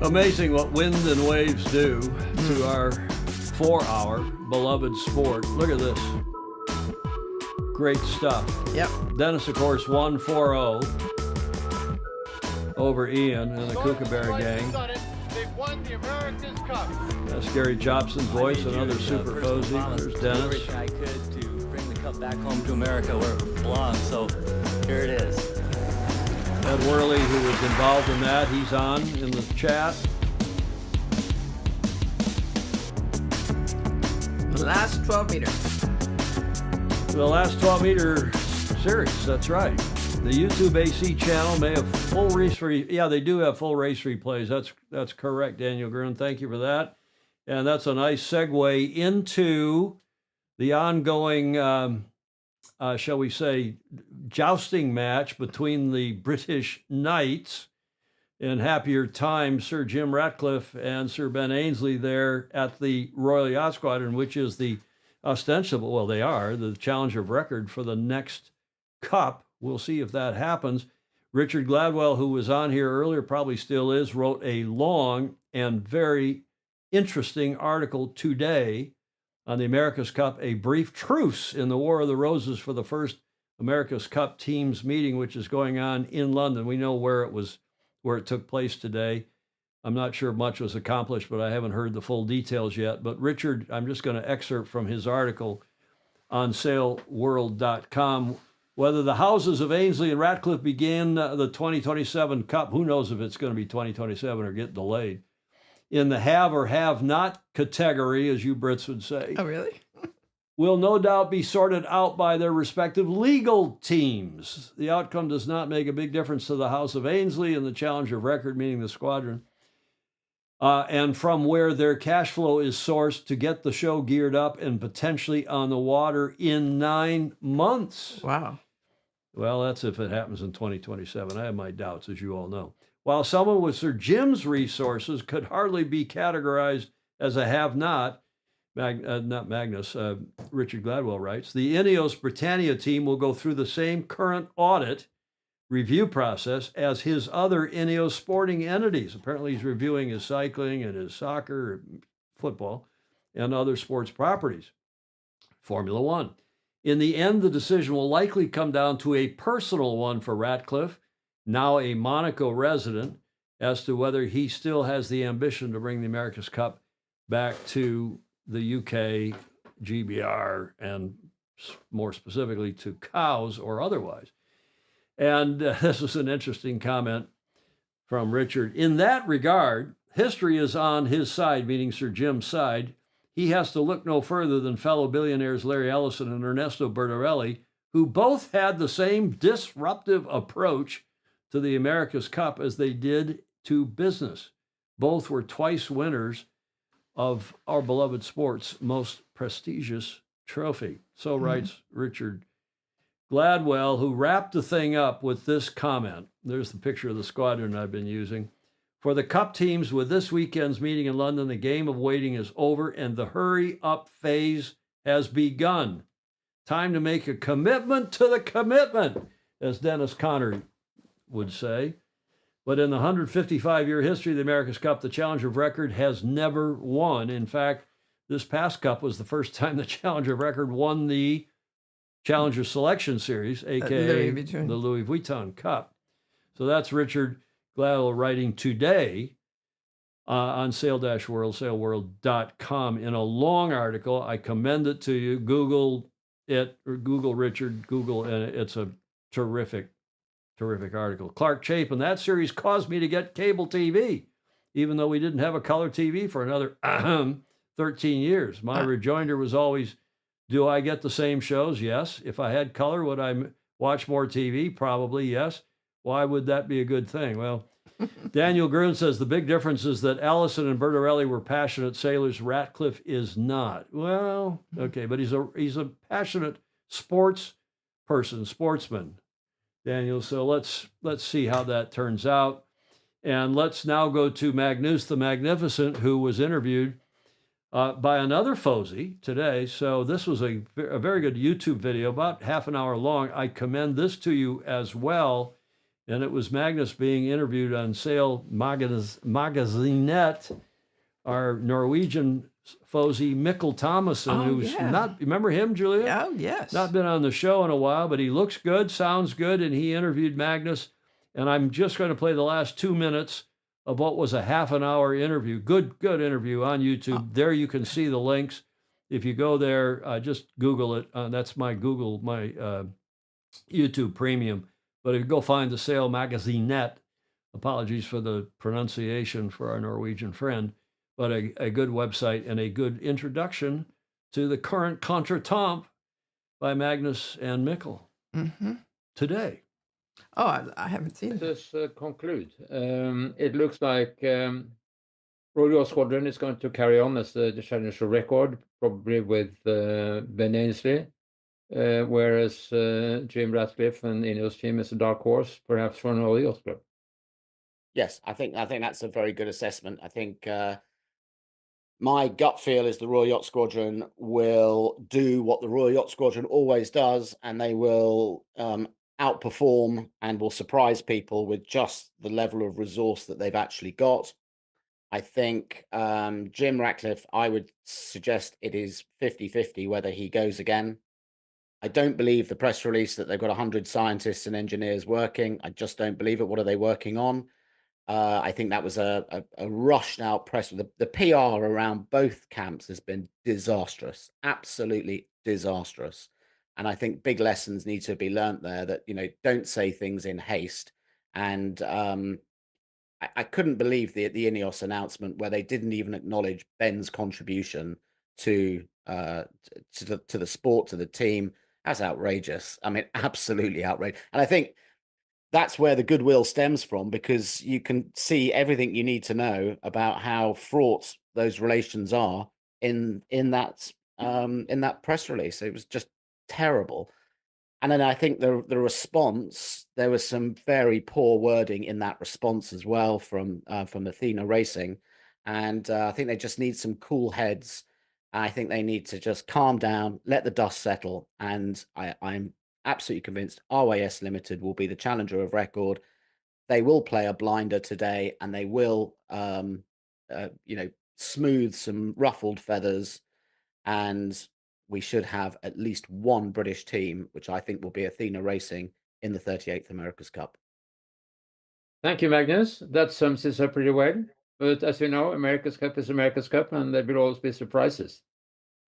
Amazing what wind and waves do to our beloved sport. Look at this. Great stuff. Yep. Dennis, of course, won 4-0 over Ian and the Kookaburra gang. They've won the America's Cup. That's Gary Jobson's voice, another super cozy. There's Dennis. Everything I could to bring the cup back home to America where it belongs. So here it is. Ed Worley, who was involved in that, he's on in the chat. The last 12 meters. The last 12-meter series, that's right. The YouTube AC channel may have full race yeah, they do have full race replays. That's correct, Daniel Gruen. Thank you for that. And that's a nice segue into the ongoing, shall we say, jousting match between the British Knights in happier times, Sir Jim Ratcliffe and Sir Ben Ainslie there at the Royal Yacht Squadron, which is the ostensible, well, they are the challenger of record for the next cup. We'll see if that happens. Richard Gladwell, who was on here earlier, probably still is, wrote a long and very interesting article today on the America's Cup, a brief truce in the War of the Roses for the first America's Cup teams meeting, which is going on in London. We know where it took place today. I'm not sure much was accomplished, but I haven't heard the full details yet. But Richard, I'm just going to excerpt from his article on sailworld.com. Whether the houses of Ainslie and Ratcliffe began the 2027 Cup, who knows if it's going to be 2027 or get delayed, in the have or have not category, as you Brits would say. Oh, really? Will no doubt be sorted out by their respective legal teams. The outcome does not make a big difference to the House of Ainslie and the challenger of record, meaning the squadron, and from where their cash flow is sourced to get the show geared up and potentially on the water in 9 months. Wow. Well, that's if it happens in 2027. I have my doubts, as you all know. While someone with Sir Jim's resources could hardly be categorized as a have-not, not Magnus, Richard Gladwell writes, the Ineos Britannia team will go through the same current audit review process as his other Ineos sporting entities. Apparently he's reviewing his cycling and his soccer, football, and other sports properties. Formula One. In the end, the decision will likely come down to a personal one for Ratcliffe, now a Monaco resident, as to whether he still has the ambition to bring the America's Cup back to the UK, GBR, and more specifically to cows or otherwise. And this was an interesting comment from Richard. In that regard, history is on his side, meaning Sir Jim's side. He has to look no further than fellow billionaires Larry Ellison and Ernesto Bertarelli, who both had the same disruptive approach to the America's Cup as they did to business. Both were twice winners of our beloved sport's most prestigious trophy. So writes Richard Gladwell, who wrapped the thing up with this comment. There's the picture of the squadron I've been using. For the Cup teams, with this weekend's meeting in London, the game of waiting is over and the hurry-up phase has begun. Time to make a commitment to the commitment, as Dennis Conner would say. But in the 155-year history of the America's Cup, the Challenger of Record has never won. In fact, this past Cup was the first time the Challenger of Record won the Challenger Selection Series, a.k.a. the Louis Vuitton Cup. So that's Richard Gladwell writing today on sail-world.com in a long article. I commend it to you. Google it, or Google Richard, Google, and it's a terrific article. Clark Chapin, that series caused me to get cable TV, even though we didn't have a color TV for another 13 years. My rejoinder was always, do I get the same shows? Yes. If I had color, would I watch more TV? Probably yes. Why would that be a good thing? Well, Daniel Gruen says the big difference is that Allison and Bertarelli were passionate sailors. Ratcliffe is not. Well, okay, but he's a passionate sports person, sportsman, Daniel. So let's see how that turns out. And let's now go to Magnus the Magnificent, who was interviewed by another Fozy today. So this was a very good YouTube video, about half an hour long. I commend this to you as well. And it was Magnus being interviewed on Sail Magazinet, our Norwegian Fozy Mikkel Thomason, who's not, remember him, Julia? Oh, yes. Not been on the show in a while, but he looks good, sounds good, and he interviewed Magnus. And I'm just going to play the last 2 minutes of what was a half an hour interview. Good interview on YouTube. There you can see the links. If you go there, just Google it. That's my YouTube Premium. But if you go find the Sail Magazinet, apologies for the pronunciation for our Norwegian friend, but a good website and a good introduction to the current contretemps by Magnus and Mikkel today. Oh, I haven't seen it. Let us conclude. It looks like Royal Yacht Squadron is going to carry on as the Challenger record, probably with Ben Ainsley. Whereas Jim Ratcliffe and Ineos team is a dark horse, perhaps for an Royal Yacht Club. Yes, I think that's a very good assessment. I think my gut feel is the Royal Yacht Squadron will do what the Royal Yacht Squadron always does, and they will outperform and will surprise people with just the level of resource that they've actually got. I think Jim Ratcliffe, I would suggest it is 50-50 whether he goes again. I don't believe the press release that they've got 100 scientists and engineers working. I just don't believe it. What are they working on? I think that was a rushed out press. The PR around both camps has been disastrous, absolutely disastrous. And I think big lessons need to be learnt there that, don't say things in haste. And I couldn't believe the Ineos announcement where they didn't even acknowledge Ben's contribution to the sport, to the team. That's outrageous. I mean, absolutely outrageous. And I think that's where the goodwill stems from, because you can see everything you need to know about how fraught those relations are in that press release. It was just terrible. And then I think the response, there was some very poor wording in that response as well from Athena Racing. And I think they just need some cool heads. I think they need to just calm down, let the dust settle, and I'm absolutely convinced RYS Limited will be the challenger of record. They will play a blinder today, and they will, smooth some ruffled feathers, and we should have at least one British team, which I think will be Athena Racing, in the 38th America's Cup. Thank you, Magnus. That sums this up pretty well. But as you know, America's Cup is America's Cup, and there will always be surprises.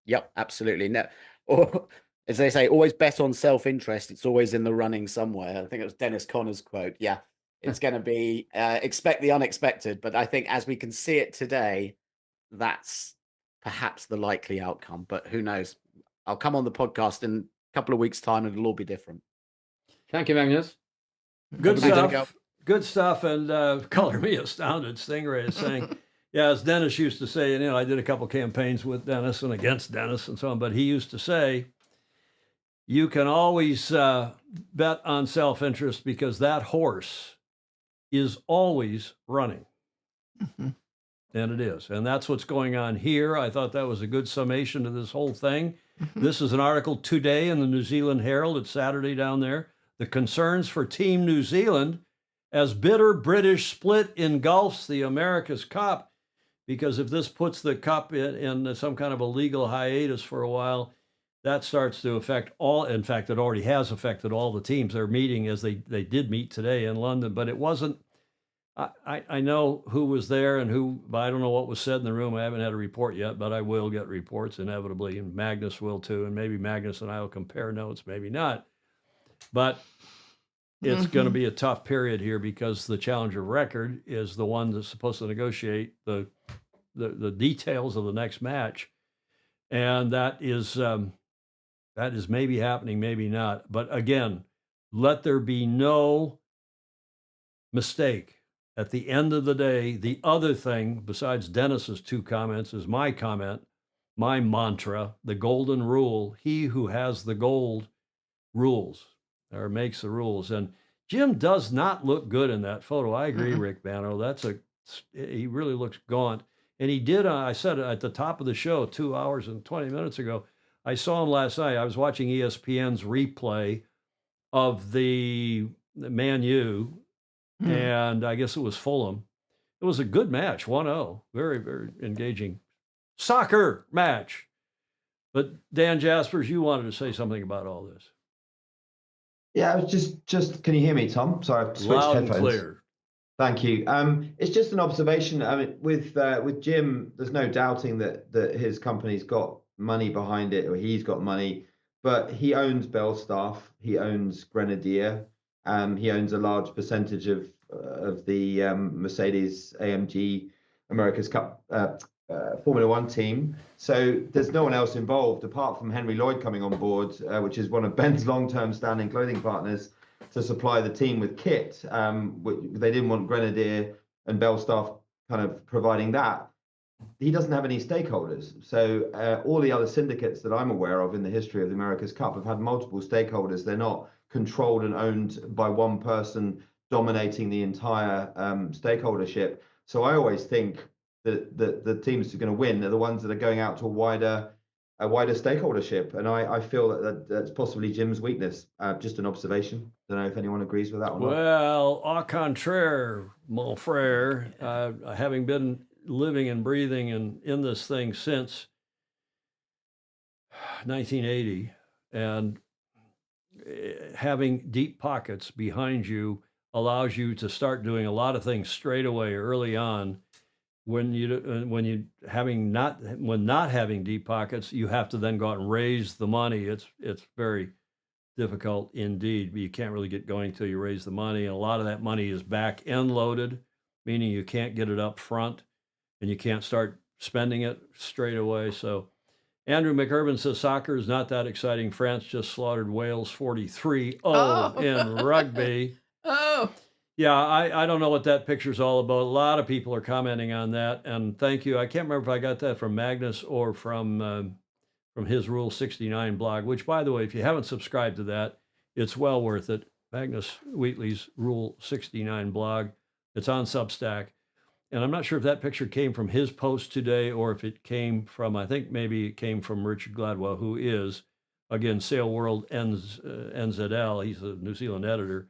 Yep, absolutely. No, or as they say, always bet on self-interest. It's always in the running somewhere. I think it was Dennis Connor's quote. Yeah, it's going to be expect the unexpected. But I think as we can see it today, that's perhaps the likely outcome. But who knows? I'll come on the podcast in a couple of weeks' time and it'll all be different. Thank you, Magnus. Good Thank you, stuff. Good stuff. And color me astounded. Stingray is saying, yeah, as Dennis used to say, and I did a couple campaigns with Dennis and against Dennis and so on, but he used to say, you can always bet on self-interest because that horse is always running. Mm-hmm. And it is. And that's what's going on here. I thought that was a good summation of this whole thing. Mm-hmm. This is an article today in the New Zealand Herald. It's Saturday down there. The concerns for Team New Zealand as bitter British split engulfs the America's Cup. Because if this puts the Cup in some kind of a legal hiatus for a while, that starts to affect all. In fact, it already has affected all the teams. They're meeting as they did meet today in London, but it wasn't. I know who was there and who, but I don't know what was said in the room. I haven't had a report yet, but I will get reports inevitably, and Magnus will too, and maybe Magnus and I will compare notes, maybe not. But it's going to be a tough period here because the challenger record is the one that's supposed to negotiate the details of the next match, and that is maybe happening, maybe not. But again, let there be no mistake. At the end of the day, the other thing, besides Dennis's two comments, is my comment, my mantra, the golden rule. He who has the gold rules, or makes the rules. And Jim does not look good in that photo. I agree, Rick Bano. He really looks gaunt. And he did, I said at the top of the show 2 hours and 20 minutes ago, I saw him last night. I was watching ESPN's replay of the Man U, and I guess it was Fulham. It was a good match, 1-0. Very, very engaging soccer match. But Dan Jaspers, you wanted to say something about all this. Yeah, I was just. Can you hear me, Tom? Sorry, I've switched Loud and headphones. clear. Thank you. It's just an observation. I mean, with Jim, there's no doubting that his company's got money behind it, or he's got money. But he owns Belstaff. He owns Grenadier. He owns a large percentage of the Mercedes AMG America's Cup Formula One team. So there's no one else involved apart from Henry Lloyd coming on board, which is one of Ben's long-term standing clothing partners, to supply the team with kit. They didn't want Grenadier and Belstaff kind of providing that. He doesn't have any stakeholders. So all the other syndicates that I'm aware of in the history of the America's Cup have had multiple stakeholders. They're not controlled and owned by one person dominating the entire stakeholdership. So I always think that the teams that are going to win are the ones that are going out to a wider stakeholdership. And I feel that's possibly Jim's weakness. Just an observation. Don't know if anyone agrees with that or not. Well, au contraire, mon frere, having been living and breathing in this thing since 1980, and having deep pockets behind you allows you to start doing a lot of things straight away early on. When not having deep pockets, you have to then go out and raise the money. It's very difficult indeed, but you can't really get going till you raise the money. And a lot of that money is back end loaded, meaning you can't get it up front and you can't start spending it straight away. So Andrew McIrvin says soccer is not that exciting. France just slaughtered Wales 43-0 in rugby. Oh. Yeah, I don't know what that picture's all about. A lot of people are commenting on that, and thank you. I can't remember if I got that from Magnus or from his Rule 69 blog, which, by the way, if you haven't subscribed to that, it's well worth it. Magnus Wheatley's Rule 69 blog. It's on Substack. And I'm not sure if that picture came from his post today or if it came from, I think maybe it came from Richard Gladwell, who is, again, Sail World NZL. He's a New Zealand editor.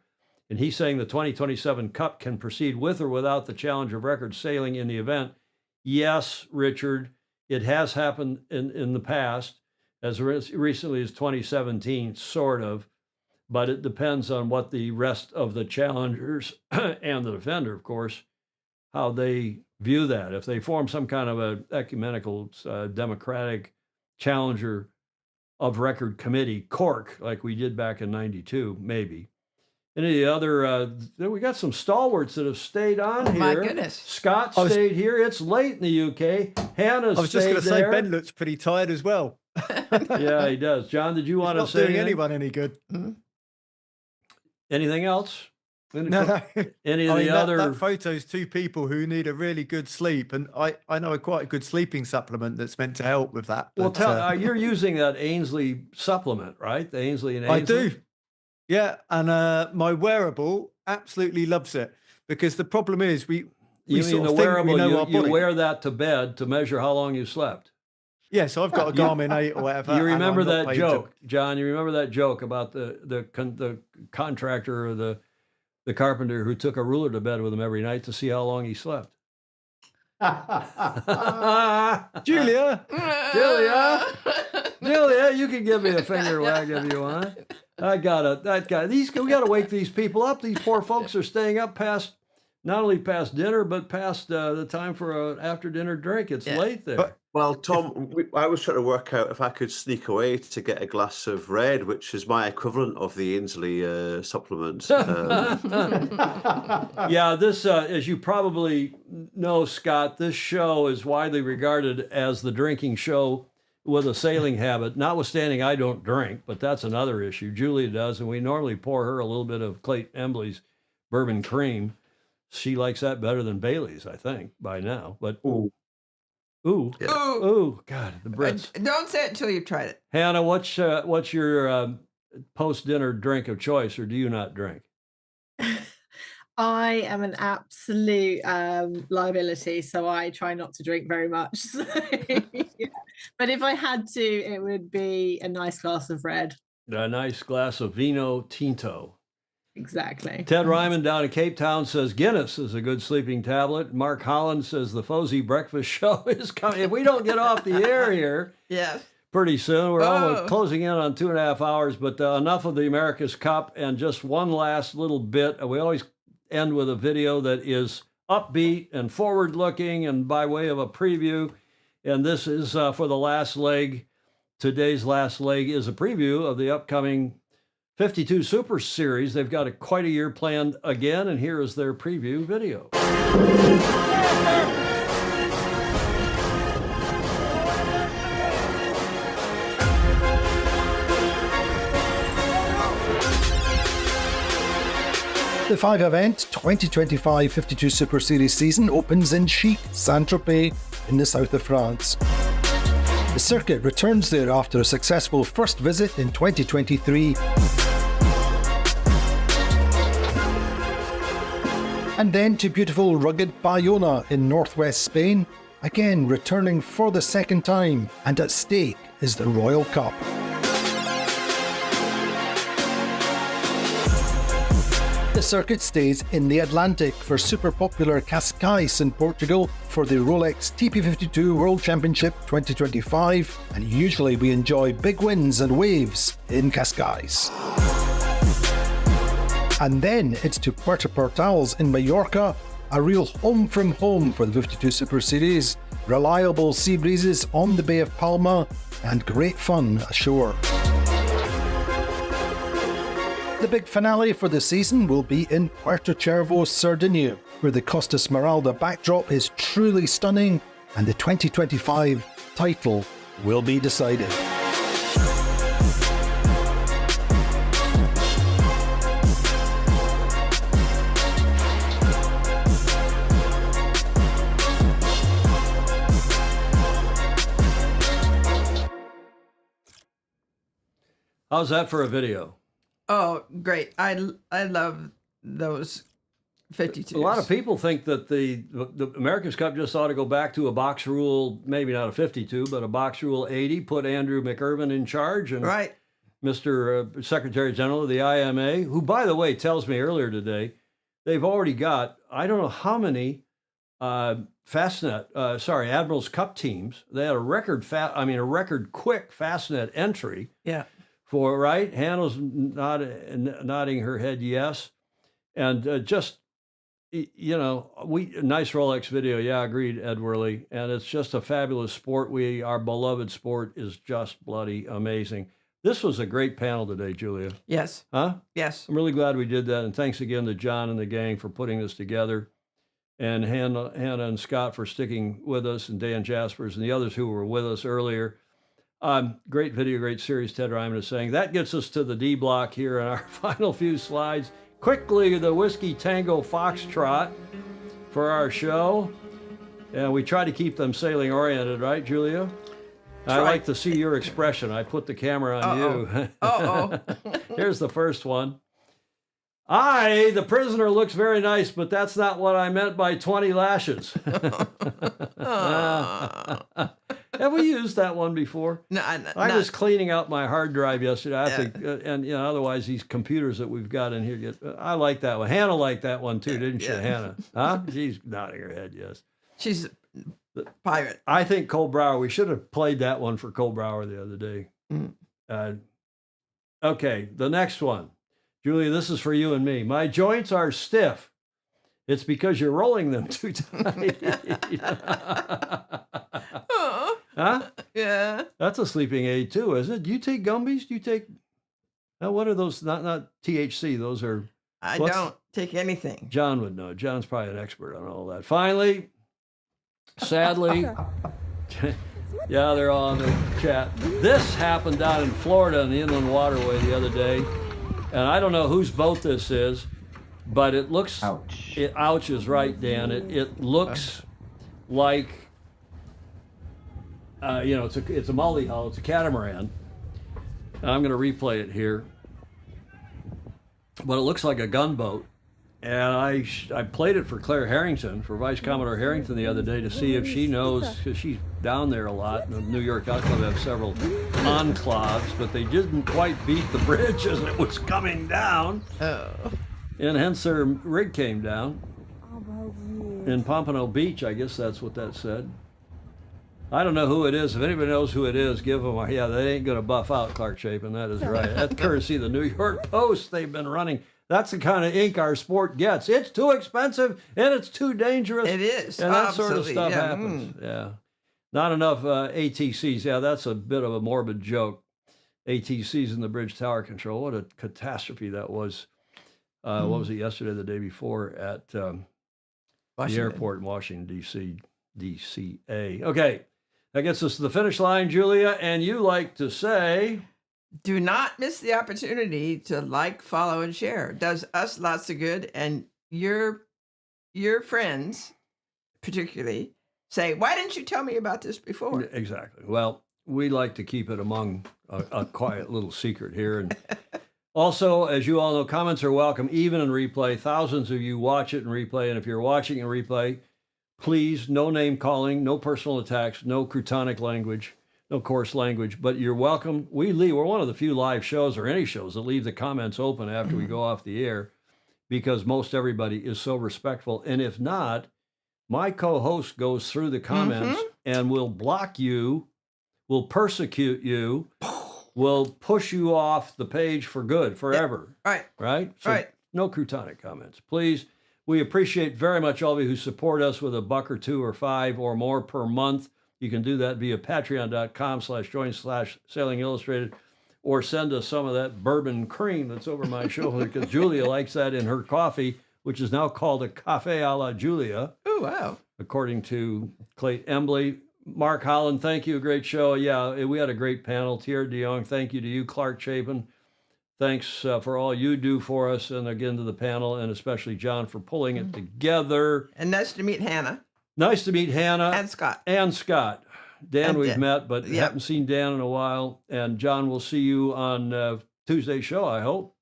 And he's saying the 2027 Cup can proceed with or without the challenge of record sailing in the event. Yes, Richard, it has happened in the past, as recently as 2017, sort of, but it depends on what the rest of the challengers and the defender, of course, how they view that. If they form some kind of a ecumenical, democratic challenger of record committee, Cork, like we did back in 92, maybe. Any other, we got some stalwarts that have stayed on here. My goodness. Scott stayed here. It's late in the UK. Hannah I was just going to say, there. Ben looks pretty tired as well. Yeah, he does. John, did you want to say Not doing anything? anyone any good. Anything else? No. Any of I the mean, other... that photo's two people who need a really good sleep, and I know quite a good sleeping supplement that's meant to help with that. Well, But, you're using that Ainsley supplement, right? The Ainsley and Ainsley? I do. Yeah, and my wearable absolutely loves it, because the problem is we You sort mean of the think we wearable, know our you body. wear that to bed to measure how long you slept. Yeah, so I've got a Garmin 8 or whatever. You and remember I'm not that paid joke, John? You remember that joke about the contractor or the carpenter who took a ruler to bed with him every night to see how long he slept? Julia, you can give me a finger wag if you want. I got it. That guy. We got to wake these people up. These poor folks are staying up not only past dinner, but past the time for an after dinner drink. It's late there. Well, Tom, I was trying to work out if I could sneak away to get a glass of red, which is my equivalent of the Ainsley supplement. Yeah, this, as you probably know, Scott, this show is widely regarded as the drinking show with a sailing habit. Notwithstanding, I don't drink, but that's another issue. Julia does, and we normally pour her a little bit of Clayton Embly's bourbon cream. She likes that better than Bailey's, I think, by now. But ooh, God, the Brits. Don't say it until you've tried it. Hannah, what's your post-dinner drink of choice, or do you not drink? I am an absolute liability, so I try not to drink very much. So, yeah. But if I had to, it would be a nice glass of red. A nice glass of vino tinto. Exactly. Ted Ryman down in Cape Town says Guinness is a good sleeping tablet. Mark Holland says the Fozzie Breakfast Show is coming. If we don't get off the air here pretty soon, we're almost closing in on 2.5 hours, but enough of the America's Cup, and just one last little bit. We always end with a video that is upbeat and forward-looking and by way of a preview, and this is for the last leg. Today's last leg is a preview of the upcoming 52 Super Series. They've got quite a year planned again, and here is their preview video. The 5-event 2025 52 Super Series season opens in chic Saint-Tropez in the south of France. The circuit returns there after a successful first visit in 2023. And then to beautiful rugged Bayona in northwest Spain, again returning for the second time, and at stake is the Royal Cup. The circuit stays in the Atlantic for super popular Cascais in Portugal for the Rolex TP52 World Championship 2025, and usually we enjoy big wins and waves in Cascais. And then it's to Puerto Portales in Mallorca, a real home from home for the 52 Super Series, reliable sea breezes on the Bay of Palma, and great fun ashore. The big finale for the season will be in Puerto Cervo, Sardinia, where the Costa Smeralda backdrop is truly stunning and the 2025 title will be decided. How's that for a video? Oh, great. I love those 52s. A lot of people think that the America's Cup just ought to go back to a box rule, maybe not a 52, but a box rule 80, put Andrew McIrvin in charge, and Mr. Secretary General of the IMA, who, by the way, tells me earlier today, they've already got, I don't know how many Admiral's Cup teams. They had a record quick Fastnet entry. Yeah. For right, Hannah's nodding her head yes, and just you know, nice Rolex video. Yeah, agreed, Ed Worley. And it's just a fabulous sport. Our beloved sport is just bloody amazing. This was a great panel today, Julia. Yes. Huh? Yes. I'm really glad we did that. And thanks again to John and the gang for putting this together. And Hannah and Scott for sticking with us, and Dan Jaspers and the others who were with us earlier. Great video, great series, Ted Ryman is saying. That gets us to the D block here in our final few slides. Quickly, the Whiskey Tango Foxtrot for our show. And we try to keep them sailing oriented, right, Julia? I like to see your expression. I put the camera on you. Here's the first one. The prisoner looks very nice, but that's not what I meant by 20 lashes. Have we used that one before? No, I was cleaning out my hard drive yesterday. I think, and you know, otherwise these computers that we've got in here I like that one. Hannah liked that one too, didn't she, Hannah? Huh? She's nodding her head, yes. She's a pirate. I think Cole Brower. We should have played that one for Cole Brower the other day. Okay, the next one. Julia, this is for you and me. My joints are stiff. It's because you're rolling them too tight. Huh? Yeah. That's a sleeping aid too, isn't it? Do you take gummies? Do you take? What are those? Not THC. Those are. I don't take anything. John would know. John's probably an expert on all that. Finally, sadly, yeah, they're all in the chat. This happened down in Florida in the Inland Waterway the other day. And I don't know whose boat this is, but it looks. Ouch. Ouch is right, Dan. It looks like, you know, it's a mully hull. It's a catamaran. And I'm going to replay it here. But it looks like a gunboat. And I played it for Claire Harrington, for Vice Commodore Harrington the other day to see if she knows, because she's down there a lot. The New York Yacht Club have several enclaves, but they didn't quite beat the bridge as it was coming down. And hence their rig came down. In Pompano Beach, I guess that's what that said. I don't know who it is. If anybody knows who it is, give them yeah, they ain't going to buff out, Clark Chapin. That is right. That's courtesy of the New York Post. They've been running. That's the kind of ink our sport gets. It's too expensive and it's too dangerous. It is. And that sort of stuff happens. Yeah. Not enough ATCs. Yeah, that's a bit of a morbid joke. ATCs in the bridge tower control. What a catastrophe that was. What was it yesterday, the day before at the airport in Washington, D.C., DCA. Okay. That gets us to the finish line, Julia. And you like to say... Do not miss the opportunity to like, follow, and share. It does us lots of good, and your friends, particularly, say, "Why didn't you tell me about this before?" Exactly. Well, we like to keep it among a quiet little secret here, and also, as you all know, comments are welcome, even in replay. Thousands of you watch it in replay, and if you're watching in replay, please, no name calling, no personal attacks, no crutonic language. No coarse language, but you're welcome. We're one of the few live shows or any shows that leave the comments open after we go off the air because most everybody is so respectful. And if not, my co-host goes through the comments and will block you, will persecute you, will push you off the page for good, forever. Yeah. Right. Right? So right. No crutonic comments. Please, we appreciate very much all of you who support us with $1 or $2 or $5 or more per month. You can do that via patreon.com/join/Sailing Illustrated, or send us some of that bourbon cream that's over my shoulder because Julia likes that in her coffee, which is now called a Cafe a la Julia. Oh, wow. According to Clayton Embley. Mark Holland, thank you. A great show. Yeah, we had a great panel. Thierry de Jong, thank you to you. Clark Chapin, thanks for all you do for us. And again to the panel, and especially John for pulling it together. And nice to meet Hannah. Nice to meet Hannah. And Scott. Dan, we've met, but haven't seen Dan in a while. And John, we'll see you on Tuesday's show, I hope.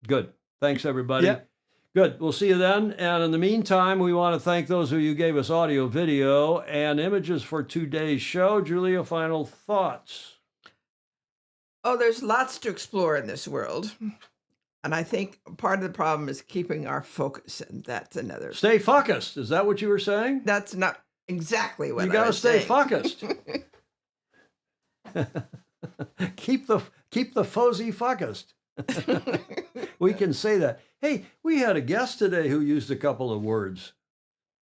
Good. Thanks, everybody. Yep. Good. We'll see you then. And in the meantime, we want to thank those of you who gave us audio, video, and images for today's show. Julia, final thoughts. Oh, there's lots to explore in this world. And I think part of the problem is keeping our focus, and that's another. Stay focused. Is that what you were saying? That's not exactly what you got to stay saying. Focused. keep the fuzzy focused. We can say that. Hey, we had a guest today who used a couple of words.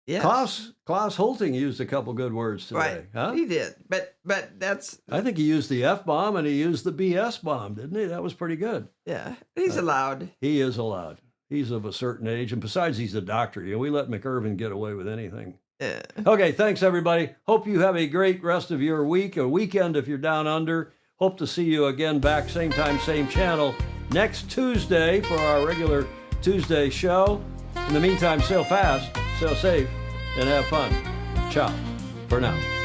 Yes. Klaus Holting used a couple good words today. Right. Huh? He did. But that's I think he used the F-bomb and he used the BS bomb, didn't he? That was pretty good. yeah. He's allowed. He is allowed. He's of a certain age. And besides, he's a doctor. You know, we let McIrvin get away with anything. Yeah. Okay, thanks, everybody. Hope you have a great rest of your week, or weekend if you're down under. Hope to see you again back, same time, same channel, next Tuesday for our regular Tuesday show. In the meantime, sail fast, sail safe, and have fun. Ciao for now.